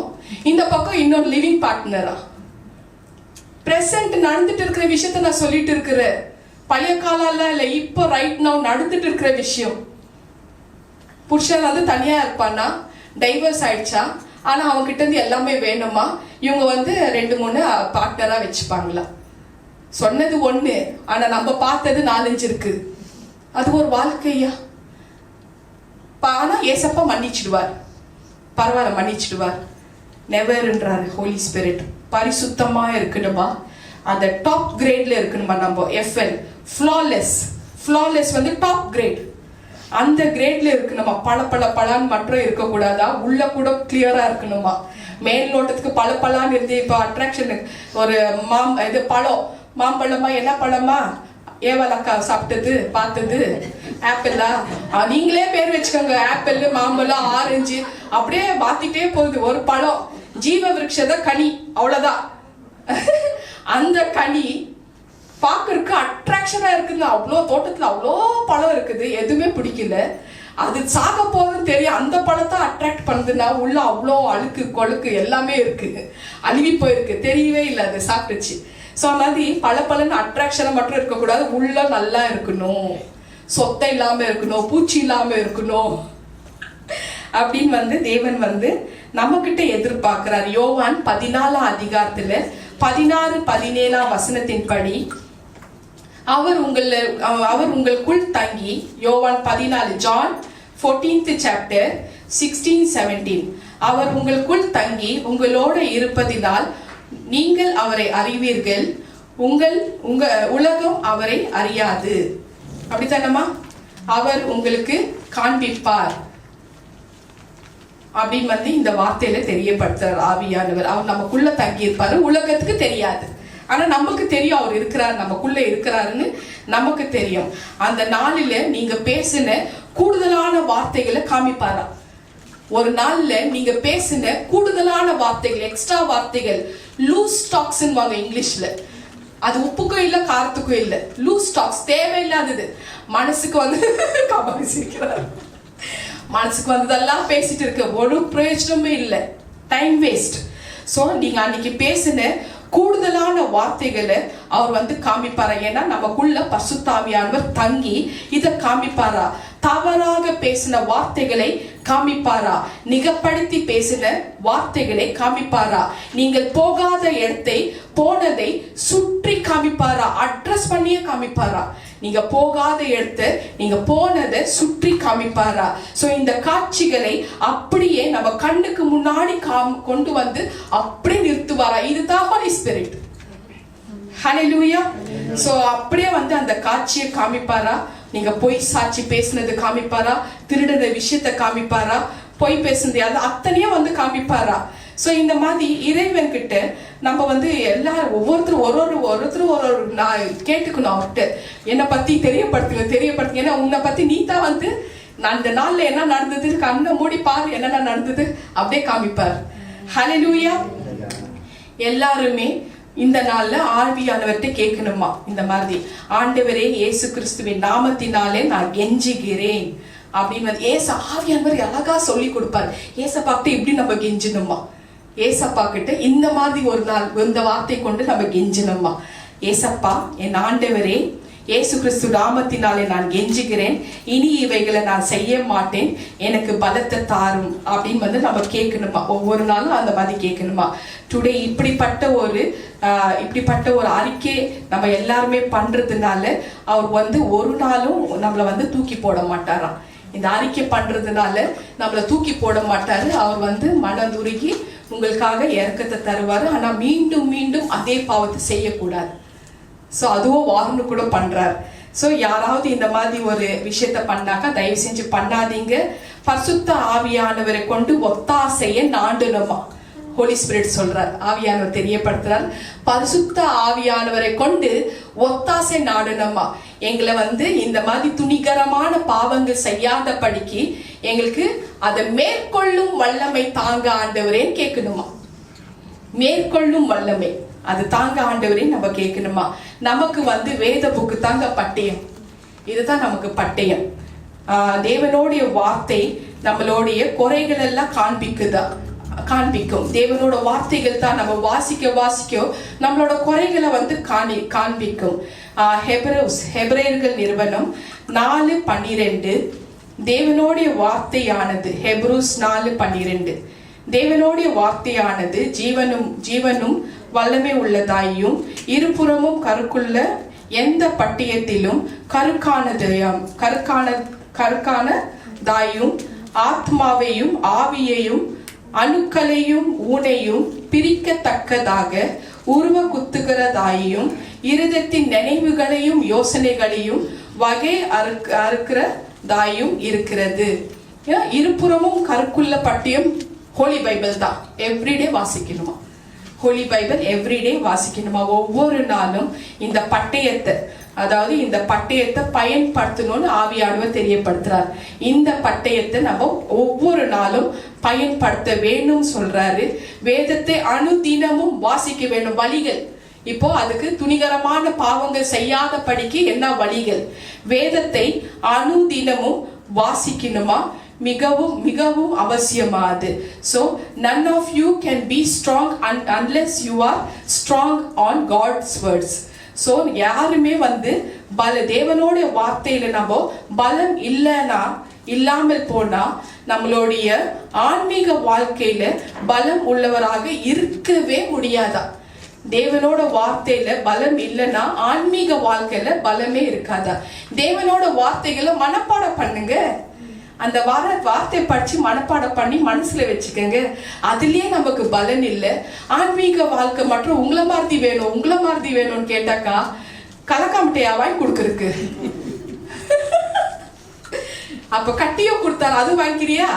இந்த பக்கம் இன்னொரு லிவிங் பார்ட்னரா? பிரசன்ட் நடந்துட்டு இருக்கிற விஷயத்த நான் சொல்லிட்டு இருக்கிறேன், பழைய காலால இல்ல, இப்போ ரைட் நவ் நடந்துட்டு இருக்கிற விஷயம். புருஷன் வந்து தனியா இருப்பானா, டைவர்ஸ் ஆயிடுச்சா, ஆனா அவங்க கிட்ட இருந்து எல்லாமே வேணுமா, இவங்க வந்து 2-3 பார்ட்னரா வச்சுப்பாங்களா? சொன்னது ஒண்ணு, ஆனா நம்ம பார்த்தது 4-5 இருக்கு. அது ஒரு வாழ்க்கையா? ஆனா ஏசப்பா மன்னிச்சிடுவார், பரவாயில்ல மன்னிச்சிடுவார். நெவர்ன்றாரு ஹோலி ஸ்பிரிட். பரிசுத்தமா இருக்கணுமா, அந்த டாப் கிரேட்ல இருக்கணுமா. நம்ம FL ஃப்ளாலெஸ் வந்து டாப் கிரேட், அந்த கிரேட்ல இருக்கணுமா. பல பல பலான்னு மட்டும் இருக்கக்கூடாதா, உள்ள கூட கிளியரா இருக்கணுமா. மேல் நோட்டத்துக்கு பல பலான்னு இருந்து இப்போ அட்ராக்ஷன் ஒரு இது பழம், மாம்பழமா என்ன பழமா, ஏவலக்கா சாப்பிட்டது பார்த்தது, ஆப்பிளா, நீங்களே பேர் வச்சுக்கோங்க, ஆப்பிள், மாம்பழம், ஆரஞ்சு, அப்படியே மாத்திட்டே போகுது. ஒரு பழம் ஜீவ விருட்சத கனி, அவ்வளவுதான். அந்த கனி பாக்குறதுக்கு அட்ராக்ஷனா இருக்குங்க. அவ்வளோ தோட்டத்துல அவ்வளோ பழம் இருக்குது, எதுவுமே பிடிக்கல. அது சாக போகுதுன்னு தெரியும், அந்த பழத்தை அட்ராக்ட் பண்ணுதுன்னா உள்ள அவ்வளோ அழுக்கு கொழுக்கு எல்லாமே இருக்கு, அழுவி போயிருக்கு, தெரியவே இல்லை, அது சாப்பிட்டுச்சு. ஸோ மாதிரி பல பலன்னு அட்ராக்ஷனை மட்டும் இருக்கக்கூடாது, உள்ள நல்லா இருக்கணும், சொத்தை இல்லாம இருக்கணும், பூச்சி இல்லாம இருக்கணும் அப்படின்னு வந்து தேவன் வந்து நம்ம கிட்ட எதிர்பார்க்கிறார். யோவான் 14ஆம் அதிகாரத்துல 16-17 வசனத்தின்படி அவர் உங்களுக்குள் தங்கி, யோவான் 14, John 14th chapter 16-17, அவர் உங்களுக்குள் தங்கி உங்களோட இருப்பதினால் நீங்கள் அவரை அறிவீர்கள், உலகம் அவரை அறியாது. அப்படித்தானமா, அவர் உங்களுக்கு காண்பிப்பார் அப்படின்னு வந்து இந்த வார்த்தையில தெரியப்படுத்துறார் ஆவியானவர். அவர் நமக்குள்ள தங்கி இருப்பாரு, உலகத்துக்கு தெரியாது, ஆனா நமக்கு தெரியும் அவர் இருக்கிறார், நமக்குள்ள இருக்கிறாருன்னு நமக்கு தெரியும். அந்த நாளில நீங்க பேசின கூடுதலான வார்த்தைகளை காமிப்பாரா. ஒரு நாள்ல நீங்க பேசின கூடுதலான வார்த்தைகள், எக்ஸ்ட்ரா வார்த்தைகள், லூஸ் டாக்ஸ் வாங்க இங்கிலீஷ்ல, அது உப்புக்கும் இல்ல காரத்துக்கும் இல்ல, லூஸ் டாக்ஸ், தேவையில்லாதது. மனசுக்கு வந்து மனசுக்கு வந்ததெல்லாம் பேசிட்டு இருக்க, ஒரு பிரயோஜனமே இல்லை, டைம் வேஸ்ட். சோ நீங்க அன்னைக்கு பேசின கூடுதலான வார்த்தைகளை அவர் வந்து காமிப்பாரா. ஏன்னா நமக்குள்ள பரிசுத்த ஆவியானவர் தங்கி இத காமிப்பாரா. தவறாக பேசின வார்த்தைகளை காமிப்பாரா, நிகப்படுத்தி பேசின வார்த்தைகளை காமிப்பாரா, நீங்கள் போகாத இடத்தை போனதை சுற்றி காமிப்பாரா, அட்ரஸ் பண்ணியே காமிப்பாரா. நீங்க போகாத இடத்தை நீங்க போனதை சுற்றி காமிப்பாரா. சோ இந்த காட்சிகளை அப்படியே நம்ம கண்ணுக்கு முன்னாடி கொண்டு வந்து அப்படியே நிறுத்துவாரா. இதுதான் ஹோலி ஸ்பிரிட். ஹல்லேலூயா. சோ அப்படியே வந்து அந்த காட்சியை காமிப்பாரா. நீங்க பொய் சாட்சி பேசினது காமிப்பாரா, திருடுற விஷயத்தை காமிப்பாரா, பொய் பேசுனது அது அத்தனையும் வந்து காமிப்பாரா. சோ இந்த மாதிரி இறைவன் கிட்ட நம்ம வந்து எல்லாரும் ஒவ்வொருத்தரும் ஒரு நான் கேட்டுக்கணும் அவர்கிட்ட, என்னை பத்தி தெரியப்படுத்துங்க. ஏன்னா உன்னை பத்தி நீ தான் வந்து நான் இந்த நாள்ல என்ன நடந்தது, கண்ணை மூடி பாரு என்னென்ன நடந்தது, அப்படியே காமிப்பார். ஹல்லேலூயா. எல்லாருமே இந்த நாள்ல ஆவியானவர்கிட்ட கேட்கணுமா, இந்த மாதிரி ஆண்டவரே இயேசு கிறிஸ்துவின் நாமத்தினாலே நான் கெஞ்சுகிறேன் அப்படின்னு வந்து ஆவியானவர் அழகா சொல்லி கொடுப்பார். ஏசப்பாக்கிட்ட இப்படி நம்ம கெஞ்சணுமா, ஏசப்பா கிட்ட இந்த மாதிரி ஒரு நாள் இந்த வார்த்தை கொண்டு நம்ம கெஞ்சணுமா. ஏசப்பா என் ஆண்டவரே இயேசு கிறிஸ்து நாமத்தினாலே நான் கெஞ்சுகிறேன், இனி இவைகளை நான் செய்ய மாட்டேன், எனக்கு பலத்தை தாரும் அப்படின்னு வந்து நம்ம கேட்கணுமா. ஒவ்வொரு நாளும் அந்த மாதிரி கேட்கணுமா. டுடே இப்படிப்பட்ட ஒரு அறிக்கை நம்ம எல்லாருமே பண்றதுனால அவர் வந்து ஒரு நாளும் நம்மளை வந்து தூக்கி போட மாட்டாராம். இந்த அறிக்கை பண்றதுனால நம்மளை தூக்கி போட மாட்டாரு. அவர் வந்து மனதுருகி உங்களுக்காக இரக்கத்தை தருவாரு. ஆனா மீண்டும் மீண்டும் அதே பாவத்தை செய்யக்கூடாது. சோ அதுவும் வார்னு கூட பண்றாரு. சோ யாராவது இந்த மாதிரி ஒரு விஷயத்த பண்ணாக்கா தயவு செஞ்சு பண்ணாதீங்க. பரிசுத்த ஆவியானவரை கொண்டு ஒத்தாசையை நாண்டணுமா. ஹோலி ஸ்பிரிட் சொல்றார், ஆவியானவர் தெரியப்படுத்துறார். பரிசுத்த ஆவியானவரை கொண்டு ஒத்தாசை நாடணுமா. எங்களை வந்து இந்த மாதிரி துணிகரமான பாவங்கள் செய்யாத படிக்கு எங்களுக்கு அதை மேற்கொள்ளும் வல்லமை தாங்க ஆண்டவரேன்னு கேட்கணுமா. மேற்கொள்ளும் வல்லமை அது தாங்க ஆண்டவரே நம்ம கேட்கணுமா. நமக்கு வந்து வேத புக்கு தாங்க பட்டயம், இதுதான் நமக்கு பட்டயம். தேவனுடைய வார்த்தை நம்மளுடைய குறைகள் எல்லாம் காண்பிக்கும். தேவனோட வார்த்தைகள் தான் நம்ம வாசிக்க நம்மளோட குறைகளை வந்து காண்பிக்கும். ஹெப்ரேயர்கள் நிறுவனம் 4:12 தேவனுடைய வார்த்தையானது, ஹெப்ரூஸ் 4:12 தேவனுடைய வார்த்தையானது ஜீவனும் வல்லமை உள்ளதாயும் இருபுறமும் கருக்குள்ள எந்த பட்டயத்திலும் கருக்கானதாயும் ஆத்மாவையும் ஆவியையும் அணுக்களையும் ஊனையும் பிரிக்கத்தக்கதாக உருவ குத்துகிறதாயும் இருதயத்தின் நினைவுகளையும் யோசனைகளையும் வகை அறுக்கிறதாயும் இருக்கிறது. இருபுறமும் கருக்குள்ள பட்டயம் ஹோலி பைபிள் தான். எவ்ரிடே வாசிக்கணுமா. ஹோலி பைபிள் எவ்ரிடே வாசிக்கணுமா. ஒவ்வொரு நாளும் இந்த பட்டயத்தை பயன்படுத்தணும்னு ஆவியானவர் தெரியப்படுத்துறார். இந்த பட்டயத்தை நம்ம ஒவ்வொரு நாளும் பயன்படுத்த வேணும் சொல்றாரு. வேதத்தை அனுதினமும் வாசிக்க வேணும். வழிகள் இப்போ அதுக்கு துணிகரமான பாவங்கள் செய்யாத படிக்கு என்ன வழிகள், வேதத்தை அனுதினமும் வாசிக்கணுமா. மிகவும் மிகவும் அவசியமாது. So none of you can be strong unless you are strong on God's words. So யாருமே வந்து தேவனோட வார்த்தையில நம்ம பலம் இல்லாமல் போனா நம்மளுடைய ஆன்மீக வாழ்க்கையில பலம் உள்ளவராக இருக்கவே முடியாதா. தேவனோட வார்த்தையில பலம் இல்லைன்னா ஆன்மீக வாழ்க்கையில பலமே இருக்காதா. தேவனோட வார்த்தைகளை மனப்பாடம் பண்ணுங்க. அந்த வார்த்தை படிச்சு மனப்பாடம் பண்ணி மனசுல வச்சுக்கோங்க. அதுலயே நமக்கு பலன் இல்லை. ஆன்மீக வாழ்க்கை மற்றும் உங்களை மாதிரி வேணும்னு கேட்டாக்கா கலக்காமட்டையா வாங்கி கொடுக்கறதுக்கு. அப்ப கட்டியோ கொடுத்தாரு, அது வாங்கிக்கிறியா?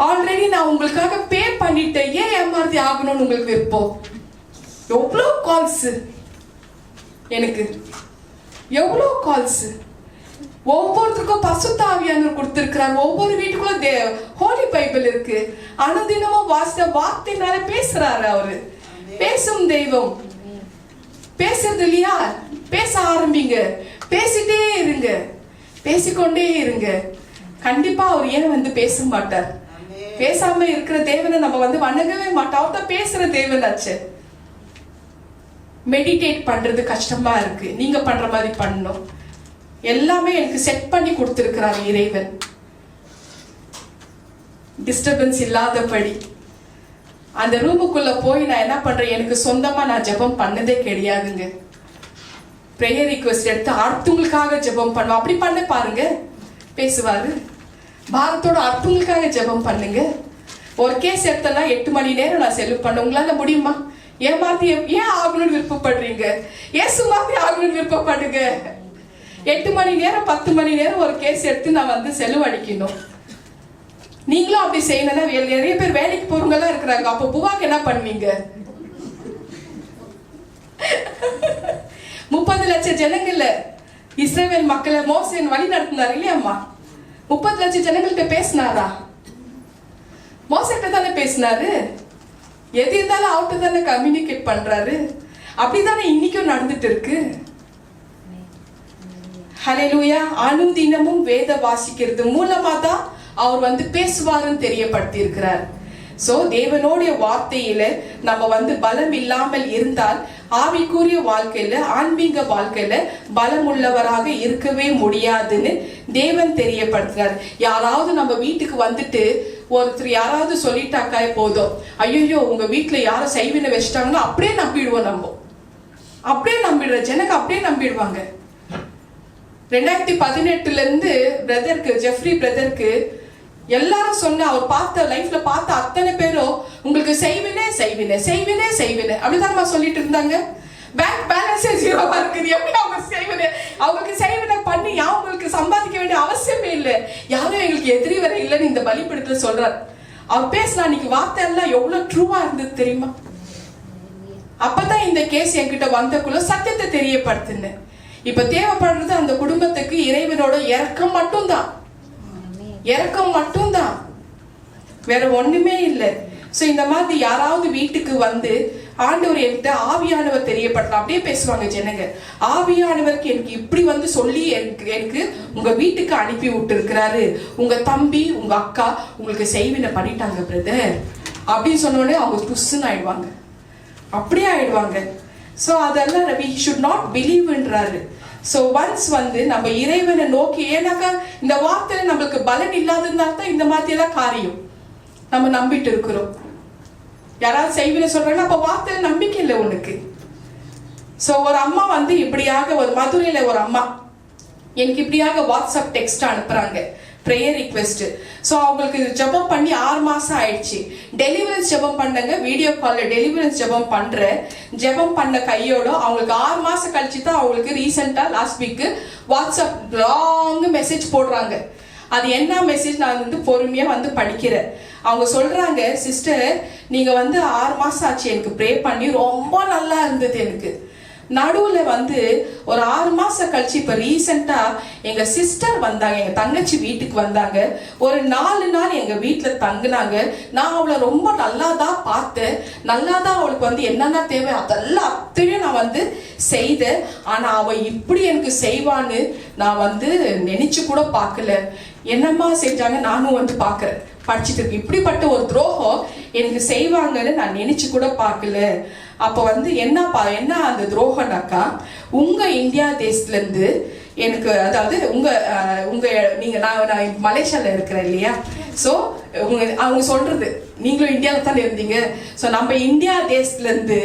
ஆல்ரெடி நான் உங்களுக்காக பே பண்ணிட்டேன், ஏன் ஏமாறுதி ஆகணும்னு உங்களுக்கு விருப்பம். எவ்வளோ கால்ஸ் எனக்கு, எவ்வளோ கால்ஸ். ஒவ்வொருத்தருக்கும் பரிசுத்த ஆவியானவர் கொடுத்திருக்கிறார். ஒவ்வொரு வீட்டுக்கும் ஹோலி பைபிள் இருக்கு. அனுதினமும் வார்த்தைனால பேசுறாரு அவரு. பேசும் தெய்வம். பேசுறது இல்லையா? பேச ஆரம்பிங்க, பேசிட்டே இருங்க, பேசிக்கொண்டே இருங்க. கண்டிப்பா அவர் ஏன் வந்து பேச மாட்டார்? பேசாம இருக்கிற தேவனை நம்ம வந்து வணங்கவே மாட்டோம். அவர் தான் பேசுற தேவனாச்சு. மெடிடேட் பண்றது கஷ்டமா இருக்கு, நீங்க பண்ற மாதிரி பண்ணணும். எல்லாமே எனக்கு செட் பண்ணி கொடுத்திருக்கிறார் இறைவன், டிஸ்டர்பன்ஸ் இல்லாதபடி. அந்த ரூமுக்குள்ள போய் நான் என்ன பண்றேன், எனக்கு சொந்தமா நான் ஜெபம் பண்ணதே கிடையாதுங்க. பிரேயர் ரிக்வெஸ்ட் எடுத்து அடுத்தவங்களுக்காக ஜெபம் பண்ணுவோம். அப்படி பண்ண பாருங்க, பேசுவாரு. பாரத்தோட அடுத்தவங்களுக்காக ஜெபம் பண்ணுங்க. ஒரு கேஸ் எடுத்தனா 8 மணி நேரம் நான் செலவு பண்ண உங்களால முடியுமா? ஏன் மாத்தி ஏன் ஆகணும்னு விருப்பப்படுறீங்க? ஏசு மாத்தி ஆகணும்னு விருப்பப்படுங்க. 8 மணி நேரம் 10 மணி நேரம் ஒரு கேஸ் எடுத்து நான் வந்து செலவழிக்கணும். நீங்களும் அப்படி செய்யணும்னா நிறைய பேர் வேலைக்கு போறவங்க எல்லாம் இருக்கிறாங்க. அப்ப புவாக்கு என்ன பண்ணுவீங்க? 30 லட்சம் ஜனங்கள்ல இஸ்ரவேல் மக்களை மோசேன் வழி நடத்தினார் இல்லையாம்மா? 30 லட்சம் ஜனங்கள்கிட்ட பேசினாரா? மோசேட்ட தானே பேசினாரு. எது இருந்தாலும் அவர்கிட்ட தானே கம்யூனிகேட் பண்றாரு. அப்படித்தானே இன்னைக்கும் நடந்துட்டு இருக்கு. ஹல்லேலூயா. அனுதினமும் வேத வாசிக்கிறது மூலமா தான் அவர் வந்து பேசுவாருன்னு தெரியப்படுத்தி இருக்கிறார். சோ தேவனுடைய வார்த்தையில நம்ம வந்து பலம் இல்லாமல் இருந்தால் ஆவிக்குரிய வாழ்க்கையில, ஆன்மீக வாழ்க்கையில பலம் உள்ளவராக இருக்கவே முடியாதுன்னு தேவன் தெரியப்படுத்துறார். யாராவது நம்ம வீட்டுக்கு வந்துட்டு ஒருத்தர் யாராவது சொல்லிட்டாக்கா போதும், ஐயோ உங்க வீட்டுல யாரும் செய்வினை வச்சிட்டாங்கன்னா அப்படியே நம்பிடுவோம். நம்ம அப்படியே நம்பிடுற ஜனங்க அப்படியே நம்பிடுவாங்க. 2018 இருந்து பிரதருக்கு, ஜெஃப்ரி பிரதருக்கு எல்லாரும் சொன்ன, அவர் பார்த்த லைஃப்ல பார்த்த அத்தனை பேரும் உங்களுக்கு செய்வினே செய்வினே செய்வினே செய்வினே அப்படிதான் சொல்லிட்டு இருந்தாங்க. பேங்க் பேலன்ஸே ஜீரோவா இருக்குது. எப்படி அவங்க செய்வினே? அவங்களுக்கு செய்வினை பண்ணி அவங்களுக்கு சம்பாதிக்க வேண்டிய அவசியமே இல்லை. யாரும் எங்களுக்கு எதிரி வர இல்லைன்னு இந்த பலிபீடத்துல சொல்றாரு. அவர் பேசினா அன்னைக்கு வார்த்தை எல்லாம் எவ்வளவு ட்ரூவா இருந்தது தெரியுமா? அப்பதான் இந்த கேஸ் என்கிட்ட வந்தக்குள்ள சத்தியத்தை தெரியப்படுத்தினேன். இப்ப தேவைப்படுறது அந்த குடும்பத்துக்கு இறைவனோட இரக்கம் மட்டும்தான், இரக்கம் மட்டும்தான், வேற ஒண்ணுமே இல்லை. சோ இந்த மாதிரி யாராவது வீட்டுக்கு வந்து ஆண்டவர் என்கிட்ட ஆவியானவர் தெரியப்படுத்தலாம் அப்படியே பேசுவாங்க ஜனங்க. ஆவியானவருக்கு எனக்கு இப்படி வந்து சொல்லி எனக்கு உங்க வீட்டுக்கு அனுப்பி விட்டு இருக்கிறாரு, உங்க தம்பி உங்க அக்கா உங்களுக்கு செய்வினை பண்ணிட்டாங்க பிரதர் அப்படின்னு சொன்னோடனே அவங்க புஷ்ன்னு ஆயிடுவாங்க, அப்படியே ஆயிடுவாங்க. சோ அதெல்லாம் we should not believe என்றாரு. சோ ஒன்ஸ் வந்து நம்ம இறைவனை நோக்கி, ஏன்னாக்கா இந்த வார்த்தையில நம்மளுக்கு பலன் இல்லாததுனால தான் இந்த மாதிரி எல்லாம் காரியம் நம்ம நம்பிட்டு இருக்கிறோம். யாராவது செய்வினை சொல்றாங்க, அப்ப வார்த்தையில நம்பிக்கை இல்லை உனக்கு. சோ ஒரு அம்மா வந்து இப்படியாக, ஒரு மதுரையில ஒரு அம்மா எனக்கு இப்படியாக வாட்ஸ்அப் டெக்ஸ்ட் அனுப்புறாங்க, பிரேயர் ரிக்வெஸ்ட். சோ அவங்களுக்கு ஜெபம் பண்ணி 6 மாசம் ஆயிடுச்சு. டெலிவரன்ஸ் ஜெபம் பண்ணங்க, வீடியோ கால்ல டெலிவரன்ஸ் ஜெபம் பண்ற, ஜெபம் பண்ண கையோட அவங்களுக்கு 6 மாசம் கழிச்சு தான் அவங்களுக்கு ரீசெண்டா last week WhatsApp long message போடுறாங்க. அது என்ன மெசேஜ் நான் வந்து பொறுமையா வந்து படிக்கிறேன். அவங்க சொல்றாங்க, சிஸ்டர் நீங்க வந்து 6 மாசம் ஆச்சு எனக்கு ப்ரே பண்ணி, ரொம்ப நல்லா இருந்தது எனக்கு. நடுவுல வந்து ஒரு 6 மாசம் கழிச்சு இப்ப ரீசெண்டா எங்க சிஸ்டர் வந்தாங்க, எங்க தங்கச்சி வீட்டுக்கு வந்தாங்க. ஒரு 4 நாள் எங்க வீட்டுல தங்குனாங்க. நான் அவளை ரொம்ப நல்லா தான் பார்த்தேன், நல்லா தான் அவளுக்கு வந்து என்னென்ன தேவை அதெல்லாம் அத்தனையும் நான் வந்து செய்தேன். ஆனா அவ இப்படி எனக்கு செய்வான்னு நான் வந்து நினைச்சு கூட பார்க்கல. என்னம்மா செஞ்சாங்க நானும் வந்து பாக்குறேன், படிச்சுட்டு இருக்கு. இப்படிப்பட்ட ஒரு துரோகம் எனக்கு செய்வாங்கன்னு நான் நினைச்சு கூட பார்க்கல. அப்ப வந்து என்ன அந்த துரோகம்னாக்கா, உங்க இந்தியா தேசத்துல இருந்து எனக்கு, அதாவது உங்க நீங்க நான் மலேசியால இருக்கிறேன் இல்லையா, சோ அவங்க சொல்றது நீங்களும் இந்தியாவில தான் இருந்தீங்க. சோ நம்ம இந்தியா தேசத்துல இருந்து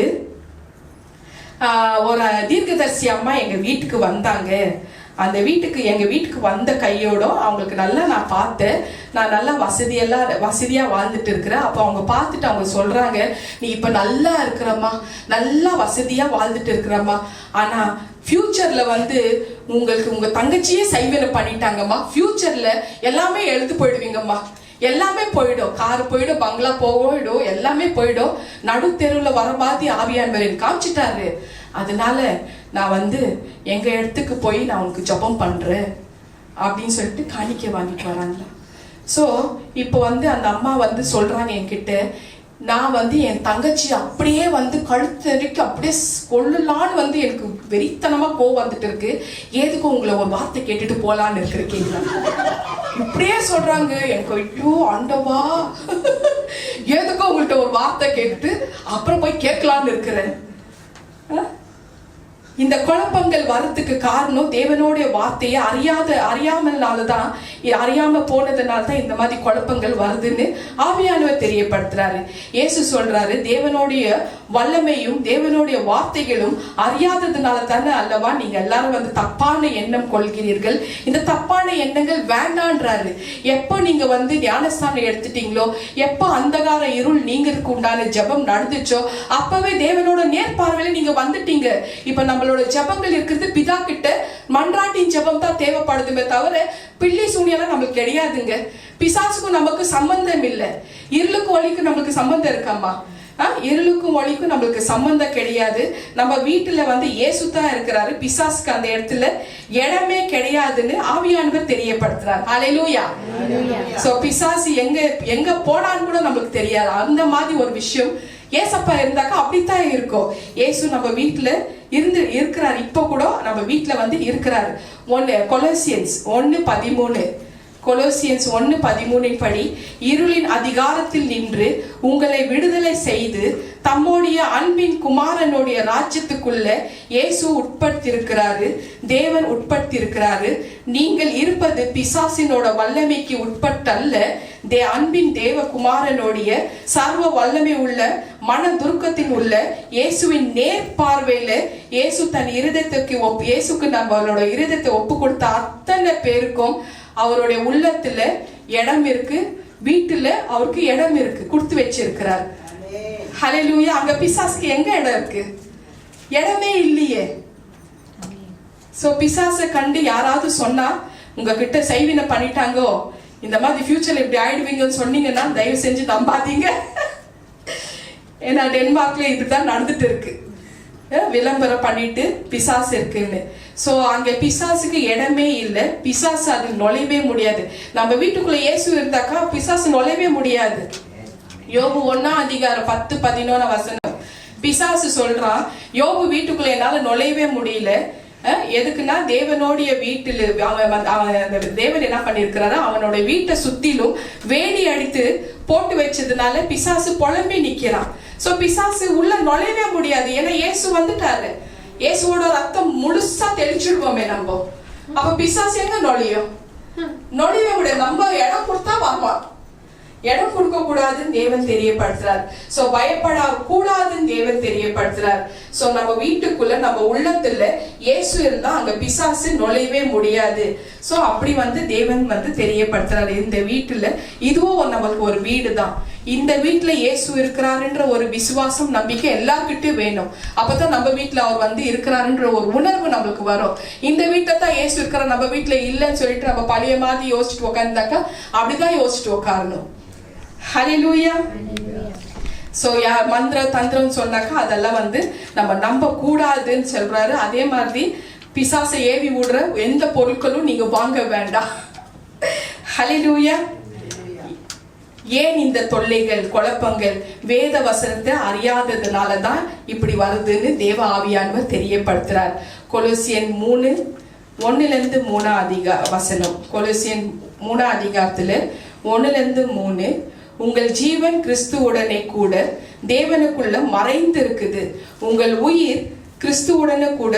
ஒரு தீர்க்கதரிசி அம்மா எங்க வீட்டுக்கு வந்தாங்க. அந்த வீட்டுக்கு, எங்க வீட்டுக்கு வந்த கையோட அவங்களுக்கு நல்லா நான் பார்த்தேன், நான் நல்லா வசதியா வாழ்ந்துட்டு இருக்கிறேன். அப்போ அவங்க பார்த்துட்டு அவங்க சொல்றாங்க, நீ இப்ப நல்லா இருக்கிறம்மா, நல்லா வசதியா வாழ்ந்துட்டு இருக்கிறம்மா, ஆனா ஃபியூச்சர்ல வந்து உங்களுக்கு உங்க தங்கச்சியே செய்வினை பண்ணிட்டாங்கம்மா, ஃபியூச்சர்ல எல்லாமே எழுந்து போயிடுவீங்கம்மா, எல்லாமே போயிடும், கார் போயிடும், பங்களா போயிடும், எல்லாமே போயிடும். நடு தெருவில் வர மாதிரி ஆவியானவர் காமிச்சிட்டாரு. அதனால நான் வந்து எங்க இடத்துக்கு போய் நான் உனக்கு ஜெபம் பண்றேன் அப்படின்னு சொல்லிட்டு காணிக்கை வாங்கிட்டு வராங்களா. ஸோ இப்போ வந்து அந்த அம்மா வந்து சொல்றாங்க என்கிட்ட, நான் வந்து என் தங்கச்சி அப்படியே வந்து கழுத்தடிக்கு அப்படியே கொள்ளலான்னு எனக்கு வெறித்தனமா கோவம் வந்துட்டு இருக்கு. எதுக்கும் உங்களை ஒரு வார்த்தை கேட்டுட்டு போலான்னு இருக்கிறீங்களா இப்படியே சொல்றாங்க. எனக்கு ஐயோ ஆண்டவா, எதுக்கும் உங்கள்கிட்ட ஒரு வார்த்தை கேட்டுட்டு அப்புறம் போய் கேட்கலான்னு இருக்கிறேன். இந்த குழப்பங்கள் வரத்துக்கு காரணம் தேவனுடைய வார்த்தையை அறியாம போனதுனால இந்த மாதிரி குழப்பங்கள் வருதுன்னு ஆவியானவர் தெரியப்படுத்துறாரு. இயேசு சொல்றாரு, தேவனுடைய வல்லமையும் தேவனுடைய வார்த்தைகளும் அறியாததுனால தானே அல்லவா நீங்க எல்லாரும் தப்பான எண்ணம் கொள்கிறீர்கள். இந்த தப்பான எண்ணங்கள் வேண்டான்றாரு. எப்போ நீங்க ஞானஸ்தானம் எடுத்துட்டீங்களோ, எப்போ அந்தகார இருள் நீங்கிறதுக்கு உண்டான ஜெபம் நடந்துச்சோ, அப்பவே தேவனோட நேர்பார்வையில நீங்க வந்துட்டீங்க. இப்ப நம்மளோட ஜெபங்கள் இருக்கிறது பிதா கிட்ட மன்றாட்டின் ஜெபம் தான் தேவைப்படுதுமே தவிர பிள்ளை சூனியெல்லாம் நமக்கு கிடையாதுங்க. பிசாசுக்கும் நமக்கு சம்பந்தம் இல்லை. இருளுக்கும் ஒளிக்கும் நம்மளுக்கு சம்பந்தம் இருக்காமா? இருளுக்கும் ஒளிக்கும் நம்மளுக்கு சம்பந்தம் கிடையாது. நம்ம வீட்டுல இயேசு தான் இருக்கிறாரு. பிசாசுக்கு அந்த இடத்துல இடமே கிடையாதுன்னு ஆவியானவர் தெரியப்படுத்துறாரு. ஹல்லேலூயா. சோ பிசாசு எங்க போனான்னு கூட நம்மளுக்கு தெரியாது. அந்த மாதிரி ஒரு விஷயம் ஏசப்பா இருந்தாக்கா அப்படித்தான் இருக்கும். ஏசு நம்ம வீட்டுல இருக்கிறாரு. இப்ப கூட நம்ம வீட்டுல இருக்கிறாரு. கொலோசியன்ஸ் 1:13 கொலோசியன்ஸ் 1:13 படி, இருளின் அதிகாரத்தில் நின்று உங்களை விடுதலை செய்து தம்முடைய அன்பின் குமாரனுடைய ராஜ்யத்துக்குள்ள இயேசு உட்படுத்தியிருக்கிறாரு, தேவன் உட்படுத்தியிருக்கிறாரு. நீங்கள் இருப்பது பிசாசினோட வல்லமைக்கு உட்பட்டல்ல, அன்பின் தேவ குமாரனுடைய சர்வ வல்லமை உள்ள மன துர்க்கத்தில் உள்ள இயேசுவின் நேர்பார்வையில இயேசு தன் இயேசுக்கு நம்மளோட இருதயத்தை ஒப்பு கொடுத்த அத்தனை பேருக்கும் அவருடைய உள்ளத்துல இடம் இருக்கு, வீட்டுல அவருக்கு இடம் இருக்கு, கொடுத்து வச்சிருக்கிறார். ஹல்லேலூயா. அங்க பிசாசுக்கு எங்க இடம் இருக்கு? இடமே இல்லையே. சோ பிசாசை கண்டு யாராவது சொன்னா உங்ககிட்ட செய்வினை பண்ணிட்டாங்கோ, இந்த மாதிரி ஃபியூச்சர்ல இப்படி ஆயிடுவீங்கன்னு சொன்னீங்கன்னா தயவு செஞ்சு நம்பாதீங்க. ஏன்னா டென்மார்க்ல இப்படிதான் நடந்துட்டு இருக்கு. விளம்பரம் பண்ணிட்டு பிசாசு இருக்குன்னு. சோ அங்க பிசாசுக்கு இடமே இல்லை. பிசாசு அது நுழையவே முடியாது. நம்ம வீட்டுக்குள்ள இயேசு இருந்தாக்கா பிசாசு நுழையவே முடியாது. யோபு 1:10-11 பிசாசு சொல்றான், யோபு வீட்டுக்குள்ள என்னால நுழையவே முடியல. எதுக்குன்னா தேவனுடைய வீட்டில் தேவன் என்ன பண்ணிருக்கிறாரு, அவனோட வீட்டை சுத்திலும் வேலி அடித்து போட்டு வச்சதுனால பிசாசு புலம்பி நிக்கிறான். சோ பிசாசு உள்ள நுழையவே முடியாது. ஏன்னா இயேசு வந்துட்டாரு. இயேசுவோட ரத்தம் முழுசா தெளிச்சிடுவோமே நம்ம. அப்ப பிசாசு எங்க நுழையும்? நுழையவே முடியாது. நம்ம இடம் கொடுத்தா வருவான். இடம் கொடுக்க கூடாதுன்னு தேவன் தெரியப்படுத்துறார். சோ பயப்பட கூடாதுன்னு தேவன் தெரியப்படுத்துறார். சோ நம்ம வீட்டுக்குள்ள நம்ம உள்ளத்துல இயேசு இருந்தா அங்க பிசாசு நுழையவே முடியாது. சோ அப்படி தேவன் தெரியப்படுத்துறாரு. இந்த வீட்டுல இதுவும் நமக்கு ஒரு வீடு தான். இந்த வீட்டுல இயேசு இருக்கிறாருன்ற ஒரு விசுவாசம் நம்பிக்கை எல்லார்கிட்டயும் வேணும். அப்பதான் நம்ம வீட்டுல அவர் இருக்கிறாருன்ற ஒரு உணர்வு நம்மளுக்கு வரும். இந்த வீட்டுல தான் இயேசு இருக்கிற, நம்ம வீட்டுல இல்லைன்னு சொல்லிட்டு நம்ம பழைய மாதிரி யோசிச்சுட்டு உட்கார்ந்தாக்கா அப்படிதான் யோசிச்சுட்டு உட்காரணும். ஹல்லேலூயா. சோ மந்திர தந்திரம் சொன்னாக்கா அதெல்லாம் நம்ம நம்ப கூடாதுன்னு சொல்றாரு. அதே மாதிரி பிசாசை ஏவி விடுற எந்த பொருட்களும் நீங்க வாங்க வேண்டாம். ஹல்லேலூயா. ஏன் இந்த தொல்லைகள், குழப்பங்கள்? வேத வசனத்தை அறியாததுனாலதான் இப்படி வருதுன்னு தேவ ஆவியானவர் தெரியப்படுத்துறார். கொலோசியன் 3:1-3 கொலோசியன் 3:1-3 உங்கள் ஜீவன் கிறிஸ்துவுடனே கூட தேவனுக்குள்ள மறைந்து இருக்குது. உங்கள் உயிர் கிறிஸ்துவுடனே கூட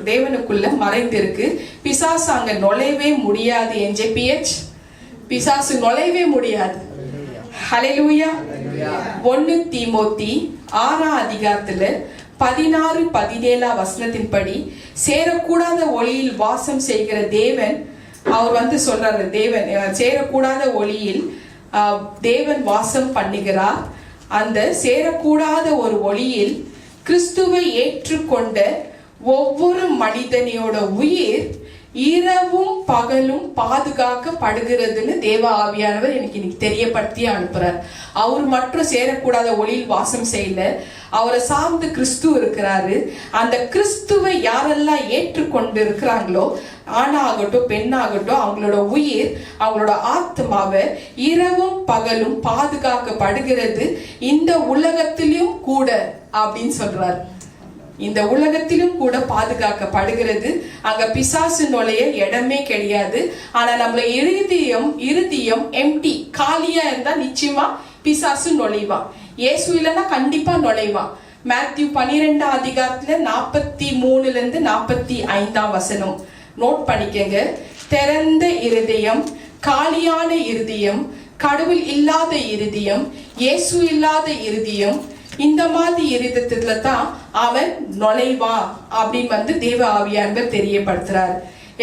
தேவனுக்குள்ள மறைந்திருக்கு. பிசாசு அங்க நுழையவே முடியாது. NJPH பிசாசு நுழையவே முடியாது. ஹல்லேலூயா. 1 தீமோத்தி 6:16-17 படி, சேரக்கூடாத ஒளியில் வாசம் செய்கிற தேவன், அவர் சொல்றாரு, தேவன் சேரக்கூடாத ஒளியில் தேவன் வாசம் பண்ணுகிறார். அந்த சேரக்கூடாத ஒரு ஒளியில் கிறிஸ்துவை ஏற்றுக்கொண்ட ஒவ்வொரு மனிதனியோட உயிர் இரவும் பகலும் பாதுகாக்கப்படுகிறதுன்னு தேவ ஆவியானவர் எனக்கு இன்னைக்கு தெரியப்படுத்தி அனுப்புறார். அவர் மட்டும் சேரக்கூடாத ஒளியில் வாசம் செய்யல, அவரை சார்ந்து கிறிஸ்து இருக்கிறாரு. அந்த கிறிஸ்துவை யாரெல்லாம் ஏற்றுக்கொண்டு இருக்கிறாங்களோ, ஆணாகட்டும் பெண்ணாகட்டும், அவங்களோட உயிர், அவங்களோட ஆத்மாவை இரவும் பகலும் பாதுகாக்கப்படுகிறது, இந்த உலகத்திலும் கூட அப்படின்னு சொல்றாரு. இந்த உலகத்திலும் கூட பாதுகாக்கப்படுகிறது. அங்க பிசாசு நுழைய இடமே கிடையாது. ஆனா நம்மள இருதயம் எம்டி, காலியா இருந்தா நிச்சயமா பிசாசு நுழைவான். இயேசு இல்லைன்னா கண்டிப்பா நுழைவான். மேத்யூ 12 அதிகாரத்துல 43 45 வசனம் நோட் பண்ணிக்கங்க. திறந்த இருதயம், காலியான இருதயம், கடவுள் இல்லாத இருதயம், இயேசு இல்லாத இருதயம், இந்த மாதிரி இருதயத்துல தான் அவன் நுழைவா அப்படின்னு தேவ ஆவியானவர் தெரியப்படுத்துறார்.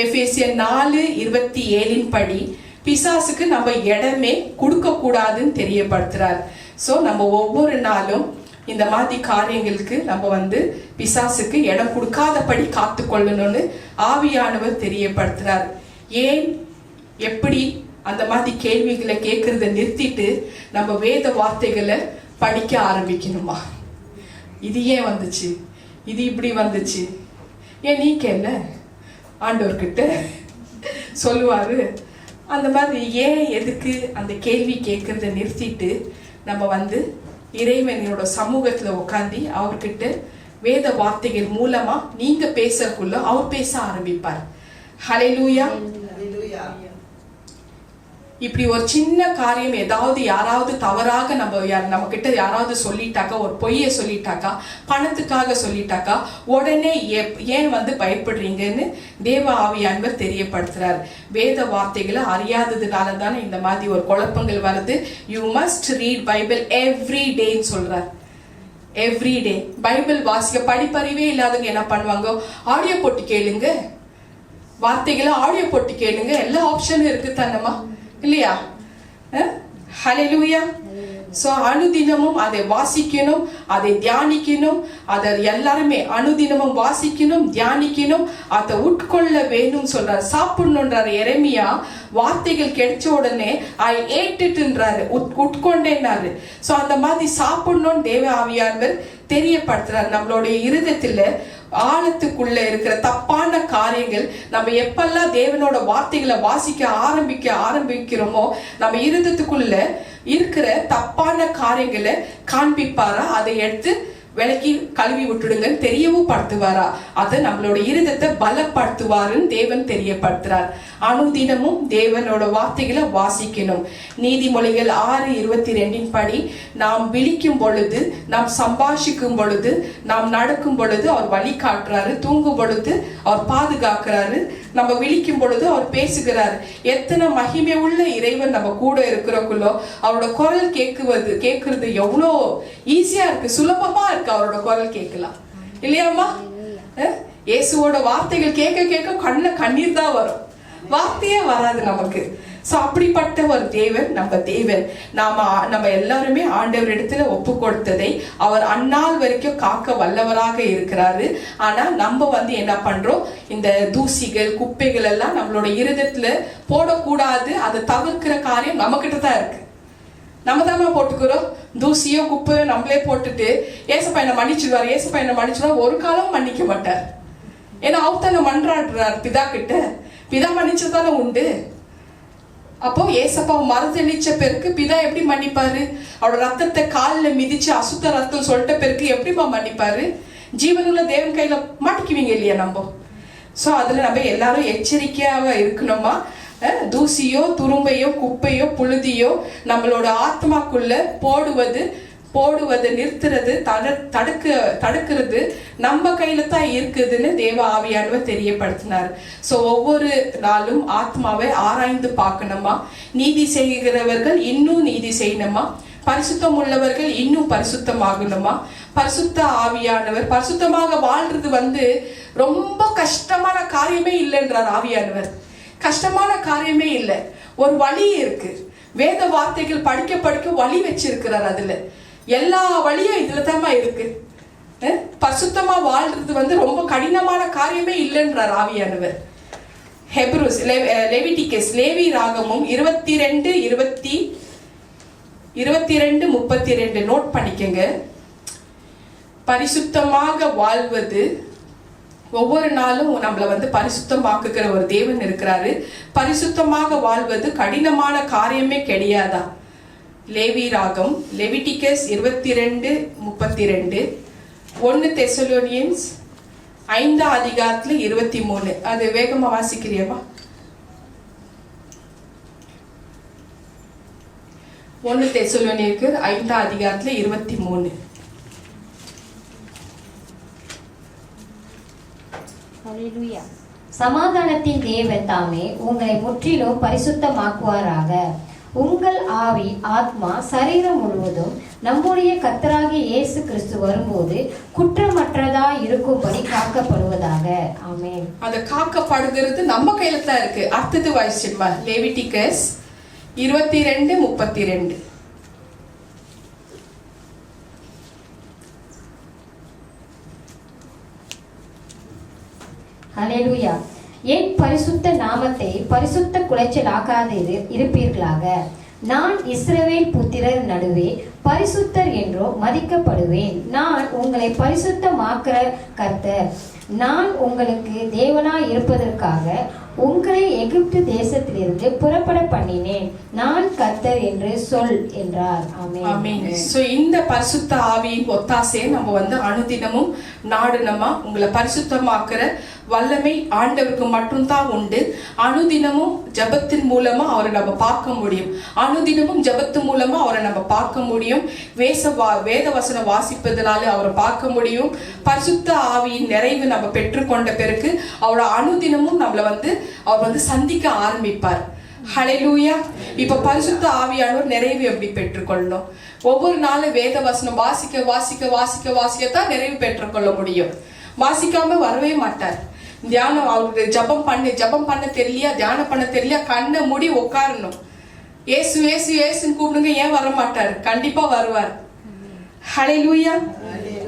எபேசியர் 4:27 படி பிசாசுக்கு நம்ம இடமே கொடுக்க கூடாதுன்னு தெரியப்படுத்துறார். சோ நம்ம ஒவ்வொரு நாளும் இந்த மாதிரி காரியங்களுக்கு நம்ம பிசாசுக்கு இடம் கொடுக்காதபடி காத்து கொள்ளணும்னு ஆவியானவர் தெரியப்படுத்துறார். ஏன், எப்படி அந்த மாதிரி கேள்விகளை கேட்கறத நிறுத்திட்டு நம்ம வேத வார்த்தைகளை படிக்க ஆரம்பிக்கணுமா? இது ஏன் வந்துச்சு, இது இப்படி வந்துச்சு, ஏன் நீ கேள, ஆண்டவர்கிட்ட சொல்லுவாரு. அந்த மாதிரி ஏன் எதுக்கு அந்த கேள்வி கேட்கறத நிறுத்திட்டு நம்ம இறைவனோட சமூகத்துல உட்காந்து அவர்கிட்ட வேத வார்த்தைகள் மூலமா நீங்க பேசக்குள்ள அவர் பேச ஆரம்பிப்பார். ஹல்லேலூயா. இப்படி ஒரு சின்ன காரியம் ஏதாவது யாராவது தவறாக நம்ம கிட்ட யாராவது சொல்லிட்டாக்கா, ஒரு பொய்யை சொல்லிட்டாக்கா, பணத்துக்காக சொல்லிட்டாக்கா, உடனே ஏன் பயப்படுறீங்கன்னு தேவ ஆவியானவர் தெரியப்படுத்துறார். வேத வார்த்தைகளை அறியாததுனால தானே இந்த மாதிரி ஒரு குழப்பங்கள் வருது. You must read Bible every டேன்னு சொல்றார். எவ்ரி டே பைபிள் வாசிக்க. படிப்பறிவே இல்லாதவங்க என்ன பண்ணுவாங்க, ஆடியோ போட்டு கேளுங்க, வார்த்தைகளை ஆடியோ போட்டு கேளுங்க, எல்லா ஆப்ஷனும் இருக்கு தானம்மா, இல்லையா? ஹல்லேலூயா. சோ அனுதினமும் அதை வாசிக்கணும், அதை தியானிக்கணும். அதை எல்லாருமே அனுதினமும் வாசிக்கணும், தியானிக்கணும், அதை உட்கொள்ள வேணும் சொல்றாரு. சாப்பிடணுன்றாரு எரேமியா. வார்த்தைகள் கிடைச்ச உடனே ஐ ஏட் இட்ன்றாரு, உட்கொண்டேன்னாரு. சோ அந்த மாதிரி சாப்பிடணும்னு தேவ ஆவியானவர் தெரியப்படுத்துறாரு. நம்மளுடைய இருதயத்துல ஆழத்துக்குள்ள இருக்கிற தப்பான காரியங்கள், நம்ம எப்பெல்லாம் தேவனோட வார்த்தைகளை வாசிக்க ஆரம்பிக்கிறோமோ, நம்ம இருதயத்துக்குள்ள இருக்கிற தப்பான காரியங்களை காண்பிப்பாரா, அதை எடுத்து விலக்கி கழுவி விட்டுடுங்கன்னு தெரியவும் படுத்துவாரா, அதை நம்மளோட இருதயத்தை பலப்படுத்துவாருன்னு தேவன் தெரியப்படுத்துறார். அனுதினமும் தேவனோட வார்த்தைகளை வாசிக்கணும். நீதிமொழிகள் 6:22 படி நாம் விழிக்கும் பொழுது, நாம் சம்பாஷிக்கும் பொழுது, நாம் நடக்கும் பொழுது அவர் வழி காட்டுறாரு, தூங்கும் பொழுது அவர் பாதுகாக்கிறாரு, நம்ம விழிக்கும் பொழுது அவர் பேசுகிறாரு. எத்தனை மகிமை உள்ள இறைவன் நம்ம கூட இருக்கிறக்குள்ளோ அவரோட குரல் கேட்கறது எவ்வளோ ஈஸியா இருக்கு, சுலபமா இருக்கு. அவரோட குரல் கேட்கலாம், இல்லையாம்மா? இயேசுவோட வார்த்தைகள் கேட்க கேட்க கண்ணீர் தான் வரும், வார்த்தையே வராது நமக்கு. சோ அப்படிப்பட்ட ஒரு தேவன் நம்ம தேவன். நம்ம எல்லாருமே ஆண்டவர் இடத்துல ஒப்பு கொடுத்ததை அவர் அந்நாள் வரைக்கும் காக்க வல்லவராக இருக்கிறாரு. ஆனா நம்ம என்ன பண்றோம், இந்த தூசிகள் குப்பைகள் எல்லாம் நம்மளோட இருதயத்துல போடக்கூடாது. அதை தவிர்க்கிற காரியம் நம்ம கிட்ட தான் இருக்கு. நம்ம தானே போட்டுக்கிறோம், தூசியோ குப்பையோ நம்மளே போட்டுட்டு ஏசப்பா என்ன மன்னிச்சிடுவார், ஏசப்பா என்ன மன்னிச்சிடுவார். ஒரு காலம் மன்னிக்க மாட்டார். ஏன்னா அவர் தானே மன்றாடுறார் பிதா கிட்ட, பிதா மன்னிச்சதானே உண்டு. அப்போ ஏசப்பா மறுதளிச்ச பிறகு பிதா எப்படி மன்னிப்பாரு? அவரோட ரத்தத்தை காலில் மிதிச்சு அசுத்த ரத்தம் சொல்லிட்ட பிறகு எப்படிப்பா மன்னிப்பாரு? ஜீவனுள்ள தேவன் கையில மாட்டிக்குவீங்க இல்லையா நம்ம? சோ அதுல நம்ம எல்லாரும் எச்சரிக்கையாக இருக்கணுமா? தூசியோ துரும்பையோ குப்பையோ புழுதியோ நம்மளோட ஆத்மாக்குள்ள போடுவது நிறுத்துறது, தடுக்கிறது நம்ம கையில தான் இருக்குதுன்னு தேவ ஆவியானவர் தெரியப்படுத்தினார். சோ ஒவ்வொரு நாளும் ஆத்மாவை ஆராய்ந்து பார்க்கணுமா? நீதி செய்கிறவர்கள் இன்னும் நீதி செய்யணுமா? பரிசுத்தம் உள்ளவர்கள் இன்னும் பரிசுத்தமாகணுமா? பரிசுத்த ஆவியானவர் பரிசுத்தமாக வாழ்றது ரொம்ப கஷ்டமான காரியமே இல்லைன்றார் ஆவியானவர். கஷ்டமான காரியமே இல்லை, ஒரு வழி இருக்கு. வேத வார்த்தைகள் படிக்க வழி வச்சிருக்கிறார். அதுல எல்லா வழியும் இதுல தான் இருக்கு. பரிசுத்தமா வாழ்றது ரொம்ப கடினமான காரியமே இல்லைன்றார் ஆவியானவர். ஹெப்ரூஸ், லெவிட்டிகஸ், லேவி ராகமும் 22:32 நோட் பண்ணிக்கங்க. பரிசுத்தமாக வாழ்வது, ஒவ்வொரு நாளும் நம்மள வந்து பரிசுத்தமாக்குகிற ஒரு தேவன் இருக்கிறாரு. பரிசுத்தமாக வாழ்வது கடினமான காரியமே கிடையாதா? லேவி ராகம், லெவிட்டிகஸ் 22:32, 1 தெசலோனியன்ஸ் 5:23. அது வேகமா வாசிக்கிறியமா? 1 தெசலோனியர் 5:23. சமாதானத்தின் தேவன் தாமே உங்களை முற்றிலும் பரிசுத்தமாக்குவாராக. உங்கள் ஆவி, ஆத்மா, சரீரம் முழுவதும் நம்முடைய கர்த்தராகிய இயேசு கிறிஸ்து வரும்போது குற்றமற்றதா இருக்கும்படி காக்கப்படுவதாக. ஆமென். அது காக்கப்படுகிறது நம்ம கையில தான் இருக்கு. அடுத்தது வாசிச்சுமா, லேவிட்டிகஸ் 22:32. ஹல்லேலூயா. என் பரிசுத்த நாமத்தை பரிசுத்த குலைச்சலாக்காது இருப்பீர்களாக. நான் இஸ்ரவேல் புத்திரர் நடுவே பரிசுத்தர் என்றும் மதிக்கப்படுவேன். நான் உங்களை பரிசுத்தமாக்குற கர்த்தர். நான் உங்களுக்கு தேவனாய் இருப்பதற்காக உங்களை எகிப்து தேசத்திலிருந்து புறப்பட பண்ணினேன். நான் கர்த்தர் என்று சொல் என்றார். ஆமென். சோ இந்த பரிசுத்த ஆவியின் ஒத்தாசையை நம்ம வந்து அனுதினமும் நாடுனமா, உங்களை பரிசுத்தமாக்குற வல்லமை ஆண்டவருக்கு மட்டும்தான் உண்டு. அனுதினமும் ஜபத்தின் மூலமா அவரை நம்ம பார்க்க முடியும். அனுதினமும் ஜபத்தின் மூலமா அவரை நம்ம பார்க்க முடியும். வேத வசனம் வாசிப்பதனால அவரை பார்க்க முடியும். பரிசுத்த ஆவியின் நிறைவு நம்ம பெற்றுக்கொண்ட பிறகு அவரோட அனுதினமும் நம்மளை வந்து அவர் வந்து சந்திக்க ஆரம்பிப்பார். ஹல்லேலூயா. இப்ப பரிசுத்த ஆவியானவர் நிறைவு எப்படி பெற்றுக்கொள்ளணும்? ஒவ்வொரு நாளும் வேத வசனம் வாசிக்க வாசிக்க வாசிக்க வாசிக்கத்தான் நிறைவு பெற்றுக்கொள்ள முடியும். வாசிக்காம வரவே மாட்டார். தியானம், அவருக்கு ஜபம் பண்ண தெரியலையா, தியானம் பண்ண தெரியலையா, கண்ணை மூடி உட்காரணும். ஏசு ஏசு ஏசுன்னு கூப்பிடுங்க, ஏன் வர மாட்டார்? கண்டிப்பா வருவார். ஹல்லேலூயா.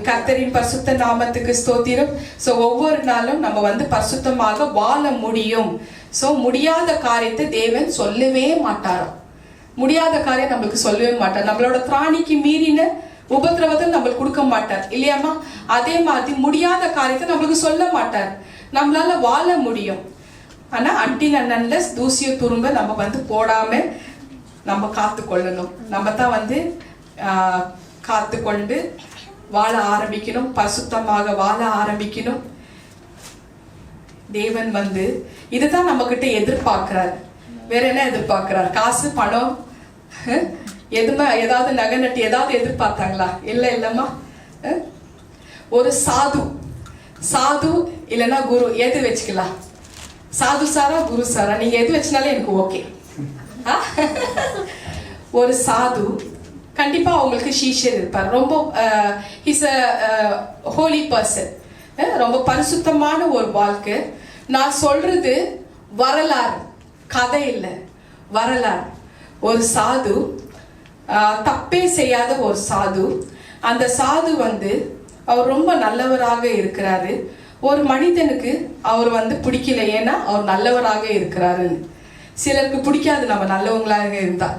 கர்த்தரின் பரிசுத்த நாமத்துக்கு ஸ்தோத்திரம். சோ ஒவ்வொரு நாளும் நம்ம வந்து பரிசுத்தமாக வாழ முடியும். சோ முடியாத காரியத்தை தேவன் சொல்லவே மாட்டாராம். முடியாத காரியம் நம்மளுக்கு சொல்லவே மாட்டார். நம்மளோட திராணிக்கு மீறின உபத்திரவத்தை நம்மளுக்கு கொடுக்க மாட்டார், இல்லையாமா? அதே மாதிரி முடியாத காரியத்தை நம்மளுக்கு சொல்ல மாட்டார். நம்மளால வாழ முடியும். ஆனா அன்டில் அண்ட் அன்லெஸ் தூசிய துரும்ப நம்ம வந்து போடாம நம்ம காத்து கொள்ளணும். நம்ம தான் வந்து காத்து கொண்டு வாழ ஆரம்பிக்கணும். பரிசுத்தமாக வாழ ஆரம்பிக்கணும். தேவன் வந்து இதுதான் நம்ம கிட்ட எதிர்பார்க்கிறார். வேற என்ன எதிர்பார்க்கிறார்? காசு, பணம், எதுவுமே ஏதாவது நகை நட்டு ஏதாவது எதிர்பார்த்தாங்களா? இல்லம்மா. ஒரு சாது இல்லைன்னா குரு, எது வச்சுக்கலாம்? சாது சாரா குரு சாரா, நீங்க எது வச்சுனாலும் எனக்கு ஓகே. ஒரு சாது கண்டிப்பா அவங்களுக்கு சீஷர் இருப்பார். ரொம்ப ஹிஸ் அ ஹோலி பர்சன். ரொம்ப பரிசுத்தமான ஒரு வாழ்க்கை. நான் சொல்றது வரலாறு, கதை இல்லை, வரலாறு. ஒரு சாது, தப்பே செய்யாத ஒரு சாது. அந்த சாது வந்து அவர் ரொம்ப நல்லவராக இருக்கிறாரு. ஒரு மனிதனுக்கு அவர் வந்து பிடிக்கல, ஏன்னா அவர் நல்லவராக இருக்கிறாரு. சிலருக்கு பிடிக்காது நம்ம நல்லவங்களாக இருந்தா.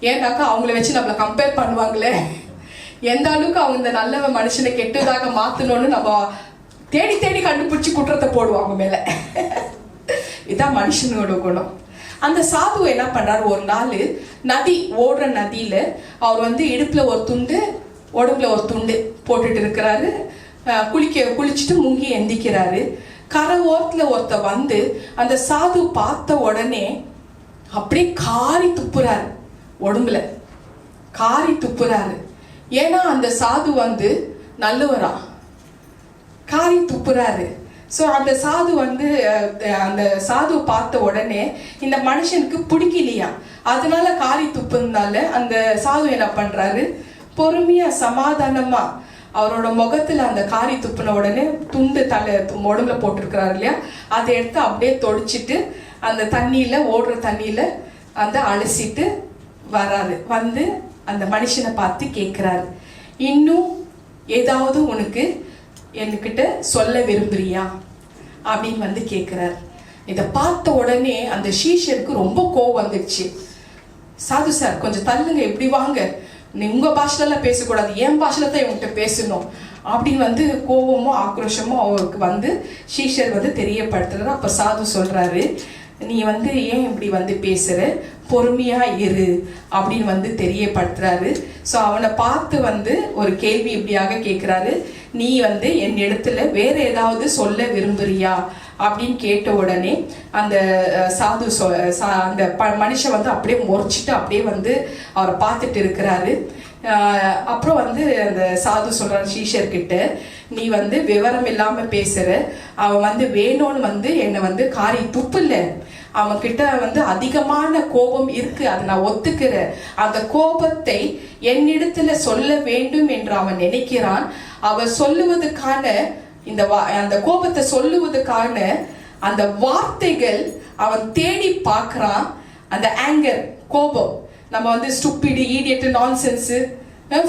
ஏன்னாக்கா அவங்கள வச்சு நம்மளை கம்பேர் பண்ணுவாங்களே. எந்த அளவுக்கு அவங்க இந்த நல்ல மனுஷனை கெட்டதாக மாத்தணும்னு நம்ம தேடி தேடி கண்டுபிடிச்சு குற்றத்தை போடுவாங்க மேல. இதுதான் மனுஷனோட குணம். அந்த சாது என்ன பண்றாரு, ஒரு நாள் நதி ஓடுற நதியில அவர் வந்து இடுப்புல ஒரு துண்டு, உடம்புல ஒரு துண்டு போட்டுட்டு இருக்கிறாரு. குளிச்சுட்டு முங்கி எந்திக்கிறாரு. கரை ஓரத்துல ஒருத்த வந்து அந்த சாது பார்த்த உடனே அப்படியே காரி துப்புறாரு, உடம்புல காரி துப்புறாரு. ஏன்னா அந்த சாது வந்து நல்லவரா, காரி துப்புறாரு. ஸோ அந்த சாது வந்து அந்த சாது பார்த்த உடனே இந்த மனுஷனுக்கு பிடிக்கலையா, அதனால காரி துப்புனால அந்த சாது என்ன பண்றாரு, பொறுமையா சமாதானமா அவரோட முகத்துல அந்த காரி துப்புன உடனே துண்டு உடம்புல போட்டிருக்கிறாரு இல்லையா, அதை எடுத்து அப்படியே தொடிச்சிட்டு அந்த தண்ணியில, ஓடுற தண்ணியில அந்த அலசிட்டு வராரு. வந்து அந்த மனுஷனை பார்த்து கேட்கிறாரு, இன்னும் ஏதாவது உனக்கு என்கிட்ட சொல்ல விரும்புறியா அப்படின்னு வந்து கேட்கிறாரு. இதை பார்த்த உடனே அந்த சீஷருக்கு ரொம்ப கோவம் வந்துடுச்சு. சாது சார் கொஞ்சம் தள்ளுங்க, இப்படி வாங்க, நீ உங்க பாஷையில பேசக்கூடாது, என் பாஷையில தான் இவங்ககிட்ட பேசணும் அப்படின்னு கோபமும் ஆக்ரோஷமும் அவருக்கு சீஷர் தெரியப்படுத்துறாரு. அப்ப சாது சொல்றாரு, நீ ஏன் இப்படி பேசுற, பொறுமையா இரு அப்படின்னு தெரியப்படுத்துறாரு. ஸோ அவனை பார்த்து ஒரு கேள்வி இப்படியாக கேட்கிறாரு, நீ என் இடத்துல வேற ஏதாவது சொல்ல விரும்புறியா அப்படின்னு கேட்ட உடனே அந்த சாது அந்த மனுஷன் அப்படியே முறைச்சிட்டு அப்படியே அவரை பார்த்துட்டு இருக்கிறாரு. அப்புறம் அந்த சாது சொல்றாரு சீஷர் கிட்ட, நீ விவரம் இல்லாம பேசுற, அவன் வேணும்னு என்னை காரி துப்புல, அவன் கிட்ட அதிகமான கோபம் இருக்கு, அதை நான் ஒத்துக்கிறேன். அந்த கோபத்தை என்னிடத்துல சொல்ல வேண்டும் என்று அவன் நினைக்கிறான். அவன் சொல்லுவதற்கான அந்த கோபத்தை சொல்லுவதற்கான அந்த வார்த்தைகள் அவன் தேடி பார்க்கறான். அந்த ஆங்கர், கோபம், நம்ம ஸ்டூபிட், ஈடியட், நான்சென்ஸ்,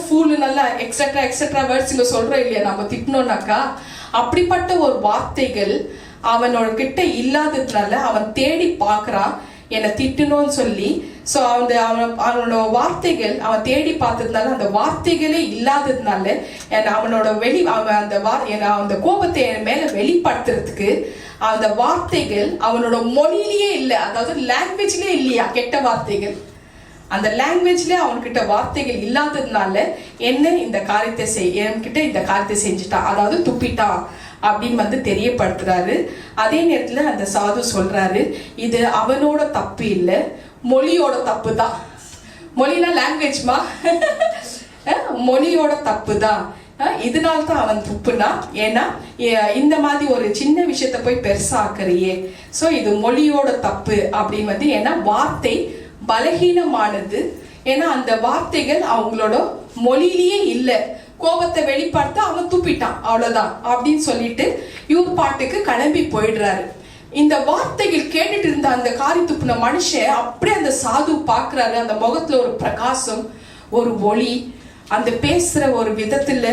ஃபூல், நல்லா எக்ஸெட்ரா எக்ஸெட்ரா வேர்ட்ஸ் இங்க சொல்றோம் இல்லையா நம்ம திட்டினோம்னாக்கா, அப்படிப்பட்ட ஒரு வார்த்தைகள் அவனோட கிட்ட இல்லாததுனால அவன் தேடி பார்க்கறான் என்னை திட்டணும்னு சொல்லி. ஸோ அவனோட வார்த்தைகள் அவன் தேடி பார்த்ததுனால அந்த வார்த்தைகளே இல்லாததுனால அவனோட அந்த கோபத்தை என் மேல வெளிப்படுத்துறதுக்கு அந்த வார்த்தைகள் அவனோட மொழியிலேயே இல்லை, அதாவது லாங்குவேஜ்லயே இல்லையா கெட்ட வார்த்தைகள். அந்த லாங்குவேஜ்ல அவன்கிட்ட வார்த்தைகள் இல்லாததுனால என்ன இந்த காரியத்தை என்கிட்ட இந்த காரியத்தை செஞ்சுட்டான், அதாவது துப்பிட்டான் அப்படின்னு தெரியப்படுத்துறாரு. அதே நேரத்துல அந்த சாது சொல்றாரு, இது அவனோட தப்பு இல்லை, மொழியோட தப்பு தான். மொழினா லாங்குவேஜ்மா, மொழியோட தப்பு தான். இதனால தான் அவன் துப்புனா, ஏன்னா இந்த மாதிரி ஒரு சின்ன விஷயத்த போய் பெருசாக்குறியே, ஸோ இது மொழியோட தப்பு அப்படின்னு ஏன்னா வார்த்தை பலகீனமானது, ஏன்னா அந்த வார்த்தைகள் அவங்களோட மொழியிலேயே இல்லை, கோபத்தை வெளிப்படுத்த அவன் துப்பிட்டான் அவ்வளவுதான் அப்படின்னு சொல்லிட்டு இவர் பாட்டுக்கு கிளம்பி போயிடுறாரு. இந்த வார்த்தைகள் கேட்டுட்டு இருந்த அந்த காரி துப்புன மனுஷன் அப்படியே அந்த சாது பாக்குறாரு. அந்த முகத்துல ஒரு பிரகாசம், ஒரு ஒளி, அந்த பேசுற ஒரு விதத்துல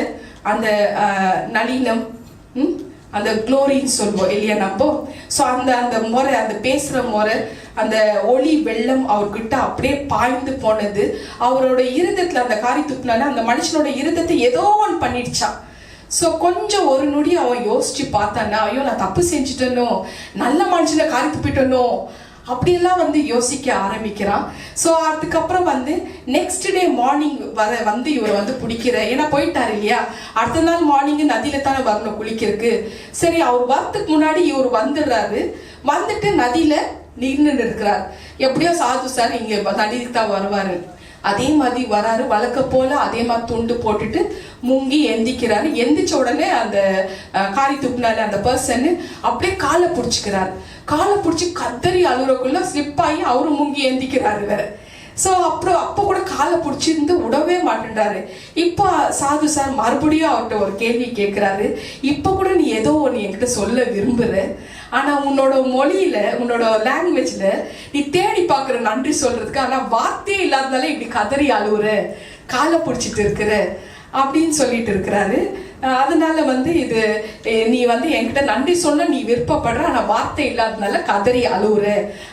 அந்த நளினம், அந்த குளோரின்னு சொல்லுவோம் இல்லையா நம்ம. ஸோ அந்த முறை, அந்த பேசுற முறை, அந்த ஒளி வெள்ளம் அவர்கிட்ட அப்படியே பாய்ந்து போனது. அவரோட இருதயத்துல அந்த காரி துப்புனால அந்த மனுஷனோட இருதயத்தை ஏதோ ஒன்று பண்ணிடுச்சான். ஸோ கொஞ்சம் ஒரு நொடி அவன் யோசிச்சு பார்த்தான்னா, ஐயோ நான் தப்பு செஞ்சுட்டனோ, நல்ல மனுஷனை காரி துப்பிட்டனோ அப்படியெல்லாம் யோசிக்க ஆரம்பிக்கிறான். ஸோ அதுக்கப்புறம் நெக்ஸ்ட் டே மார்னிங் இவர் பிடிக்கிற, ஏன்னா போயிட்டாரு இல்லையா, அடுத்த நாள் மார்னிங் நதியில தானே வரணும் குளிக்கிறதுக்கு. சரி, அவர் வரத்துக்கு முன்னாடி இவர் வந்துடுறாரு. வந்துட்டு நதியில நின்று இருக்கிறார். எப்படியோ சாது சார் இங்க நதிக்கு தான் வருவாரு, அதே மாதிரி வராரு. வழக்க போல அதே மாதிரி துண்டு போட்டுட்டு முங்கி எந்திக்கிறாரு. எந்திரிச்ச உடனே அந்த காரி துப்புனால அந்த பர்சன் அப்படியே காலை பிடிச்சிக்கிறாரு. காலை பிடிச்சி கத்தரி அழுறக்குள்ள ஸ்லிப் ஆகி அவரு முங்கி எந்திக்கிறாரு வேற. ஸோ அப்போ கூட காலை பிடிச்சிருந்து விடவே மாட்டேன்றாரு. இப்போ சாது சார் மறுபடியும் அவர்கிட்ட ஒரு கேள்வி கேட்கிறாரு, இப்போ கூட நீ ஏதோ ஒன்று என்கிட்ட சொல்ல விரும்புற, ஆனா உன்னோட மொழியில, உன்னோட லாங்குவேஜ்ல நீ தேடி பார்க்குற நன்றி சொல்றதுக்கு, ஆனா வார்த்தையே இல்லாதனால இப்படி கதறி அழுவுற, காலை பிடிச்சிட்டு இருக்கிற அப்படின்னு சொல்லிட்டு இருக்கிறாரு. அதனால இது நீ என்கிட்ட நன்றி சொல்ல நீ விருப்பப்படுற, ஆனா வார்த்தை இல்லாதனால கதறி அழுவுற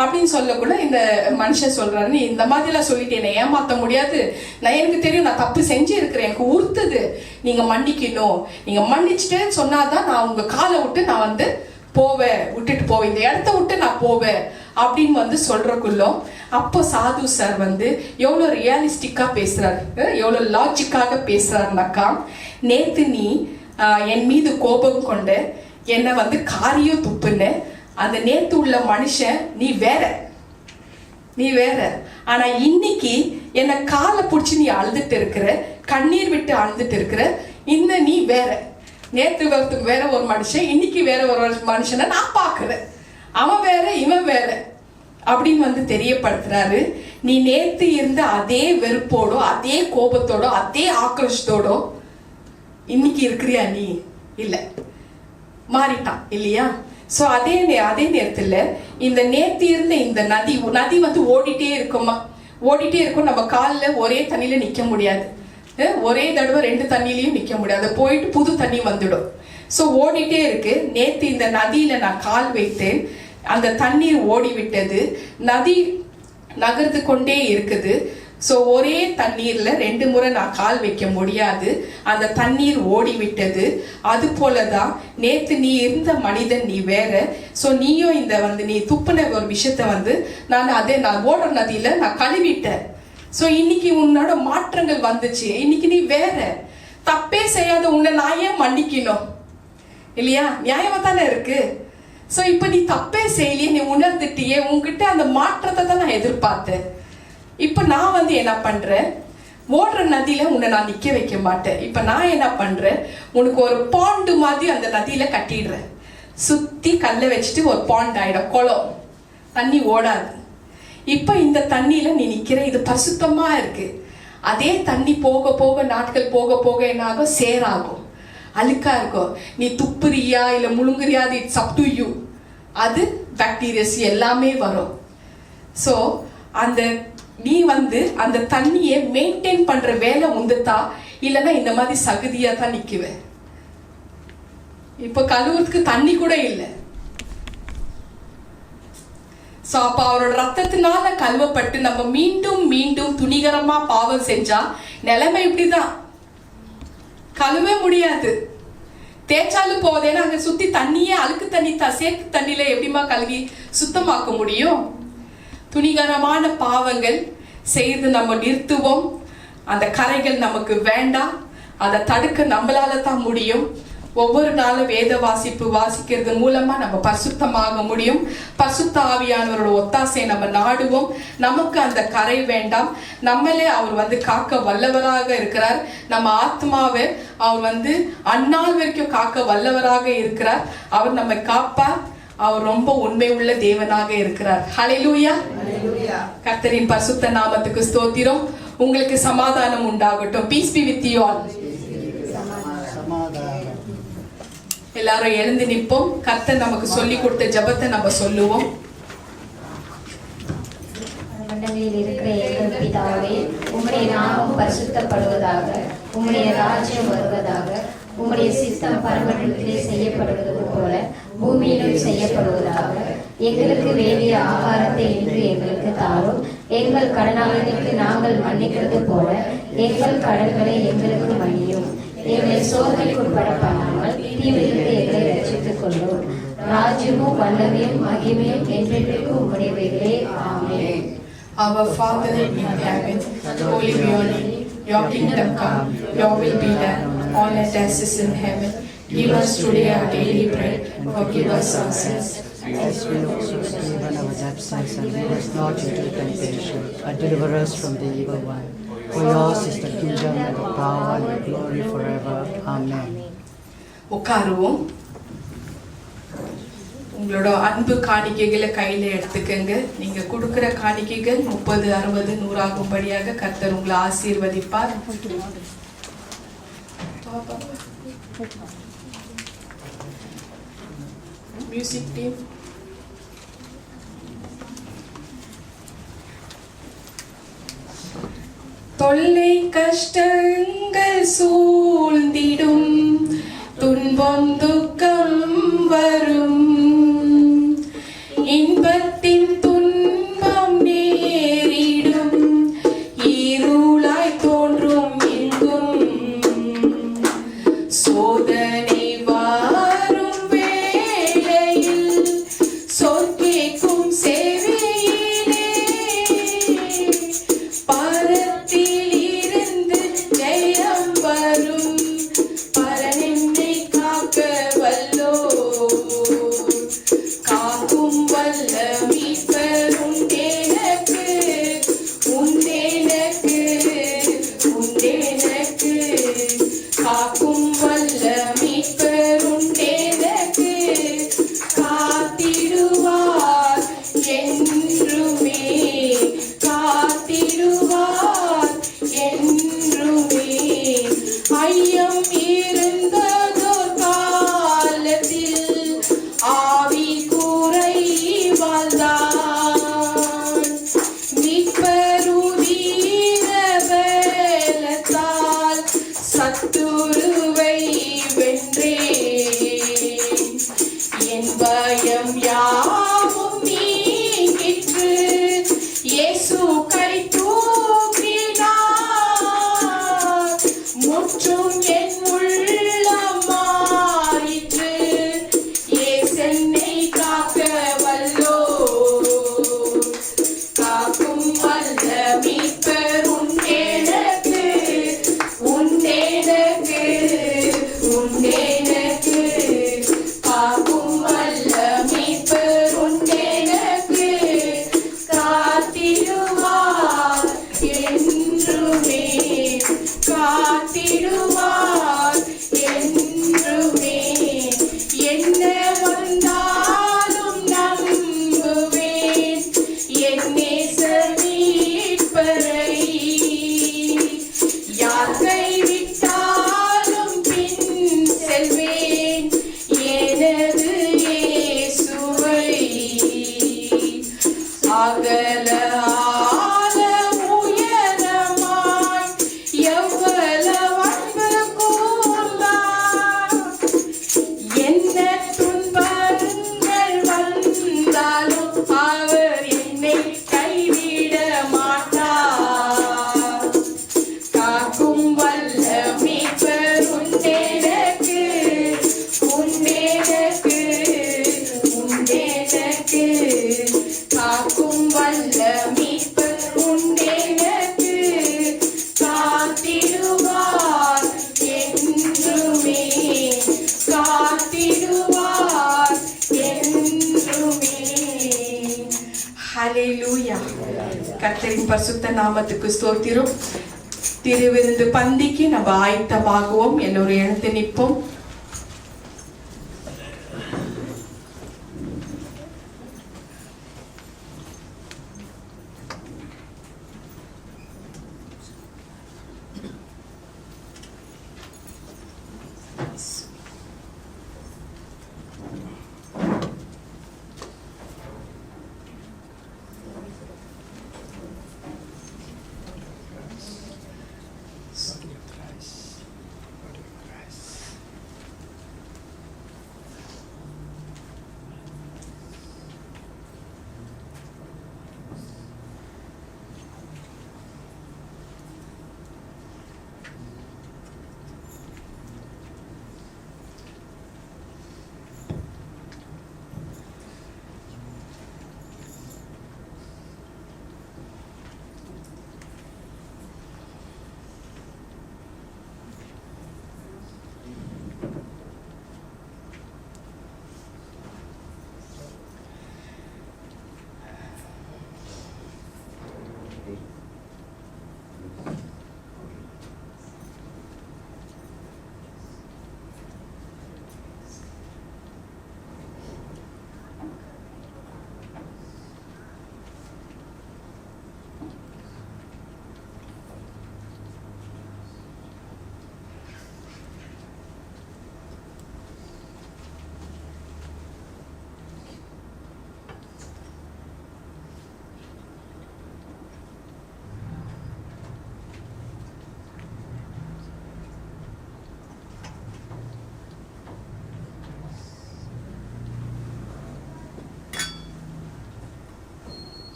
அப்படின்னு சொல்லக்குள்ள இந்த மனுஷன் சொல்றாரு, நீ இந்த மாதிரி எல்லாம் சொல்லிட்டு என்னை ஏமாத்த முடியாது, நான் எனக்கு தெரியும் நான் தப்பு செஞ்சு இருக்கிறேன், எனக்கு உறுத்துது, நீங்க மன்னிக்கணும், நீங்க மன்னிச்சுட்டேன்னு சொன்னாதான் நான் உங்க காலை விட்டு நான் போவேன், விட்டுட்டு போவேன், இந்த இடத்த விட்டு நான் போவேன் அப்படின்னு சொல்றக்குள்ளும் அப்போ சாது சார் எவ்வளோ ரியலிஸ்டிக்கா பேசுறாரு, எவ்வளோ லாஜிக்காக பேசுறாருனாக்கா, நேத்து நீ என் மீது கோபம் கொண்ட என்னை காரியோ துப்புன்னு, அந்த நேத்து உள்ள மனுஷன் நீ வேற, ஆனா இன்னைக்கு என்னை காலை பிடிச்சி நீ அழுதுட்டு இருக்கிற, கண்ணீர் விட்டு அழுதுட்டு இருக்கிற, இந்த நீ வேற. நேற்று வரத்துக்கு வேற ஒரு மனுஷன், இன்னைக்கு வேற ஒரு மனுஷனை நான் பாக்குறேன், அவன் வேற இவன் வேற அப்படின்னு தெரியப்படுத்துறாரு. நீ நேத்து இருந்த அதே வெறுப்போடோ, அதே கோபத்தோட, அதே ஆக்ரோஷத்தோடோ இன்னைக்கு இருக்கிறியா? நீ இல்ல, மாறிட்டான் இல்லையா? சோ அதே நேரத்துல இந்த நேத்து இருந்த இந்த நதி ஓடிட்டே இருக்குமா, ஓடிட்டே இருக்கும். நம்ம காலில் ஒரே தண்ணியில நிக்க முடியாது, ஒரே தடவை 2 தண்ணிலையும் நிக்க முடியாது, போயிட்டு புது தண்ணி வந்துடும். ஸோ ஓடிட்டே இருக்கு. நேத்து இந்த நதியில நான் கால் வைத்தேன், அந்த தண்ணீர் ஓடிவிட்டது. நதி நகர்ந்து கொண்டே இருக்குது. ஸோ ஒரே தண்ணீர்ல 2 முறை நான் கால் வைக்க முடியாது. அந்த தண்ணீர் ஓடிவிட்டது. அது போலதான் நேத்து நீ இருந்த மனிதன் நீ வேற. ஸோ நீயும் இந்த நீ துப்புன ஒரு விஷயத்த நான் ஓடுற நதியில நான் கழுவிட்டேன். ஸோ இன்னைக்கு உன்னோட மாற்றங்கள் வந்துச்சு. இன்னைக்கு நீ வேற. தப்பே செய்யாத உன்னை நான் ஏன் மன்னிக்கணும்? இல்லையா? நியாயமா தானே இருக்கு. ஸோ இப்ப நீ தப்பே செய்யலையே, நீ உணர்ந்துட்டியே, உன்கிட்ட அந்த மாற்றத்தை தான் நான் எதிர்பார்த்தேன். இப்ப நான் என்ன பண்றேன், ஓடுற நதியில உன்னை நான் நிக்க வைக்க மாட்டேன். இப்ப நான் என்ன பண்றேன், உனக்கு ஒரு பாண்டு மாதிரி அந்த நதியில கட்டிடுறேன். சுத்தி கல்ல வச்சுட்டு ஒரு பாண்ட் ஆயிடும், குளம், தண்ணி ஓடாது. இப்ப இந்த தண்ணியில நீ நிக்கிற, இது பரிசுத்தமா இருக்கு. அதே தண்ணி போக போக நாட்கள் போக போக என்ன ஆகும், சேராகும், அழுக்கா இருக்கும். நீ துப்புறியா இல்ல முழுங்குறியா, அது இட்ஸ் அப் டு யூ. அது பாக்டீரியாஸ் எல்லாமே வரும். ஸோ அந்த நீ அந்த தண்ணியை மெயின்டைன் பண்ற வேலை உந்துத்தா, இல்லைன்னா இந்த மாதிரி சகதியா தான் நிக்குவேன். இப்ப கழுவுறதுக்கு தண்ணி கூட இல்லை. சோ அப்ப அவரோட ரத்தத்தினால கழுவப்பட்டு நம்ம மீண்டும் மீண்டும் துணிகரமா பாவம் செஞ்சா நிலைமை இப்படிதான். கழுவ முடியாது. தேய்ச்சாலும் போதேன்னா அங்க சுத்தி தண்ணியே, அழுக்கு தண்ணி சேர்த்து தண்ணியில எப்படிமா கழுவி சுத்தமாக்க முடியும்? துணிகரமான பாவங்கள் செய்து நம்ம நிறுத்துவோம். அந்த கரைகள் நமக்கு வேண்டாம். அதை தடுக்க நம்மளால தான் முடியும். ஒவ்வொரு நாளும் வேத வாசிக்கிறது மூலமா நம்ம பரிசுத்தமாக முடியும். பரிசுத்த ஆவியானவரோட ஒத்தாசையை நம்ம நாடுவோம். நமக்கு அந்த கரை வேண்டாம். நம்மளே அவர் காக்க வல்லவராக இருக்கிறார். நம்ம ஆத்மாவை அவர் அந்நாள் வரைக்கும் காக்க வல்லவராக இருக்கிறார். அவர் நம்மை காப்பார். அவர் ரொம்ப உண்மை உள்ள தேவனாக இருக்கிறார். ஹல்லேலூயா. கர்த்தரின் பரிசுத்த நாமத்துக்கு ஸ்தோத்திரம். உங்களுக்கு சமாதானம் உண்டாகட்டும். Piece be with you all. எல்லாரும் எழுந்து நிற்போம். கர்த்தர் நமக்கு சொல்லி கொடுத்த ஜெபத்தை நம்ம சொல்லுவோம். மண்டலில் இருக்கிற எங்கள் பிதாவே, உம்முடைய நாமம் பரிசுத்தப்படுவதாக, உம்முடைய ராஜ்யம் வருவதாக, உம்முடைய சித்தம் பரமண்டலத்திலே செய்யப்படுவது போல பூமியிலும் செய்யப்படுவதாக. எங்களுக்கு வேண்டிய ஆகாரத்தை இன்று எங்களுக்கு தாரும். எங்கள் கடனாளிகளுக்கு நாங்கள் மன்னிக்கிறது போல எங்கள் கடன்களை எங்களுக்கு மன்னியும். எங்களை சோதனைக்கு உட்பட பண்ணாமல் தீவிலிருந்து எங்களை ரட்சித்துக் கொள்ளும். ராஜ்யமும் வல்லமையும் மகிமையும் என்றென்றைக்கும் உம்முடையவைகளே. ஆமென். Our Father in heaven, holy be your name. Your kingdom come, your will be done on earth as it is in heaven. Give us today our daily bread. Forgive us our sins, as we also forgive our debtors, and lead us not into temptation, but deliver us from the evil one. For yours is the kingdom and the power and the glory forever. Amen. உட்காருவோம். உங்களோட அன்பு காணிக்கைகளை கையில எடுத்துக்கங்க. நீங்க கொடுக்கிற காணிக்கைகள் 30, 60, 100 ஆகும்படியாக கர்த்தர் உங்களை ஆசீர்வதிப்பார். Music team. தொல்லை கஷ்டங்கள் சூழ்ந்திடும், துன்பம் துக்கம் வரும், இன்பத்தின் துன்பம் நேரிடும், இருளாய் தோன்றும் எங்கும், சோதனை வாரும் வேளையில் சொற்கேக்கும் சேவையிலே பரத்தில் இருந்து ஜெயம் வரும், பரனென்னை காக்க வல்லோ. அகல ஆழ உயரமாய் எவ்வளவு அன்பு கூர்ந்தார். என்ன துன்பங்கள் வந்தாலும் அவர் என்னை கைவிட மாட்டார். காக்கும் வல்ல மீட்பர் உண்டெனக்கு, உண்டெனக்கு, உண்டெனக்கு. காக்கும் வல்ல மீட்பர் உண்டெனக்கு, காத்திடுவார் என்றுமே, காத்திடுவார் என்றுமே. ஹல்லேலூயா. கர்த்தரின் பரிசுத்த நாமத்துக்கு ஸ்தோத்திரம். திருவிருந்து பந்திக்கு நம்ம ஆயத்தமாகுவோம். எல்லோரும் எழுந்து நிற்போம்.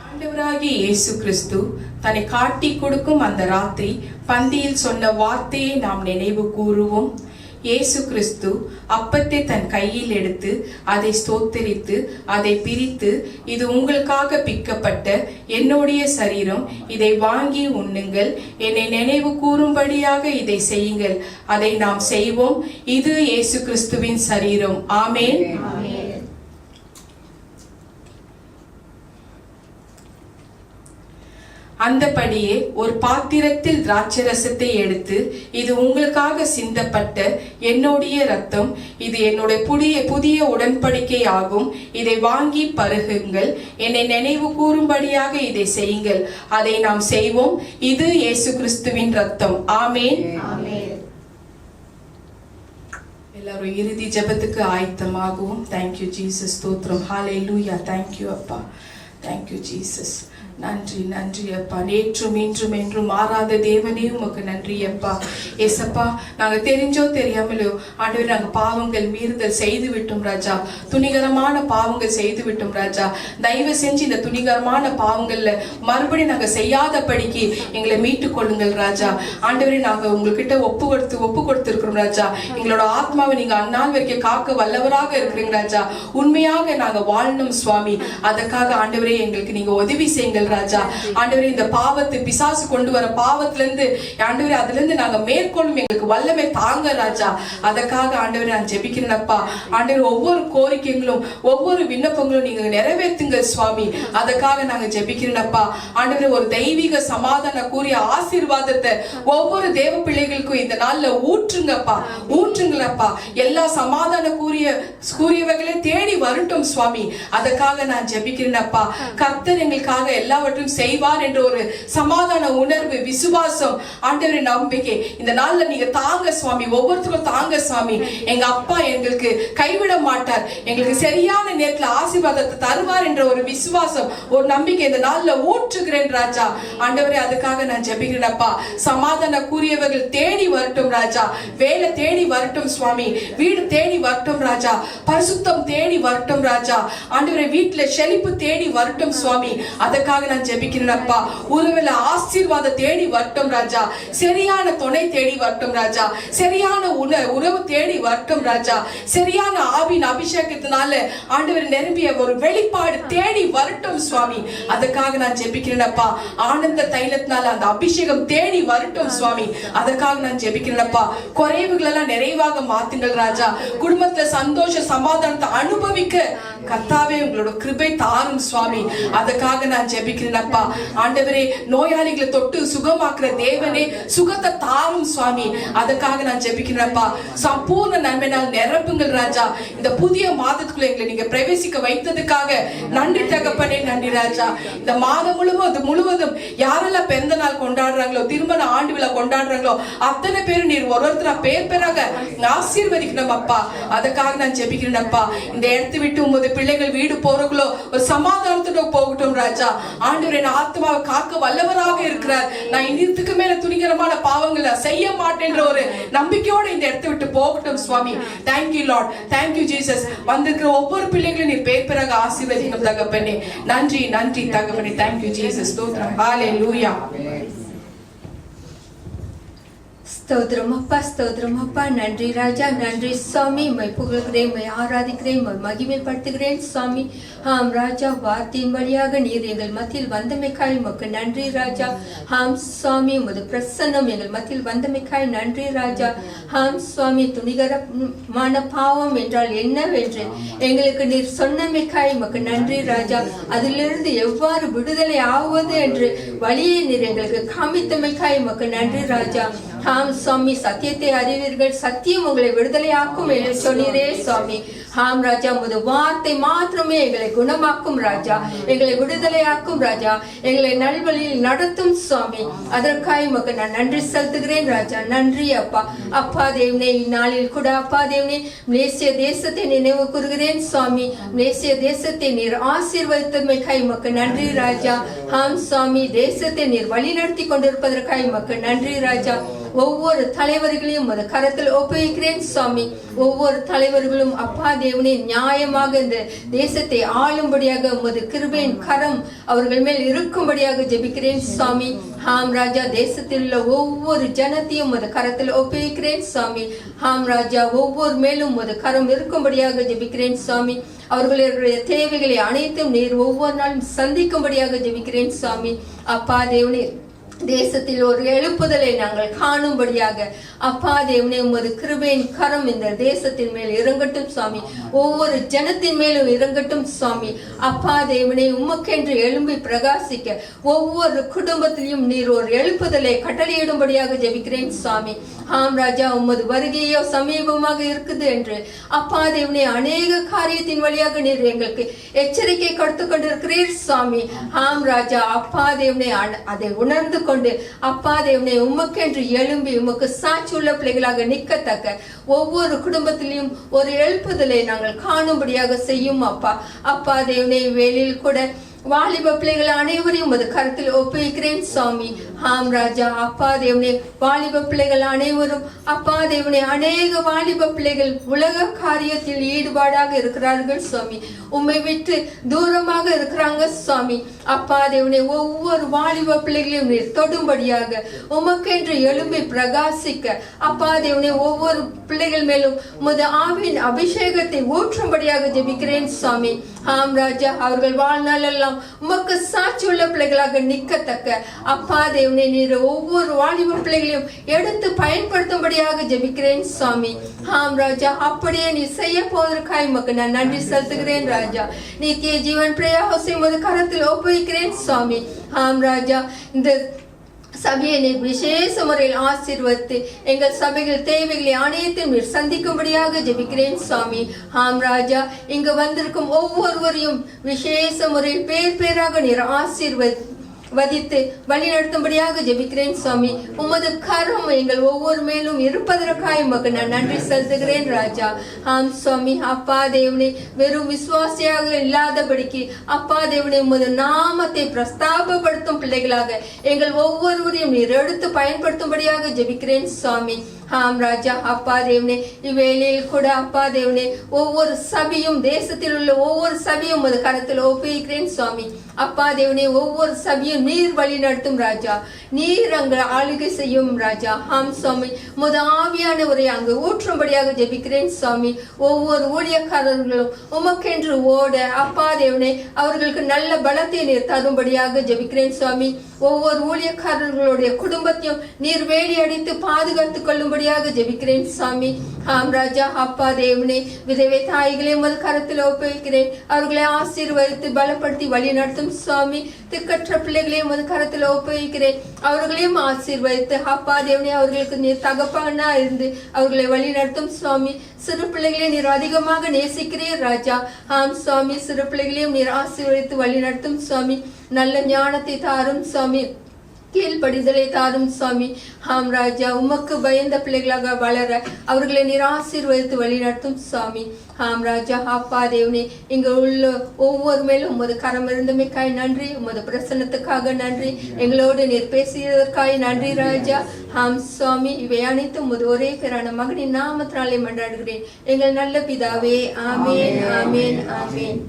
ஆண்டவராகிய இயேசு கிறிஸ்து தன்னை காட்டி கொடுக்கும் அந்த ராத்திரி பந்தியில் சொன்ன வார்த்தையை நாம் நினைவு கூறுவோம். இயேசு கிறிஸ்து அப்பத்தை தன் கையில் எடுத்து அதை ஸ்தோத்தரித்து அதை பிரித்து, இது உங்களுக்காக பிக்கப்பட்ட என்னுடைய சரீரம், இதை வாங்கி உண்ணுங்கள், என்னை நினைவு கூறும்படியாக இதை செய்யுங்கள். அதை நாம் செய்வோம். இது இயேசு கிறிஸ்துவின் சரீரம். ஆமென். அந்தபடியே ஒரு பாத்திரத்தில் திராட்சரசத்தை எடுத்து, இது உங்களுக்காக சிந்தப்பட்ட என்னுடைய இரத்தம், இது என்னுடைய புதிய உடன்படிக்கை ஆகும், இதை வாங்கி பருகுங்கள், என்னை நினைவு கூறும்படியாக இதை செய்யுங்கள். அதை நாம் செய்வோம். இது இயேசு கிறிஸ்துவின் இரத்தம். ஆமென். எல்லாரும் இறுதி ஜெபத்துக்கு ஆயத்தமாகவும். Thank you Jesus. ஸ்தோத்திரம். ஹல்லேலூயா. தேங்க்யூ அப்பா. Thank you Jesus. நன்றி நன்றி அப்பா. நேற்றும் இன்றும் என்றும் மாறாத தேவனே உமக்கு நன்றி அப்பா. ஏசப்பா, நாங்க தெரிஞ்சோ தெரியாமலோ ஆண்டவரே நாங்க பாவங்கள் மீறுதல் செய்து விட்டோம் ராஜா. துணிகரமான பாவங்கள் செய்து விட்டோம் ராஜா. தயவு செஞ்சு இந்த துணிகரமான பாவங்கள்ல மறுபடியும் நாங்க செய்யாதபடிக்கு எங்களை மீட்டு கொள்ளுங்கள் ராஜா. ஆண்டவரே, நாங்க உங்ககிட்ட ஒப்பு கொடுத்திருக்கிறோம் ராஜா. எங்களோட ஆத்மாவை நீங்க அந்நாள் வரைக்கும் காக்க வல்லவராக இருக்கிறீங்க ராஜா. உண்மையாக நாங்க வாழணும் சுவாமி. அதற்காக ஆண்டவரே எங்களுக்கு நீங்க உதவி செய்யுங்கள் ராஜா. ஆண்டவரே, இந்த பாவத்தை பிசாசு கொண்டு வர பாவத்துல இருந்து ஆண்டவரே அதுல இருந்து நாங்க மேற்கொள்ளும் எங்களுக்கு வல்லமை தாங்க ராஜா. அதற்காக ஆண்டவரே நான் ஜெபிக்கிறேன் அப்பா. ஆண்டவரே, ஒவ்வொரு கோரிக்கைகளும் ஒவ்வொரு விண்ணப்பங்களும் நீங்க நிறைவேற்றுங்க சுவாமி. அதற்காக நாங்க ஜெபிக்கிறேன் அப்பா. ஆண்டவரே, ஒரு தெய்வீக சமாதான கூறிய ஆசீர்வாதத்தை ஒவ்வொரு தேவ பிள்ளைகளுக்கும் இந்த நாள்ல ஊற்றுங்கப்பா. ஊற்றுங்களப்பா. எல்லா சமாதான கூறியவர்களே தேடி வரட்டும் சுவாமி. அதற்காக நான் ஜெபிக்கிறேன் அப்பா. கர்த்தர் எங்களுக்காக எல்லாவற்றையும் செய்வார் என்ற ஒரு சமாதான உணர்வு, விசுவாசம், ஆண்டவரின் நம்பிக்கை இந்த நாள்ல நீங்க தாங்க சுவாமி. ஒவ்வொருத்தரும் தாங்க சுவாமி. எங்க அப்பா எங்களுக்கு கைவிட மாட்டார், எங்களுக்கு சரியான நேரத்துல ஆசீர்வாதத்தை தருவார் என்ற ஒரு விசுவாசம், ஒரு நம்பிக்கை இந்த நாள்ல ஊற்றுகிறேன் ராஜா. ஆண்டவரே, அதுக்காக நான் ஜெபிக்கிறேன் அப்பா. சமாதான கூறியவர்கள் தேடி வரட்டும் ராஜா, வேலை தேடி வரட்டும் சுவாமி, வீடு தேடி வரட்டும் ராஜா, பரிசுத்தம் தேடி வரட்டும் ராஜா. ஆண்டவரே, வீட்டுல செழிப்பு தேடி வரட்டும் சுவாமி. அதுக்காக நான் ஜெபிக்கிறேன் அப்பா. உறவுல ஆசீர்வாதம் தேடி வரட்டும் ராஜா, சரியான துணை தேடி வரட்டும் ராஜா, சரியான உறவு தேடி வரட்டும் ராஜா, சரியான ஆவின் அபிஷேகத்தினால ஆண்டவர் நிரம்பிய ஒரு வெளிப்பாடு தேடி வரட்டும் சுவாமி. அதுக்காக நான் ஜெபிக்கிறேன் அப்பா. ஆனந்த தைலத்தினால அந்த அபிஷேகம் தேடி வரட்டும் சுவாமி. அதுக்காக நான் ஜெபிக்கிறேன் அப்பா. குறைவுகள் எல்லாம் நிறைவாக மாத்துங்கள் ராஜா. குடும்பத்துல சந்தோஷ சமாதானத்தை அனுபவிக்க கர்த்தாவே உங்களோட கிருபை தாரும் சுவாமி. அதுக்காக நான் ஜெபிக்கிறேன் அப்பா. ஆண்டவரே, நோயாளிகளை தொட்டு சுகமாக்குற தேவனே, சுகத்தை தாரும் சுவாமி. அதுக்காக நான் ஜெபிக்கிறேன் அப்பா. சம்பூர்ண நன்மையினால் நிரப்புங்கள் ராஜா. இந்த புதிய மாதத்துக்குள்ள எங்களை நீங்க பிரவேசிக்க வைத்ததுக்காக நன்றி தகப்பனே, நன்றி ராஜா. இந்த மாதம் முழுவதும் யாரெல்லாம் பிறந்த நாள் கொண்டாடுறாங்களோ, திருமண ஆண்டு விழா கொண்டாடுறாங்களோ, அத்தனை பேரும் நீர் ஒருத்தரா பேர் பேராக ஆசீர்வதிக்கணும் அப்பா. அதுக்காக நான் ஜெபிக்கிறேன் அப்பா. இந்த இடத்து விட்டு உமது பிள்ளைகள் வீடு போறங்களோ ஒரு சமாதானத்துக்கு போகட்டும் ராஜா. ஆண்டவரே, என் ஆத்மாவை காக்க வல்லவராக இருக்கிறார். நான் இன்னத்துக்கு மேல துணிகரமான பாவங்களை செய்ய மாட்டேன்ற ஒரு நம்பிக்கையோட இந்த இடத்தை விட்டு போகட்டும் சுவாமி. Thank you Lord, thank you Jesus. வந்திருக்கிற ஒவ்வொரு பிள்ளைகளும் நீர் பேர் பேராக ஆசீர்வதிக்கணும் தகப்பனே. நன்றி நன்றி தகப்பனே. Thank you Jesus. ஸ்தோத்திரம். ஹல்லேலூயா. ஸ்தோத்திரம் அப்பா, ஸ்தோத்திரம் அப்பா. நன்றி ராஜா, நன்றி சுவாமி. மை புகழ்கிறேன், மை ஆராதிக்கிறேன், மை மகிமைப்படுத்துகிறேன் சுவாமி. ஆம் ராஜா, வார்த்தையின் வழியாக நீர் எங்கள் மத்தியில் வந்தமைக்காய் உமக்கு நன்றி ராஜா. ஆம் சுவாமி, உமது பிரசன்னம் எங்கள் மத்தியில் வந்தமைக்காய் நன்றி ராஜா. ஆம் சுவாமி, துணிகரமான பாவம் என்றால் என்னவென்று எங்களுக்கு நீர் சொன்னமைக்காய் உமக்கு நன்றி ராஜா. அதிலிருந்து எவ்வாறு விடுதலை ஆகுவது என்று வழியை நீர் எங்களுக்கு காமித்தமைக்காய் உமக்கு நன்றி ராஜா. ஆம் சுவாமி, சத்தியத்தை அறிவீர்கள், சத்தியம் உங்களை விடுதலையாக்கும் என்று சொன்னீரே சுவாமி. ஆம் ராஜா, உமது வார்த்தை மாத்திரமே எங்களை குணமாக்கும் ராஜா, எங்களை விடுதலையாக்கும் ராஜா, எங்களை நல்வழியில் நடத்தும் சுவாமி. அதற்காக உமக்கு நான் நன்றி செலுத்துகிறேன் ராஜா. நன்றி அப்பா. அப்பா தேவனே, இந்நாளில் கூட அப்பா தேவனே, மலேசிய தேசத்தை நினைவு கூறுகிறேன் சுவாமி. மலேசிய தேசத்தை நீர் ஆசீர்வதித்தமைக்காய் உமக்கு நன்றி ராஜா. ஆம் சுவாமி, தேசத்தை நீர் வழி நடத்தி கொண்டிருப்பதற்காக உமக்கு நன்றி ராஜா. ஒவ்வொரு தலைவர்களையும் உமது கரத்தில் ஒப்புவிக்கிறேன் சுவாமி. ஒவ்வொரு தலைவர்களும் அப்பா தேவனே நியாயமாக இந்த தேசத்தை ஆளும்படியாக உமது கிருபையின் கரம் அவர்கள் மேல் இருக்கும்படியாக ஜெபிக்கிறேன் சுவாமி. ஆம் ராஜா, தேசத்தில் உள்ள ஒவ்வொரு ஜனத்தையும் உமது கரத்தில் ஒப்புவிக்கிறேன் சுவாமி. ஆம் ராஜா, ஒவ்வொரு மேலும் உமது கரம் இருக்கும்படியாக ஜெபிக்கிறேன் சுவாமி. அவர்களுடைய தேவைகளை அனைத்தும் நீர் ஒவ்வொரு நாளும் சந்திக்கும்படியாக ஜெபிக்கிறேன் சுவாமி. அப்பா தேவனே, தேசத்தில் ஒரு எழுப்புதலை நாங்கள் காணும்படியாக அப்பா தேவனே, உமது கிருபையின் கரம் இந்த தேசத்தின் மேல் இறங்கட்டும் சுவாமி. ஒவ்வொரு ஜனத்தின் மேலும் இறங்கட்டும் சுவாமி. அப்பா தேவனே, உமக்கென்று எழும்பி பிரகாசிக்க ஒவ்வொரு குடும்பத்திலும் நீர் ஒரு எழுப்புதலை கட்டளையிடும்படியாக ஜெபிக்கிறேன் சுவாமி. ஆம் ராஜா, உமது வருகையோ சமீபமாக இருக்குது என்று அப்பா தேவனே அநேக காரியத்தின் வழியாக நீர் எங்களுக்கு எச்சரிக்கை கொடுத்து கொண்டிருக்கிறீர் சுவாமி. ஆம் ராஜா, அப்பா தேவனே அதை உணர்ந்து கொண்டு அப்பா தேவனே, உமக்கென்று எழும்பி உமக்கு சாட்சி உள்ள பிள்ளைகளாக நிற்கத்தக்க ஒவ்வொரு குடும்பத்திலையும் ஒரு எழுப்புதலை நாங்கள் காணும்படியாக செய்யும் அப்பா. அப்பா தேவனே, வேளையில் கூட வாலிப பிள்ளைகள் அனைவரையும் உமது கருத்தில் ஒப்புவிக்கிறேன் சுவாமி. ஆம் ராஜா, அப்பா தேவனே, வாலிப பிள்ளைகள் அனைவரும் அப்பா தேவனே, அநேக வாலிப பிள்ளைகள் உலக காரியத்தில் ஈடுபாடாக இருக்கிறார்கள் சுவாமி. உம்மை விட்டு தூரமாக இருக்கிறாங்க சுவாமி. அப்பா தேவனே, ஒவ்வொரு வாலிப பிள்ளைகளையும் நீர் தொடும்படியாக உமக்கென்று எழும்பி பிரகாசிக்க அப்பா தேவனே, ஒவ்வொரு பிள்ளைகள் மேலும் உமது ஆவின் அபிஷேகத்தை ஊற்றும்படியாக ஜெபிக்கிறேன் சுவாமி. ஆம் ராஜா, அவர்கள் வாழ்நாள் எல்லாம் உமக்கு சாட்சி உள்ள பிள்ளைகளாக நிற்கத்தக்க அப்பா தேவனே, நீர் ஒவ்வொரு வாலிப பிள்ளைகளையும் எடுத்து பயன்படுத்தும்படியாக ஜெபிக்கிறேன் சுவாமி. ஆம் ராஜா, அப்படியே நீ செய்ய போவதற்காக உமக்கு நான் நன்றி செலுத்துகிறேன் ராஜா. நித்திய ஜீவன் பிரேயா ஹவுஸை உமது கரத்தில் ஒப்புவிக்கிறேன் சுவாமி. ஆம் ராஜா, இந்த சபையை நீர் விசேஷ முறையில் ஆசீர்வதித்து எங்கள் சபைகள் தேவைகளை அனைத்தையும் நீர் சந்திக்கும்படியாக ஜெபிக்கிறேன் சுவாமி. ஆம் ராஜா, இங்கு வந்திருக்கும் ஒவ்வொருவரையும் விசேஷ முறையில் பேர் பேராக நீர் வதித்து வழி நடத்தும்படியாக ஜெபிக்கிறேன் சுவாமி. உமது கரம் எங்கள் ஒவ்வொரு மேலும் இருப்பதற்காக உமக்கு நான் நன்றி செலுத்துகிறேன் ராஜா. ஆம் சுவாமி, அப்பா தேவனே, வெறும் விசுவாசியாக இல்லாதபடிக்கு அப்பா தேவனே உமது நாமத்தை பிரஸ்தாபப்படுத்தும் பிள்ளைகளாக எங்கள் ஒவ்வொருவரையும் நீர் எடுத்து பயன்படுத்தும்படியாக ஜெபிக்கிறேன் சுவாமி. ஆம் ராஜா, அப்பா தேவனே, இவ்வேளையில் கூட அப்பா தேவனே ஒவ்வொரு சபையும், தேசத்தில் உள்ள ஒவ்வொரு சபையும் உமது கரத்தில் ஒப்புவிக்கிறேன் சுவாமி. அப்பா தேவனே, ஒவ்வொரு சபையும் நீர் வழி நடத்தும் ராஜா, நீர் அங்கு ஆளுகை செய்யும் ராஜா. ஆம் சுவாமி, உமது ஆவியானவரை அங்கு ஊற்றும்படியாக ஜெபிக்கிறேன் சுவாமி. ஒவ்வொரு ஊழியக்காரர்களும் உமக்கென்று ஓட அப்பா தேவனே அவர்களுக்கு நல்ல பலத்தை நீர் தரும்படியாக ஜெபிக்கிறேன் சுவாமி. ஒவ்வொரு ஊழியக்காரர்களுடைய குடும்பத்தையும் நீர் வேலி அடித்து பாதுகாத்துக் கொள்ளும்படியாக ஜெபிக்கிறேன் சுவாமி. ஆம் ராஜா, அப்பா தேவனே, விதவை தாய்களை உமது கரத்தில் ஒப்புவிக்கிறேன். அவர்களை ஆசீர்வதித்து பலப்படுத்தி வழி நடத்தும் சுவாமி. திக்கற்ற பிள்ளைகளை உமது கரத்தில் ஒப்புவிக்கிறேன். அவர்களையும் ஆசீர்வதித்து அப்பா தேவனே அவர்களுக்கு நீர் தகப்பனா இருந்து அவர்களை வழி நடத்தும் சுவாமி. சிறு பிள்ளைகளை நீர் அதிகமாக நேசிக்கிறீர் ராஜா. ஆம் சுவாமி, சிறு பிள்ளைகளையும் நீர் ஆசீர்வதித்து வழி நடத்தும் சுவாமி. நல்ல ஞானத்தை தாரும் சுவாமி, கீழ்ப்படிதலை தாரும் சுவாமி. ஆம் ராஜா, உமக்கு பயந்த பிள்ளைகளாக வளர அவர்களை நீர் ஆசீர்வதித்து வழி நடத்தும் சுவாமி. ஆம் ராஜா, அப்பா தேவனே, இங்கு உள்ள ஒவ்வொரு மேலும் உமது கரம் இருந்தமைக்காய் நன்றி. உமது பிரசன்னத்துக்காக நன்றி. எங்களோடு நீர் பேசியதற்காய் நன்றி ராஜா. ஆம் சுவாமி, இவை அனைத்தும் உமது ஒரே பேரான மகனின் நாமத்தினாலே மன்றாடுகிறேன் எங்கள் நல்ல பிதாவே. ஆமேன், ஆமேன், ஆமேன்.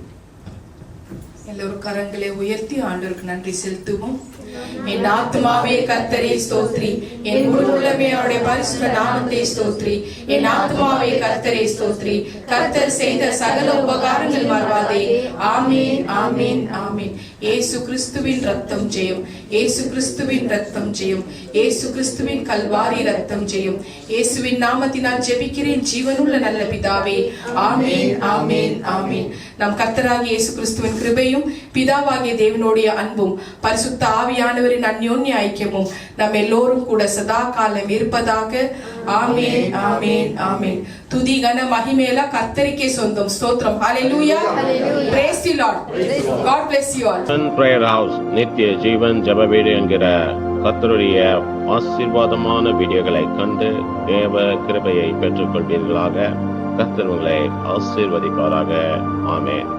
எல்லோரும் கரங்களை உயர்த்தி ஆண்டவருக்கு நன்றி செலுத்துவோம். என் ஆத்மாவே கர்த்தரை ஸ்தோத்ரி, என் முழு உள்ளமே அவருடைய பரிசுத்த நாமத்தை ஸ்தோத்ரி. என் ஆத்மாவே கர்த்தரை ஸ்தோத்ரி, கர்த்தர் செய்த சகல உபகாரங்கள் மறவாதே. ஆமேன், ஆமேன், ஆமேன். இயேசு கிறிஸ்துவின் ரத்தம் ஜெயம், இயேசு கிறிஸ்துவின் ரத்தம் ஜெயம், இயேசு கிறிஸ்துவின் கல்வாரி ரத்தம் ஜெயம். இயேசுவின் நாமத்தினால் ஜெபிக்கிறேன் ஜீவனுள்ள நல்ல பிதாவே. ஆமேன், ஆமேன், ஆமேன். நம் கர்த்தராகிய இயேசு கிறிஸ்துவின் கிருபையும் பிதாவாகிய தேவனுடைய அன்பும் பரிசுத்த ஆவியானவரின் அந்யோன்ய ஐக்கியமும் நம் எல்லோரும் கூட சதா காலம் இருப்பதாக. ஆமேன், ஆமேன், ஆமேன். துதி கன மகிமையெல்லாம் கர்த்தருக்கே சொந்தம். ஸ்தோத்திரம். ஹalleluya. Praise the Lord. God bless you all. Prayer house நித்திய ஜீவன் ஜெப வீடு என்கிற கர்த்தருடைய ஆசீர்வாதமான வீடியோகளை கண்டு தேவ கிருபையை பெற்றுக் கொள்வீர்களாக. கர்த்தர் உங்களை ஆசீர்வதிப்பாராக. ஆமென்.